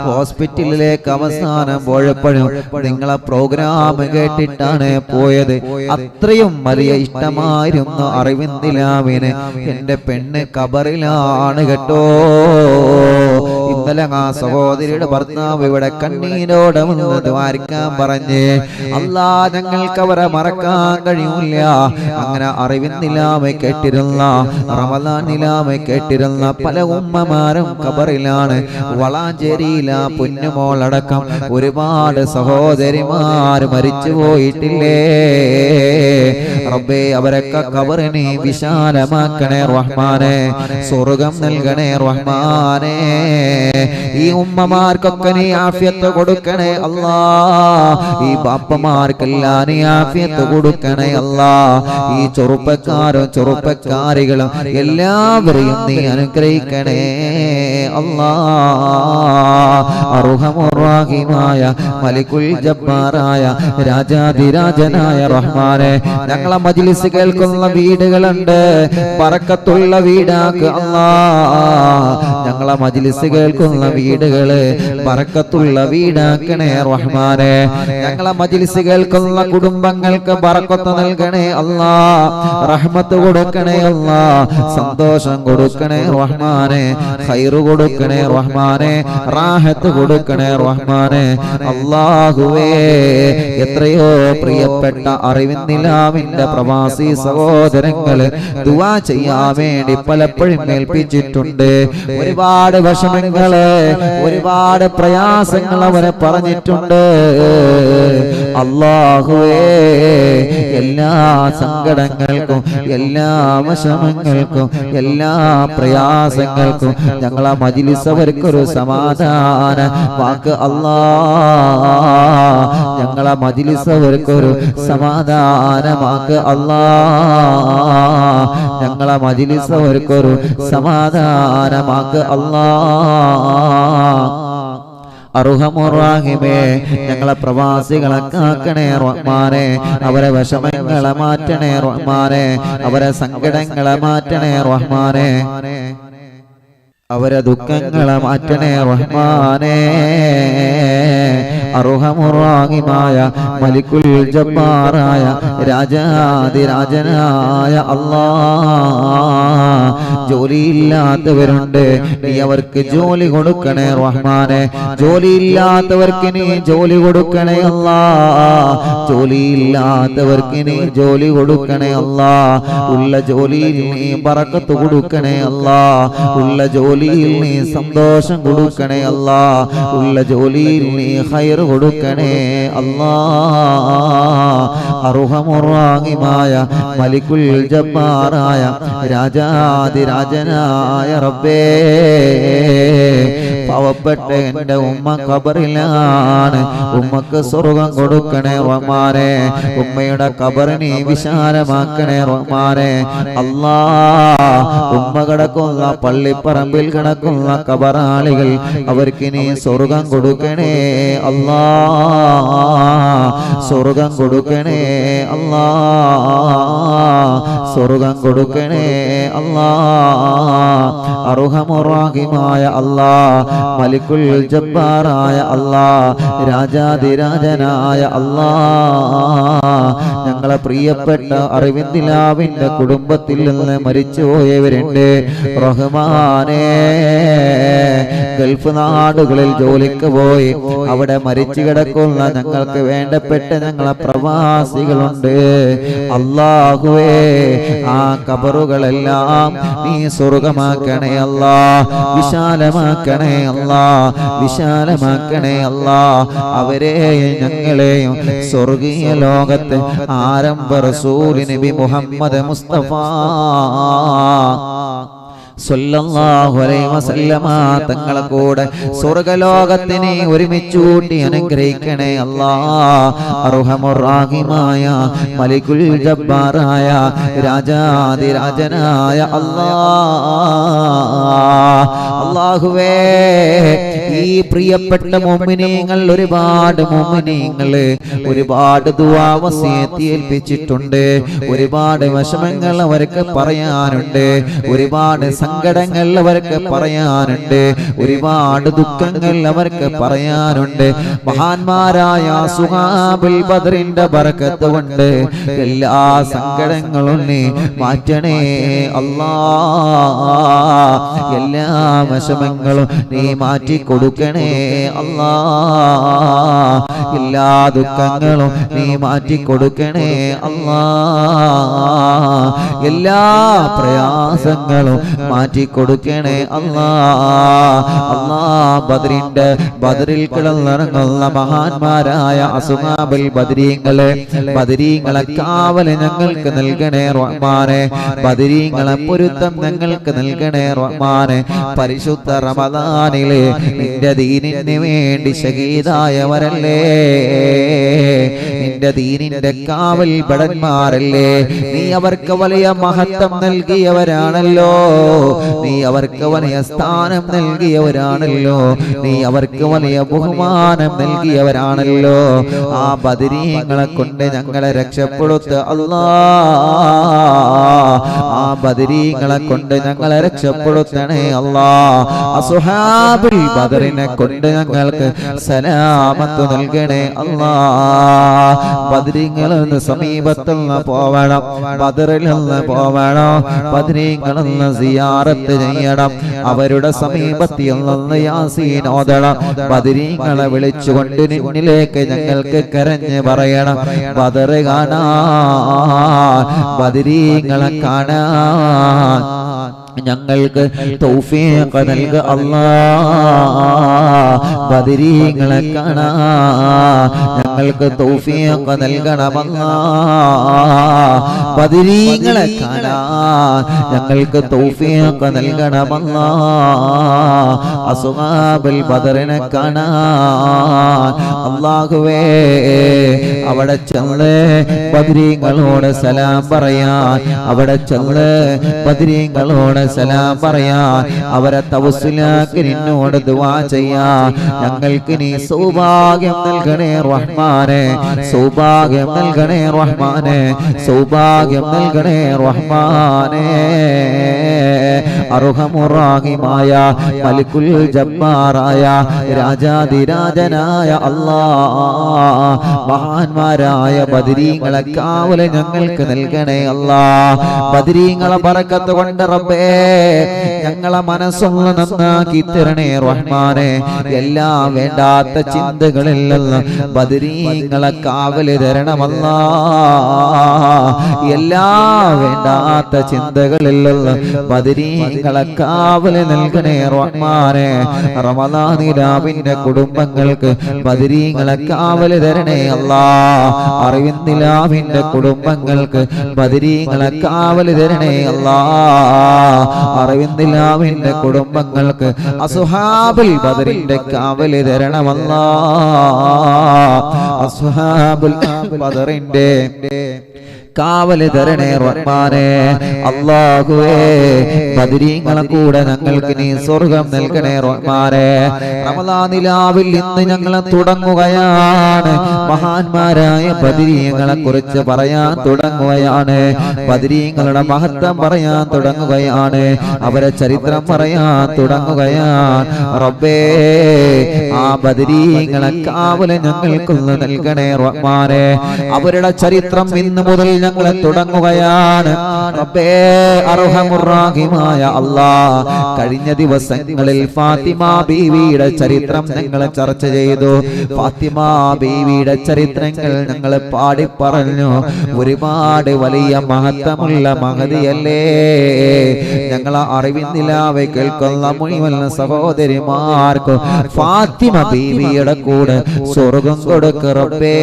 ഹോസ്പിറ്റലിലേക്ക് അവസാനം പോയപ്പോഴും നിങ്ങളെ പ്രോഗ്രാം കേട്ടിട്ടാണ് പോയത്. അത്രയും വലിയ ഇഷ്ടമായിരുന്നു അറിവിന്ദിലാവിന്. എന്റെ പെണ്ണ് ഖബറിലാണ് കേട്ടോ. ഇന്നലെ ആ സഹോദരിയുടെ ഭർത്താവ് ഇവിടെ കണ്ണീരോടെ വന്ന് ദ്വാരക്കാൻ പറഞ്ഞ് അല്ലാഹ് ഞങ്ങൾക്ക് അവരെ മറക്കാൻ കഴിയൂല. അങ്ങനെ അറിവിന്ദിലാവ് കേട്ടിരുന്ന റമളാൻ നിലാവ് കേട്ടിരുന്ന പല ഉമ്മമാരും ഖബറിലാണ്. വളാഞ്ചേരിയില പൊന്നുമോളടക്കം ഒരുപാട് സഹോദരിമാർ മരിച്ചു പോയിട്ടില്ലേ. റബ്ബേ അവരൊക്കെ ഖബറിനെ വിശാലമാക്കണേ റഹ്മാനെ. സ്വർഗം നൽകണേ റഹ്മാനെ. ഈ ഉമ്മമാർക്കൊക്കെ നീ ആഫിയത്ത് കൊടുക്കണേ അല്ലാഹ്. ഈ ബാപ്പമാർക്കെല്ലാം നീ ആഫിയത്ത് കൊടുക്കണേ അല്ലാഹ്. ഈ ചെറുപ്പക്കാരും ചെറുപ്പക്കാരികളും എല്ലാവരെയും നീ അനുഗ്രഹിക്കണേ അല്ലാഹ്. അർഹമുർ റഹീമായ മലിക്കുൽ ജബ്ബാറായ രാജാധിരാജനായ റഹ്മാനെ. ഞങ്ങളെ മജ്ലിസ് കേൾക്കുന്ന വീടുകളുണ്ട്. ബറക്കത്തുള്ള വീടാക്ക് അല്ലാഹ്. ഞങ്ങളെ മജ്ലിസ് കേൾക്കുന്ന വീടുകള് ബറക്കത്തുള്ള വീടാക്കണേ റഹ്മാനെ. ഞങ്ങളെ മജ്ലിസ് കേൾക്കുന്ന കുടുംബങ്ങൾക്ക് ബറക്കത്ത് നൽകണേ അല്ലാഹ്. റഹ്മത്ത് കൊടുക്കണേ അല്ലാഹ്. സന്തോഷം കൊടുക്കണേ റഹ്മാനെ. ഖൈർ കൊടുക്കണേ റഹ്മാനെ. റാഹത്ത് കൊടുക്കണേ റഹ്മാനെ. അല്ലാഹുവേ എത്രയോ പ്രിയപ്പെട്ട അറിവിന്ദിലാവിന്റെ പ്രവാസി സഹോദരങ്ങള് ദുആ ചെയ്യാൻ വേണ്ടി പലപ്പോഴും ഏൽപ്പിച്ചിട്ടുണ്ട്. ഒരുപാട് വിഷമങ്ങൾ മക്കളെ ഒരുപാട് പ്രയാസങ്ങൾ അവരെ പറഞ്ഞിട്ടുണ്ട്. അല്ലാഹുവേ, എല്ലാ സങ്കടങ്ങൾക്കും എല്ലാ വിഷമങ്ങൾക്കും എല്ലാ പ്രയാസങ്ങൾക്കും ഞങ്ങളെ മജ്‌ലിസ് അവർക്കൊരു സമാധാന വാക്ക് അല്ലാഹ്, ഞങ്ങളെ മജ്‌ലിസ് അവർക്കൊരു സമാധാനമാക്ക് അല്ലാഹ്, ഞങ്ങളെ മജ്‌ലിസ് അവർക്കൊരു സമാധാനമാക്ക് അല്ലാഹ്. അർഹമുർ-റഹീമേ, ഞങ്ങളെ പ്രവാസികളെ കാക്കണേ റഹ്മാനെ, അവരെ വിഷമങ്ങളെ മാറ്റണേ റഹ്മാനെ, അവരെ സങ്കടങ്ങളെ മാറ്റണേ റഹ്മാനെ, അവരെ ദുഃഖങ്ങളെ മാറ്റണേ റഹ്മാനെ. അർഹമുർ-റഹീമായ മലിക്കുൽ ജബ്ബാറായ രാജാതിരാജനായ അല്ലാഹ്, ജോലിയില്ലാത്തവരുണ്ട്, നീ അവർക്ക് ജോലി കൊടുക്കണേ റഹ്മാനെ. ജോലിയില്ലാത്തവർക്ക് നീ ജോലി കൊടുക്കണേ അല്ലാഹ്, ജോലിയില്ലാത്തവർക്ക് നീ ജോലി കൊടുക്കണേ അല്ലാഹ്. ഉള്ള ജോലിയിൽ നീ ബറക്കത്ത് കൊടുക്കണേ അല്ലാഹ്, ഉള്ള ജോലിയിൽ നീ സന്തോഷം കൊടുക്കണേ അല്ലാഹ്, ഉള്ള ജോലിയിൽ നീ ഖൈർ കൊടുക്കണേ അല്ലാഹ്. അർഹമുർ-റഹീമായ മലിക്കുൽ ജബ്ബാറായ രാജാതിരാജനായ റബ്ബേ, പാവപ്പെട്ട എൻ്റെ ഉമ്മ ഖബറിലാണ്, ഉമ്മക്ക് സ്വർഗം കൊടുക്കണേ റഹ്മാനെ, ഉമ്മയുടെ ഖബറിനെ വിശാലമാക്കണേ റഹ്മാനെ. അല്ലാഹ്, ഉമ്മ കിടക്കുന്ന പള്ളിപ്പറമ്പിൽ കിടക്കുന്ന ഖബറാളികൾ അവർക്ക് നീ സ്വർഗം കൊടുക്കണേ അല്ലാഹ്, സ്വർഗം കൊടുക്കണേ അല്ലാഹ്, സ്വർഗം കൊടുക്കണേ അല്ലാഹ്. അർഹമുർ-റഹീമായ അല്ലാഹ്, മലിക്കുൽ ജബ്ബാറായ അല്ലാഹ്, രാജാതിരാജനായ അല്ലാഹ്, ഞങ്ങളെ പ്രിയപ്പെട്ട അറിവിന്ദിലാവിന്റെ കുടുംബത്തിൽ നിന്ന് മരിച്ചുപോയവരുണ്ട് റഹ്മാനേ. ഗൾഫ് നാടുകളിൽ ജോലിക്ക് പോയി അവിടെ മരിച്ചു കിടക്കുന്ന ഞങ്ങൾക്ക് വേണ്ടപ്പെട്ട ഞങ്ങളെ പ്രവാസികളുണ്ട്. അല്ലാഹുവേ, ആ ഖബറുകളെല്ലാം നീ സ്വർഗമാക്കണേ അല്ലാഹ്, വിശാലമാക്കണേ അല്ലാഹ്, വിശാലമാക്കണേ അല്ലാഹ്. അവരെയും ഞങ്ങളെയും സ്വർഗീയ ലോകത്ത് ആരംഭ റസൂൽ നബി മുഹമ്മദ് മുസ്തഫ സല്ലല്ലാഹു അലൈഹി വസല്ലമ തങ്ങളെ കൂടെ സ്വർഗ്ഗലോകത്തിനെ ഒരുമിച്ച് കൂട്ടി അനുഗ്രഹിക്കണേ അല്ലാഹ്. അർഹമുർ-റഹീമായ മലിക്കുൽ ജബ്ബാറായ രാജാതിരാജനായ അല്ലാഹ്, അല്ലാഹുവേ, ഈ പ്രിയപ്പെട്ട മുഅ്മിനീങ്ങൾ ഒരുപാട് ദുആ വസിയത്ത് ഏൽപ്പിച്ചിട്ടുണ്ട്. ഒരുപാട് വിഷമങ്ങൾ അവർക്ക് പറയാനുണ്ട്, ഒരുപാട് സങ്കടങ്ങൾ അവർക്ക് പറയാനുണ്ട്, ഒരുപാട് ദുഃഖങ്ങൾ അവർക്ക് പറയാനുണ്ട്. മഹാന്മാരായ സുഹാബുൽ ബദറിന്റെ ബറക്കത്ത് കൊണ്ട് എല്ലാ സങ്കടങ്ങളും നീ മാറ്റണേ അല്ലാഹ്, എല്ലാ വിഷമങ്ങളും നീ മാറ്റി കൊടുക്കണേ അല്ലാഹ്, എല്ലാ ദുഃഖങ്ങളും നീ മാറ്റി കൊടുക്കണേ അല്ലാഹ്, എല്ലാ പ്രയാസങ്ങളും മാറ്റി കൊടുക്കണേ അല്ലാഹ്. അല്ലാഹ്, ബദറിൽ കിടന്നിറങ്ങുന്ന മഹാന്മാരായ അസ്ഹാബുൽ ബദരീങ്ങളെ കാവൽ ഞങ്ങൾക്ക് നൽകണേ റഹ്മാനെ, ബദരീങ്ങളെ പൊരുത്തം ഞങ്ങൾക്ക് നൽകണേ റഹ്മാനെ. പരിശുദ്ധ റമദാനിലെ നിന്റെ ദീനിന് വേണ്ടി ശഹീദായവരല്ലേ, നിന്റെ ദീനിന്റെ കാവൽ ഭടന്മാരല്ലേ, നീ അവർക്ക് വലിയ മഹത്വം നൽകിയവരാണല്ലോ, നീ അവർക്ക് വലിയ സ്ഥാനം നൽകിയവരാണല്ലോ, നീ അവർക്ക് വലിയ ബഹുമാനം നൽകിയവരാണല്ലോ. ആ ബദരീങ്ങളെ കൊണ്ട് ഞങ്ങളെ രക്ഷപ്പെടുത്ത അല്ലാഹ്, ആ ബദരീങ്ങളെ കൊണ്ട് ഞങ്ങളെ രക്ഷപ്പെടുത്തണേ അല്ലാഹ്. അസ്ഹാബുൽ ബദറിനെ കൊണ്ട് ഞങ്ങൾക്ക് സലാമത്ത് നൽകണേ അല്ലാഹ്. ബദരീങ്ങളിൽ നിന്ന് സമീപത്തിൽ നിന്ന് പോവണം, ബദറിൽ നിന്ന് പോവണം, ബദരീങ്ങളിൽ നിന്ന് സിയാറത്ത് ചെയ്യണം, അവരുടെ സമീപത്തിൽ നിന്ന് യാസീൻ ഓതണം. ബദരീങ്ങളെ വിളിച്ചുകൊണ്ട് നിന്നിലേക്ക് ഞങ്ങൾക്ക് കരഞ്ഞ് പറയണം, ബദർ കാണാൻ, ബദരീങ്ങളെ കാണാൻ ഞങ്ങൾക്ക് തൗഫീഖ് നൽക അല്ലാഹ്. ബദരീങ്ങളെ കാണാൻ ഞങ്ങൾക്ക് തൗഫീഖ് നൽകണമല്ലാഹ്. ബദരീങ്ങളെ കാണാൻ ഞങ്ങൾക്ക് തൗഫീഖ് നൽകണമല്ലാഹ്. അസ്ഹാബുൽ ബദറിനെ കാണാൻ അല്ലാഹുവേ അവിടെ ചെന്ന് ബദരീങ്ങളോട് സലാം പറയാൻ, അവിടെ ചെന്ന് ബദരീങ്ങളോട് സലാം പറയാൻ, അവരെ തവസ്സുലാക്കി നിന്നോട് ദുആ ചെയ്യാൻ ഞങ്ങൾക്ക് നീ സൗഭാഗ്യം നൽകണേ റഹ്മാനെ, സൗഭാഗ്യം നൽകണേ റഹ്മാനെ, സൗഭാഗ്യം നൽകണേ റഹ്മാനെ. അർഹമുറാഹിമായ മലിക്കുൽ ജബ്ബാറായ രാജാധിരാജനായ അല്ലാഹ്, മഹാന്മാരായ ബദരീങ്ങളെ കാവല് ഞങ്ങൾക്ക് നൽകണേ അല്ലാഹ്. ബദരീങ്ങളെ ബറക്കത്ത് കൊണ്ട് റബ്ബേ ഞങ്ങളെ മനസ്സൊന്ന് നന്നാക്കി തരണേ റഹ്മാനെ. എല്ലാ വേണ്ടാത്ത ചിന്തകളിൽ നിന്ന് ബദരീങ്ങളെ കാവല് തരണമല്ലാഹ്. എല്ലാ വേണ്ടാത്ത ചിന്തകളിൽ നിന്ന് ബദരീങ്ങളെ കാവല് നൽകണേ റഹ്മാനെ. റമളാനിലാവിന്റെ കുടുംബങ്ങൾക്ക് ബദരീങ്ങളെ കാവല് തരണേ അല്ലാഹ്. അറിവിന്ദിലാവിന്റെ കുടുംബങ്ങൾക്ക് ബദരീങ്ങളെ കാവല് തരണേ അല്ലാഹ്. അറിവിന്ദിലാവിന്റെ കുടുംബങ്ങൾക്ക് അസ്ഹാബുൽ ബദറിന്റെ കാവല് തരണമല്ലാഹ്. അസ്ഹാബുൽ ബദറിന്റെ കാവല് തരണേ റഹ്മാനെ. അല്ലാഹുവേ ബദരീങ്ങളെ കൂടെ ഞങ്ങൾക്ക് നീ സ്വർഗം നൽകണേ റഹ്മാനെ. റമളാനിലാവിൽ ഇന്ന് ഞങ്ങൾ തുടങ്ങുകയാണ്. മഹാന്മാരായ ബദരീങ്ങളെ കുറിച്ച് പറയാൻ തുടങ്ങുകയാണ്. ബദരീങ്ങളുടെ മഹത്വം പറയാൻ തുടങ്ങുകയാണ്. അവരെ ചരിത്രം പറയാൻ തുടങ്ങുകയാണ്. റബ്ബേ ആ ബദരീങ്ങളെ കാവല് ഞങ്ങൾക്കൊന്ന് നൽകണേ റഹ്മാനെ. അവരുടെ ചരിത്രം ഇന്ന് മുതൽ ഞങ്ങൾ തുടങ്ങുകയാണ്. റബ്ബേ അർഹമുറാഹിമായ അല്ലാഹ്, കഴിഞ്ഞ ദിവസങ്ങളിൽ ഫാത്തിമ ബീവിയുടെ ചരിത്രം ഞങ്ങൾ ചർച്ച ചെയ്തു. ഫാത്തിമ ബീവിയുടെ ചരിത്രങ്ങൾ ഞങ്ങൾ പാടി പറഞ്ഞു. ഒരുപാട് വലിയ മഹത്വമുള്ള മഹതിയല്ലേ. ഞങ്ങളെ അറിവിന്ദിലാവെ കേൾക്കുന്ന മുഴുവൻ സഹോദരിമാർക്കും ഫാത്തിമ ബീവിയുടെ കൂടെ സ്വർഗം കൊടുക്ക് റബ്ബേ.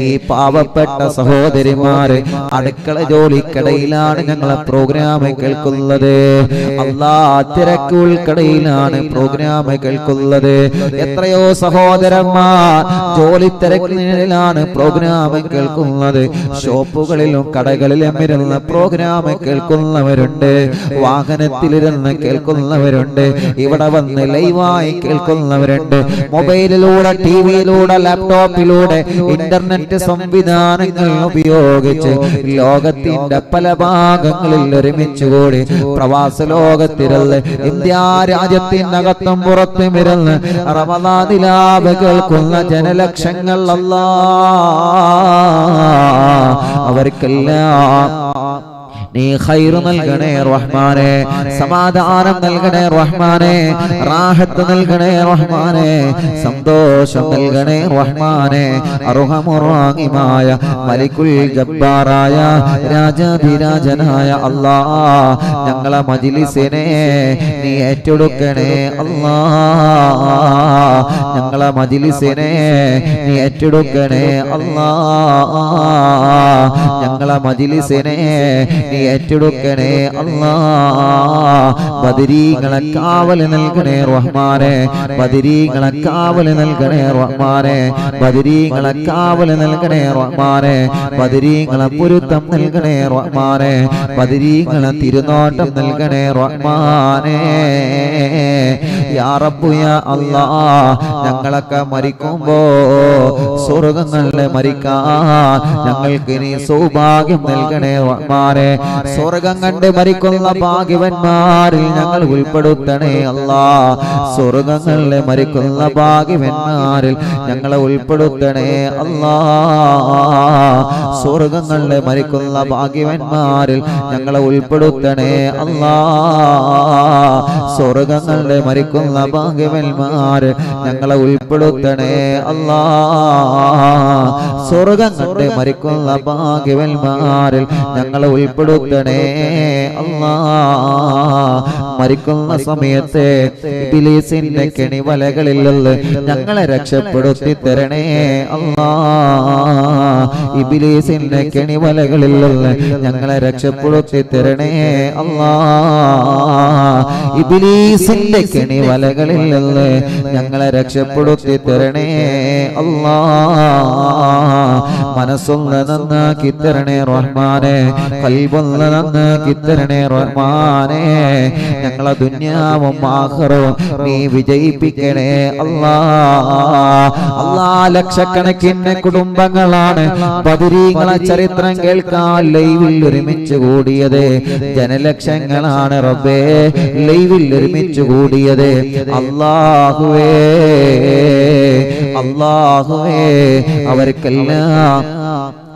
ഈ പാവപ്പെട്ട സഹോദരിമാര് അടുക്കള ജോലിക്കടയിലാണ് ഞങ്ങളെ പ്രോഗ്രാം കേൾക്കുന്നത്. അല്ലാഹ് തിരക്കുകൾക്കിടയിലാണ് പ്രോഗ്രാം കേൾക്കുന്നത്. എത്രയോ സഹോദരന്മാർ ജോലി തിരക്കിലാണ് പ്രോഗ്രാം കേൾക്കുന്നത്. ഷോപ്പുകളിലും കടകളിലും ഇരുന്ന് പ്രോഗ്രാം കേൾക്കുന്നവരുണ്ട്, വാഹനത്തിലിരുന്ന് കേൾക്കുന്നവരുണ്ട്, ഇവിടെ വന്ന് ലൈവായി കേൾക്കുന്നവരുണ്ട്, മൊബൈലിലൂടെ, ടിവിയിലൂടെ, ലാപ്ടോപ്പിലൂടെ, ഇന്റർനെറ്റ് സംവിധാനങ്ങൾ ഉപയോഗിച്ച് ലോകത്തിന്റെ പല ഭാഗങ്ങളിൽ ഒരുമിച്ച് കൂടി പ്രവാസ ലോകത്തിരുന്ന് ഇന്ത്യ രാജ്യത്തിനകത്തും പുറത്തും ഇരുന്ന് റമളാനിലാവ് കേൾക്കുന്ന ജനലക്ഷങ്ങൾ അല്ലാഹ് അവർക്കെല്ലാം നീ ഖൈർ നൽകണേ റഹ്മാനെ, സമാധാനം നൽകണേ റഹ്മാനെ, റാഹത്ത് നൽകണേ റഹ്മാനെ, സന്തോഷം നൽകണേ റഹ്മാനെ. അർഹമുറാഹിമായ മലിക്കുൽ ജബ്ബാറായ രാജാധിരാജനായ അല്ലാഹ് ഞങ്ങളെ മജ്ലിസിനെ നീ ഏറ്റെടുക്കണേ അല്ലാഹ്. ഞങ്ങളെ മജ്ലിസിനെ നീ ഏറ്റെടുക്കണേ അല്ലാഹ്. ഞങ്ങളെ മജ്ലിസിനെ നീ ഏറ്റെടുക്കണേ അല്ലാഹ്. ബദരീങ്ങളെ കാവല് നൽകണേ റഹ്മാനെ. ബദരീങ്ങളെ കാവല് നൽകണേ റഹ്മാനെ. ബദരീങ്ങളെ കാവല് നൽകണേ റഹ്മാനെ. ബദരീങ്ങളെ പൊരുത്തം നൽകണേ റഹ്മാനെ. ബദരീങ്ങളെ തിരുനോട്ടം നൽകണേ റഹ്മാനെ. യാ റബ്ബു യാ അല്ലാഹ്, ഞങ്ങളൊക്കെ മരിക്കുമ്പോ സ്വർഗ്ഗങ്ങളിൽ മരിക്കാൻ ഞങ്ങൾക്ക് നീ സൗഭാഗ്യം നൽകണേ റഹ്മാനെ. സ്വർഗം കണ്ട് മരിക്കുന്ന ഭാഗ്യവന്മാരിൽ ഞങ്ങൾ ഉൾപ്പെടുത്തണേ അല്ലാഹ്. സ്വർഗങ്ങളിൽ മരിക്കുന്ന ഭാഗ്യവന്മാരിൽ ഞങ്ങളെ ഉൾപ്പെടുത്തണേ അല്ലാഹ്. സ്വർഗങ്ങളിൽ മരിക്കുന്ന ഭാഗ്യവന്മാരിൽ ഞങ്ങളെ ഉൾപ്പെടുത്തണേ അല്ലാഹ്. സ്വർഗങ്ങളിൽ മരിക്കുന്ന ഭാഗ്യവന്മാർ ഞങ്ങളെ ഉൾപ്പെടുത്തണേ അല്ലാ. സ്വർഗം കണ്ട് മരിക്കുന്ന ഭാഗ്യവന്മാരിൽ ഞങ്ങളെ ഉൾപ്പെടുത്തണേ അല്ലാ. മരിക്കുന്ന സമയത്ത് ഇബ്ലീസിന്റെ കെണിവലകളിൽ നിന്ന് ഞങ്ങളെ രക്ഷപ്പെടുത്തി തരണേ അല്ലാ. ഇബ്ലീസിന്റെ കെണിവലകളിൽ നിന്ന് ഞങ്ങളെ രക്ഷപ്പെടുത്തി തരണേ അല്ലാ. ഇബ്ലീസിന്റെ കെണിവലകളിൽ നിന്ന് ഞങ്ങളെ രക്ഷപ്പെടുത്തി തരണേ അല്ലാ. മനസ്സൊന്ന് നന്നാക്കി തരണേ റഹ്മാനെ, ഖൽബൊന്ന് നന്നാക്കി തരണേ റഹ്മാനെ. ഞങ്ങളെ ദുനിയാവും ആഖിറവും നീ വിജയിപ്പിക്കണേ അല്ലാ. അല്ലാ, ലക്ഷക്കണക്കിന് കുടുംബങ്ങളാണ് ബദരീങ്ങളെ ചരിത്രം കേൾക്കാൻ ലൈവിൽ ഒരുമിച്ച് കൂടിയത്. ജനലക്ഷങ്ങളാണ് റബ്ബേ ലൈവിൽ ഒരുമിച്ച് കൂടിയത്. അല്ലാഹുവേ അല്ലാഹുവേ അവർക്കെല്ലാം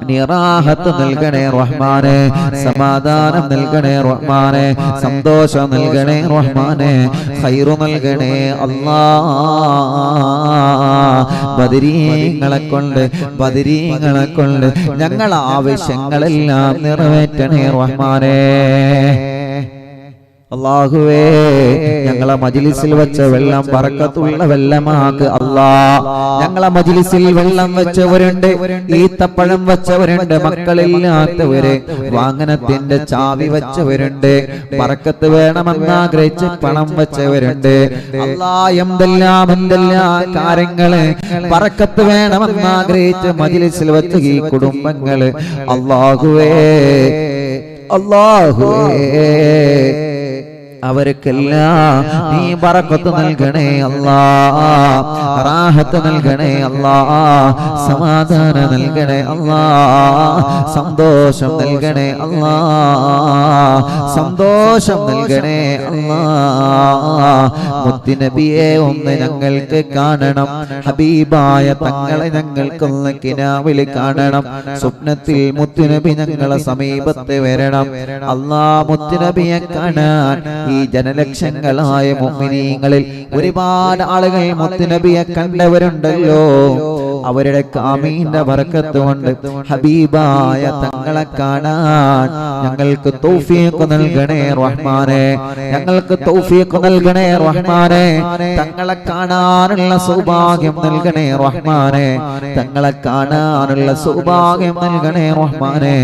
നിറാഹത്ത് നൽകണേ റഹ്മാനെ, സമാധാനം നൽകണേ റഹ്മാനെ, സന്തോഷം നൽകണേ റഹ്മാനെ, ഖൈറു നൽകണേ അല്ലാ. ബദരീങ്ങളെ കൊണ്ട് ഞങ്ങളെ ആവശ്യങ്ങളെല്ലാം നിറവേറ്റണേ റഹ്മാനെ. അല്ലാഹുവേ, ഞങ്ങളെ മജ്ലിസിൽ വെച്ച വെള്ളം ബറക്കത്തുള്ള വെള്ളമാക്ക് അല്ലാ. ഞങ്ങളെ മജ്ലിസിൽ വെള്ളം വെച്ചവരുണ്ട്, ഈത്തപ്പഴം വെച്ചവരുണ്ട്, മക്കളില്ലാത്തവര് വാഹനത്തിന്റെ ചാവി വെച്ചവരുണ്ട്, ബറക്കത്ത് വേണമെന്നാഗ്രഹിച്ച് പണം വെച്ചവരുണ്ട്. അല്ലാ, എന്തെല്ലാം കാര്യങ്ങള് ബറക്കത്ത് വേണമെന്നാഗ്രഹിച്ച് മജ്ലിസിൽ വെച്ച ഈ കുടുംബങ്ങള് അല്ലാഹുവേ അവർക്കെല്ലാം നീ ബറക്കത്ത് നൽകണേ അല്ലാ, റാഹത്ത് നൽകണേ അല്ലാ, സമാധാനം നൽകണേ അല്ലാ, സന്തോഷം നൽകണേ അല്ലാ, സന്തോഷം നൽകണേ അല്ലാ. മുത്തുനബിയെ ഒന്ന് ഞങ്ങൾക്ക് കാണണം, ഹബീബായ തങ്ങളെ ഞങ്ങൾക്കൊന്ന് കിനാവിൽ കാണണം. സ്വപ്നത്തിൽ മുത്തുനബി ഞങ്ങളെ സമീപത്ത് വരണം അല്ലാ. മുത്തുനബിയെ കാണാൻ ഈ ജനലക്ഷങ്ങളായ മുഅ്മിനീങ്ങളിൽ ഒരുപാട് ആളുകൾ മുത്തുനബിയെ കണ്ടവരുണ്ടല്ലോ. അവരുടെ കാമീന്റെ ബറക്കത്ത് കൊണ്ട് ഹബീബായ തങ്ങളെ കാണാൻ ഞങ്ങൾക്ക് തൗഫീഖ് നൽകണേ റഹ്മാനെ, ഞങ്ങൾക്ക് തൗഫീഖ് നൽകണേ റഹ്മാനെ. തങ്ങളെ കാണാനുള്ള സൗഭാഗ്യം നൽകണേ റഹ്മാനെ, തങ്ങളെ കാണാനുള്ള സൗഭാഗ്യം നൽകണേ റഹ്മാനെ,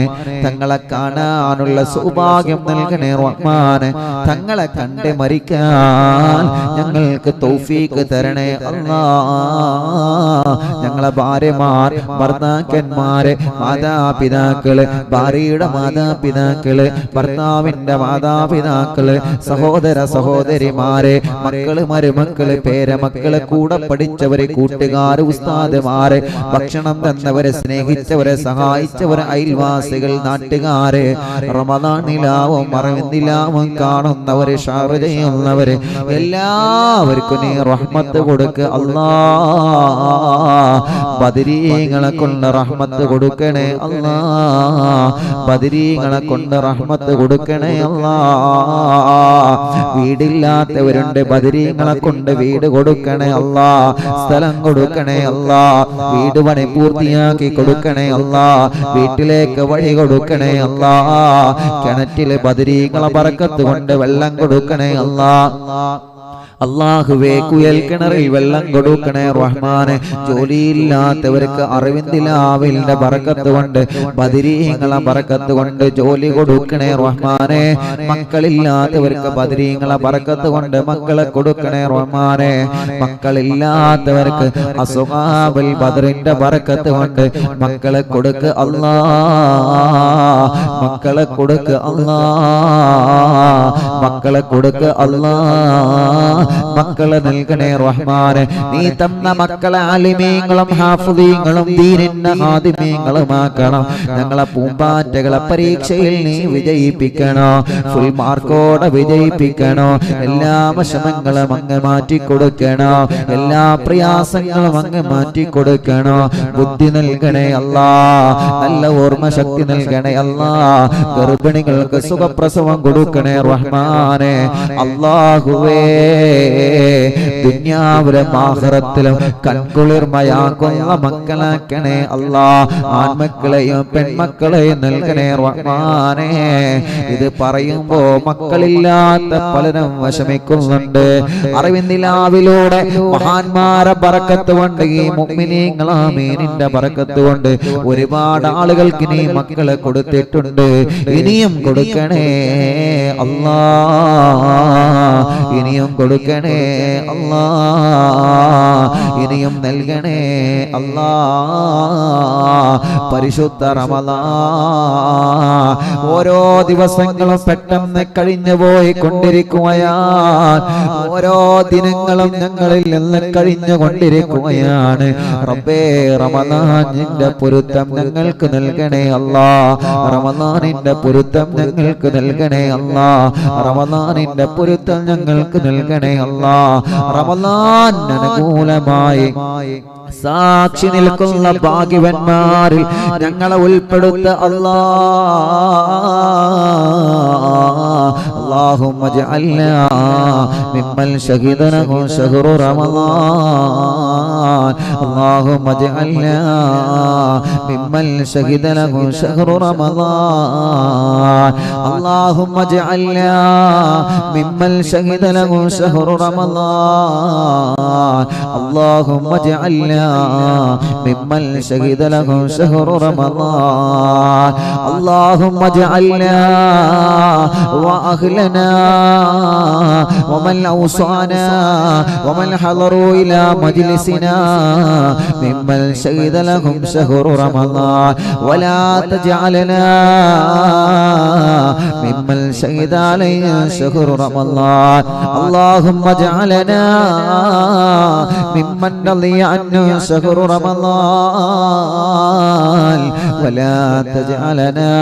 തങ്ങളെ കാണാനുള്ള സൗഭാഗ്യം നൽകണേ റഹ്മാനെ. തങ്ങളെ കണ്ട് മരിക്കാൻ ഞങ്ങൾക്ക് തൗഫീഖ് തരണേ അല്ലാ. ഞങ്ങളെ ഭാര്യമാർ, ഭർത്താക്കന്മാര്, മാതാപിതാക്കള്, ഭാര്യയുടെ മാതാപിതാക്കള്, ഭർത്താവിന്റെ മാതാപിതാക്കള്, സഹോദര സഹോദരിമാര്, മക്കള്, മരുമക്കള്, പേരമക്കള്, കൂടെ പഠിച്ചവര്, കൂട്ടുകാര്, ഉസ്താദുമാര്, ഭക്ഷണം തന്നവരെ, സ്നേഹിച്ചവരെ, സഹായിച്ചവര്, അയൽവാസികൾ, നാട്ടുകാര്, റമദാനിലാവും മറവിന്ദിലാവും കാണുന്നവര്, ഷാറ് ചെയ്യുന്നവര്, എല്ലാവർക്കും നീ റഹ്മത്ത് കൊടുക്ക് അല്ലാ. ബദരീങ്ങളെ കൊണ്ട് റഹ്മത്ത് കൊടുക്കണേ അല്ലാ, ബദരീങ്ങളെ കൊണ്ട് റഹ്മത്ത് കൊടുക്കണേ അല്ലാ. വീടില്ലാത്തവരുണ്ട്, ബദരീങ്ങളെ കൊണ്ട് വീട് കൊടുക്കണേ അല്ലാ, സ്ഥലം കൊടുക്കണേ അല്ലാ, വീട് പണി പൂർത്തിയാക്കി കൊടുക്കണേ അല്ലാ, വീട്ടിലേക്ക് വഴി കൊടുക്കണേ അല്ലാ. കിണറ്റില് ബദരീങ്ങളെ ബറക്കത്ത് കൊണ്ട് വെള്ളം കൊടുക്കണേ അല്ലാ. അല്ലാഹുവേ, കുയൽ കിണറിൽ വെള്ളം കൊടുക്കണേ റഹ്മാനെ. ജോലിയില്ലാത്തവർക്ക് അറിവിന്ദിലാവിന്റെ ബറക്കത്ത് കൊണ്ട്, ബദരീങ്ങളെ ബറക്കത്ത് കൊണ്ട് ജോലി കൊടുക്കണേ റഹ്മാനെ. മക്കളില്ലാത്തവർക്ക് ബദരീങ്ങളെ ബറക്കത്ത് കൊണ്ട് മക്കളെ കൊടുക്കണേ റഹ്മാനെ. മക്കളില്ലാത്തവർക്ക് അസ്ഹാബുൽ ബദറിന്റെ ബറക്കത്ത് കൊണ്ട് മക്കളെ കൊടുക്ക് അല്ലാ, മക്കളെ കൊടുക്ക് അല്ലാ, മക്കളെ കൊടുക്ക് അല്ലാ. മക്കളെ നൽകണേ റഹ്മാനെ. നീ തന്ന മക്കളെ ആലിമീങ്ങളും ഹാഫിളീങ്ങളും ദീനിന്റെ ഹാദിമീങ്ങളുമാക്കണം. ഞങ്ങളെ പൂമ്പാറ്റകളെ പരീക്ഷയിൽ നീ വിജയിപ്പിക്കണോ, ഫുൾ മാർക്കോടെ വിജയിപ്പിക്കണോ. എല്ലാ വിഷമങ്ങളും അങ്ങ് മാറ്റിക്കൊടുക്കണോ, എല്ലാ പ്രയാസങ്ങളും അങ്ങ് മാറ്റിക്കൊടുക്കണോ. ബുദ്ധി നൽകണേ അല്ലാ, നല്ല ഓർമ്മ ശക്തി നൽകണേ അല്ലാ. ഗർഭിണികൾക്ക് സുഖപ്രസവം കൊടുക്കണേ റഹ്മാനെ. അല്ലാഹുവേ, ദുനിയാവിലും ആഖിറത്തിലും കൺകുളിർമയാക്കുന്ന മക്കളാക്കണേ അല്ലാ. ആൺമക്കളെയും പെൺമക്കളെയും നൽകണേ റഹ്മാനേ. ഇത് പറയുമ്പോ മക്കളില്ലാത്ത പലരും വിഷമിക്കുന്നുണ്ട്. അറിവിന്ദിലാവിലൂടെ മഹാന്മാരെ ബറക്കത്ത് കൊണ്ട്, ഈ മുഅ്മിനീങ്ങൾ ആമീനിന്റെ ബറക്കത്ത് കൊണ്ട് ഒരുപാട് ആളുകൾക്ക് നീ മക്കളെ കൊടുത്തിട്ടുണ്ട്. ഇനിയും കൊടുക്കണേ അല്ലാ, ഇനിയും കൊടുക്കണേ അല്ലാ, ഇനിയും നൽകണേ അല്ലാ. പരിശുദ്ധ റമളാൻ ഓരോ ദിവസങ്ങളും പെട്ടെന്ന് കഴിഞ്ഞു പോയി കൊണ്ടിരിക്കുകയാണ്. ഓരോ ദിനങ്ങളും ഞങ്ങളിൽ നിന്ന് കഴിഞ്ഞു കൊണ്ടിരിക്കുകയാണ്. റബ്ബേ, റമളാനിന്റെ പൊരുത്തം ഞങ്ങൾക്ക് നൽകണേ അല്ലാ. റമളാനിന്റെ പൊരുത്തം ഞങ്ങൾക്ക് നൽകണേ അല്ലാ. റമളാനിന്റെ പൊരുത്തം ഞങ്ങൾക്ക് നൽകണേ അല്ലാ. റമളാൻ അനുകൂലമായി സാക്ഷി നിൽക്കുന്ന ഭാഗ്യവന്മാരിൽ ഞങ്ങളെ ഉൾപ്പെടുത്ത അല്ലാ. اللهم اجعلنا ممن شهد له شهر رمضان. اللهم اجعلنا ممن شهد له شهر رمضان. اللهم اجعلنا ممن شهد له شهر رمضان. اللهم اجعلنا ممن شهد له شهر رمضان. اللهم اجعلنا وأهلنا ومن أوصانا ومن حضروا إلى مجلسنا ممن شهد لهم شهر رمضان. ولا تجعلنا ممن شهد علينا شهر رمضان. اللهم اجعلنا ممن رضي عنه شهر رمضان. ولا تجعلنا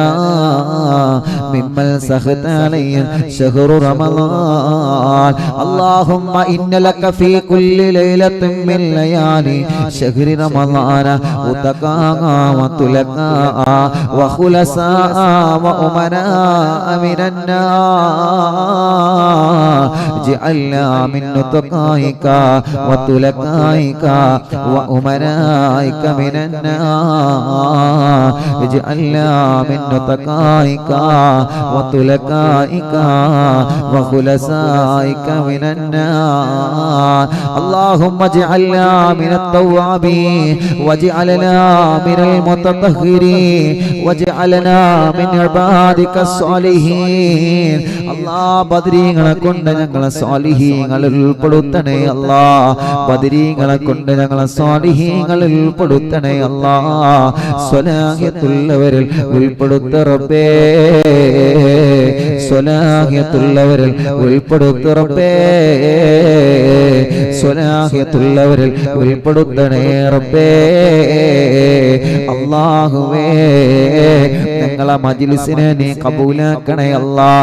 ممن سخط عليه شهر رمضان. اللهم إن لك في كل ليلة من ليالي شهر رمضان أتقاء وتلقاء وخلصاء وأمناء من النار. جعلنا من أتقائك وتلقائك وأمنائك من النار. اجعلنا من أتقائك وتلقائك وخلصائك من النار. اللهم اجعلنا من التوابين واجعلنا من المتطهرين واجعلنا من عبادك الصالحين. الله ബദരീങ്ങളെ കൊണ്ട് ഞങ്ങളെ സ്വാലിഹീങ്ങളിൽ ഉൾപ്പെടുത്തണേ അല്ലാ. ബദരീങ്ങളെ കൊണ്ട് ഞങ്ങളെ സ്വാലിഹീങ്ങളിൽ ഉൾപ്പെടുത്തണേ അല്ലാ. സ്വലാഹിയത്തുള്ളവരിൽ ഉൾപ്പെടുത്ത റബ്ബേ, സ്വലാഹിയത്തുള്ളവരിൽ ഉൾപ്പെടുത്ത റബ്ബേ, സ്വലാഹിയത്തുള്ളവരിൽ ഉൾപ്പെടുത്തണേ റബ്ബേ. അല്ലാഹുവേ, ഞങ്ങളെ മജ്ലിസിനെ നീ കബൂലാക്കണേ അല്ലാ.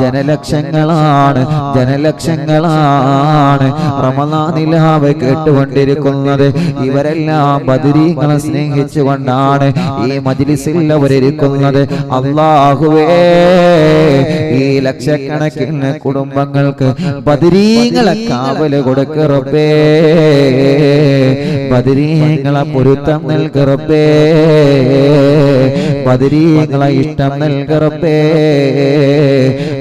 ജനലക്ഷങ്ങളാണ്, ജനലക്ഷങ്ങളാണ് റമളാനിലാവ് കേട്ടുകൊണ്ടിരിക്കുന്നത്. ഇവരെല്ലാം ബദരീങ്ങളെ സ്നേഹിച്ചുകൊണ്ടാണ് ഈ മജ്ലിസിൽ അവരിയ്ക്കുന്നത്. അല്ലാഹുവേ, ഈ ലക്ഷക്കണക്കിന് കുടുംബങ്ങൾക്ക് ബദരീങ്ങളെ കാവല് കൊടുക്ക റബ്ബേ. ബദരീങ്ങളെ പൊരുത്തം നൽക റബ്ബേ. ബദരീങ്ങളെ ഇഷ്ടം നൽക റബ്ബേ.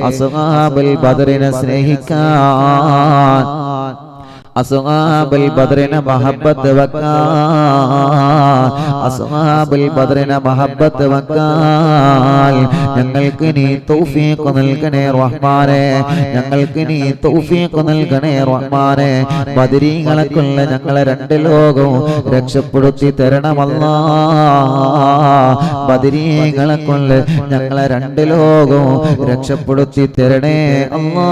അസ്ഹാബുൽ ബദറിനെ സ്നേഹിക്കാൻ, അസ്ഹാബുൽ ബദറിനെ മഹബ്ബത്ത് വെക്കാൻ, അസ്ഹാബുൽ ബദറിനെ മഹബ്ബത്ത് വെക്കാൻ ഞങ്ങൾക്ക് നീ തൗഫീഖ് നൽകണേ റഹ്മാനേ. ഞങ്ങൾക്ക് നീ തൗഫീഖ് നൽകണേ റഹ്മാനേ. ബദരീങ്ങളെ കൊണ്ട് ഞങ്ങളെ രണ്ട് ലോകവും രക്ഷപ്പെടുത്തി തരണമല്ലാ. ബദരീങ്ങളെ കൊണ്ട് ഞങ്ങളെ രണ്ട് ലോകവും രക്ഷപ്പെടുത്തി തരണേ അല്ലാ.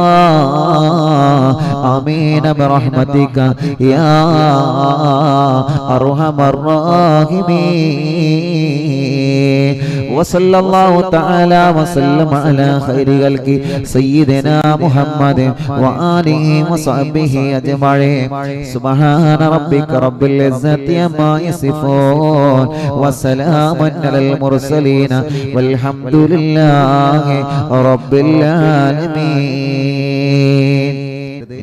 ആമീൻ ബിറഹ്മതിക യാ അർഹമർ റഹീമീൻ. വസല്ലല്ലാഹു തആല വസല്ലമ അലാ ഖൈരി ഖൽഖി സയ്യിദിനാ മുഹമ്മദ് വആലിഹി വസഹ്ബിഹി അജ്മഈൻ. സുബ്ഹാന റബ്ബിക റബ്ബിൽ ഇസ്സതി അമ്മാ യസിഫൂൻ വസലാമുൻ അലൽ മുർസലീൻ വൽഹംദുലില്ലാഹി റബ്ബിൽ ആലമീൻ.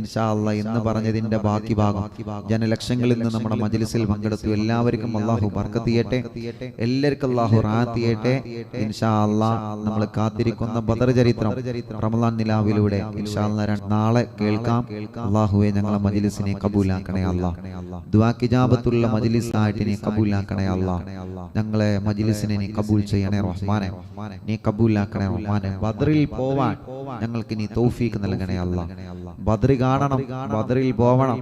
ഇൻഷാ അല്ലാഹ് ഇന്ന് പറഞ്ഞതിന്റെ ബാക്കി ഭാഗം ജനലക്ഷങ്ങളിൽ നിന്ന് നമ്മുടെ മജ്ലിസിൽ പങ്കെടുത്തു. എല്ലാവർക്കും അല്ലാഹു ബർക്കത്ത് ചെയ്യട്ടെ, എല്ലാവർക്കും അല്ലാഹു റാഹത്ത് ചെയ്യട്ടെ. ഇൻഷാ അല്ലാഹ് നമ്മൾ കാത്തിരിക്കുന്ന ബദർ ചരിത്രം റമളാൻ നിലാവിലൂടെ ഇൻഷാ അല്ലാഹ് നാളെ കേൾക്കാം. അല്ലാഹുവേ ഞങ്ങളെ മജ്ലിസിനെ കബൂലാക്കണേ അല്ലാഹ്. ദുആ ഇജാബത്തുള്ള മജ്ലിസ് ആയിട്ട് നീ കബൂലാക്കണേ അല്ലാഹ്. ഞങ്ങളെ മജ്ലിസിനെ നീ കബൂൽ ചെയ്യണേ റഹ്മാനെ, നീ കബൂലാക്കണേ റഹ്മാനെ. ബദറിൽ പോവാൻ ഞങ്ങൾക്ക് നീ തൗഫീഖ് നൽകണേ അല്ലാഹ്. ബദർ കാണണം, ബദറിൽ പോവണം.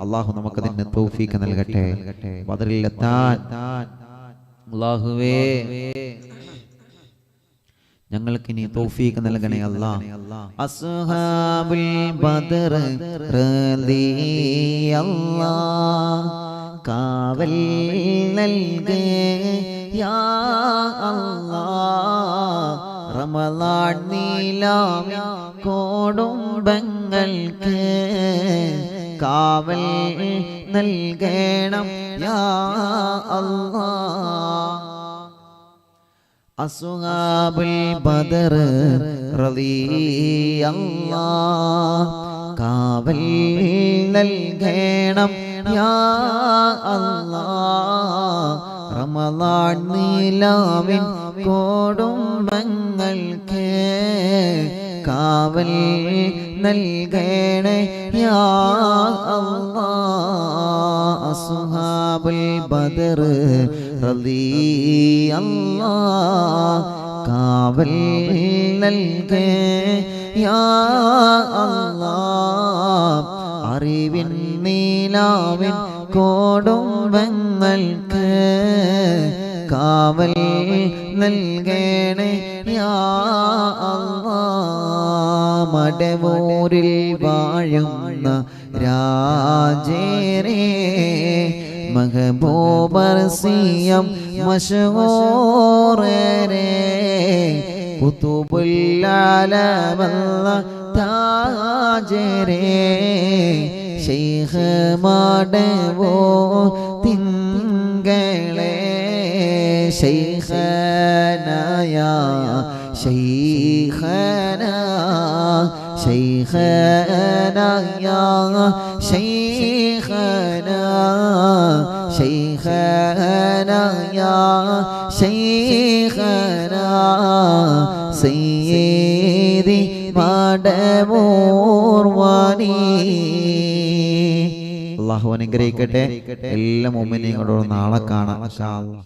അല്ലാഹു നമുക്ക് അതിന് തൗഫീഖ് നൽകട്ടെ. ബദറിൽ എത്താൻ അല്ലാഹുവേ ഞങ്ങൾക്ക് നീ തൗഫീഖ് നൽകണേ അല്ലാഹ്. അസ്ഹാബുൽ ബദർ റളിയല്ലാഹ് കാവൽ നൽകേ യാ അല്ലാഹ്. റമളാൻ നീലാവിൻ കോടുംബങ്ങൾക്ക് കാവൽ നൽകണം യാ അല്ലാഹ്. അസ്ഹാബുൽ ബദർ റളിയല്ലാഹ് കാവൽ നൽകണം യാ അല്ലാഹ്. റമളാൻ നീലാവിൻ കോടുംബങ്ങൾക്ക് കാവൽ നൽകണേ യാ അല്ലാഹ്. അസ്ഹാബുൽ ബദർ റളിയല്ലാഹ് കാവൽ നൽകേ യാ അല്ലാഹ്. അറിവിൻ നീലാവിൻ കോടുംബങ്ങൾക്ക് കാവൽ നൽകണേ യാ അല്ലാഹ്. മടവൂരിൽ വാഴുന്ന രാജേരേ മഹബൂബർ സിയം മശഹൂറേ കുതുബുൽ ആലമല്ല താജരേ ശൈഖ് മടവോ തിങ്കളേ ശൈഖനായ ശൈഖന ശൈഖനായ ശൈഖന ശൈഖനായ ശൈഖന സയ്യിദി മടവൂർ വാനി. അല്ലാഹു അനുഗ്രഹിക്കട്ടെ. എല്ലാ മുഅ്മിനീങ്ങളോടും നാളെ കാണാം ഇൻഷാ അല്ലാഹ്.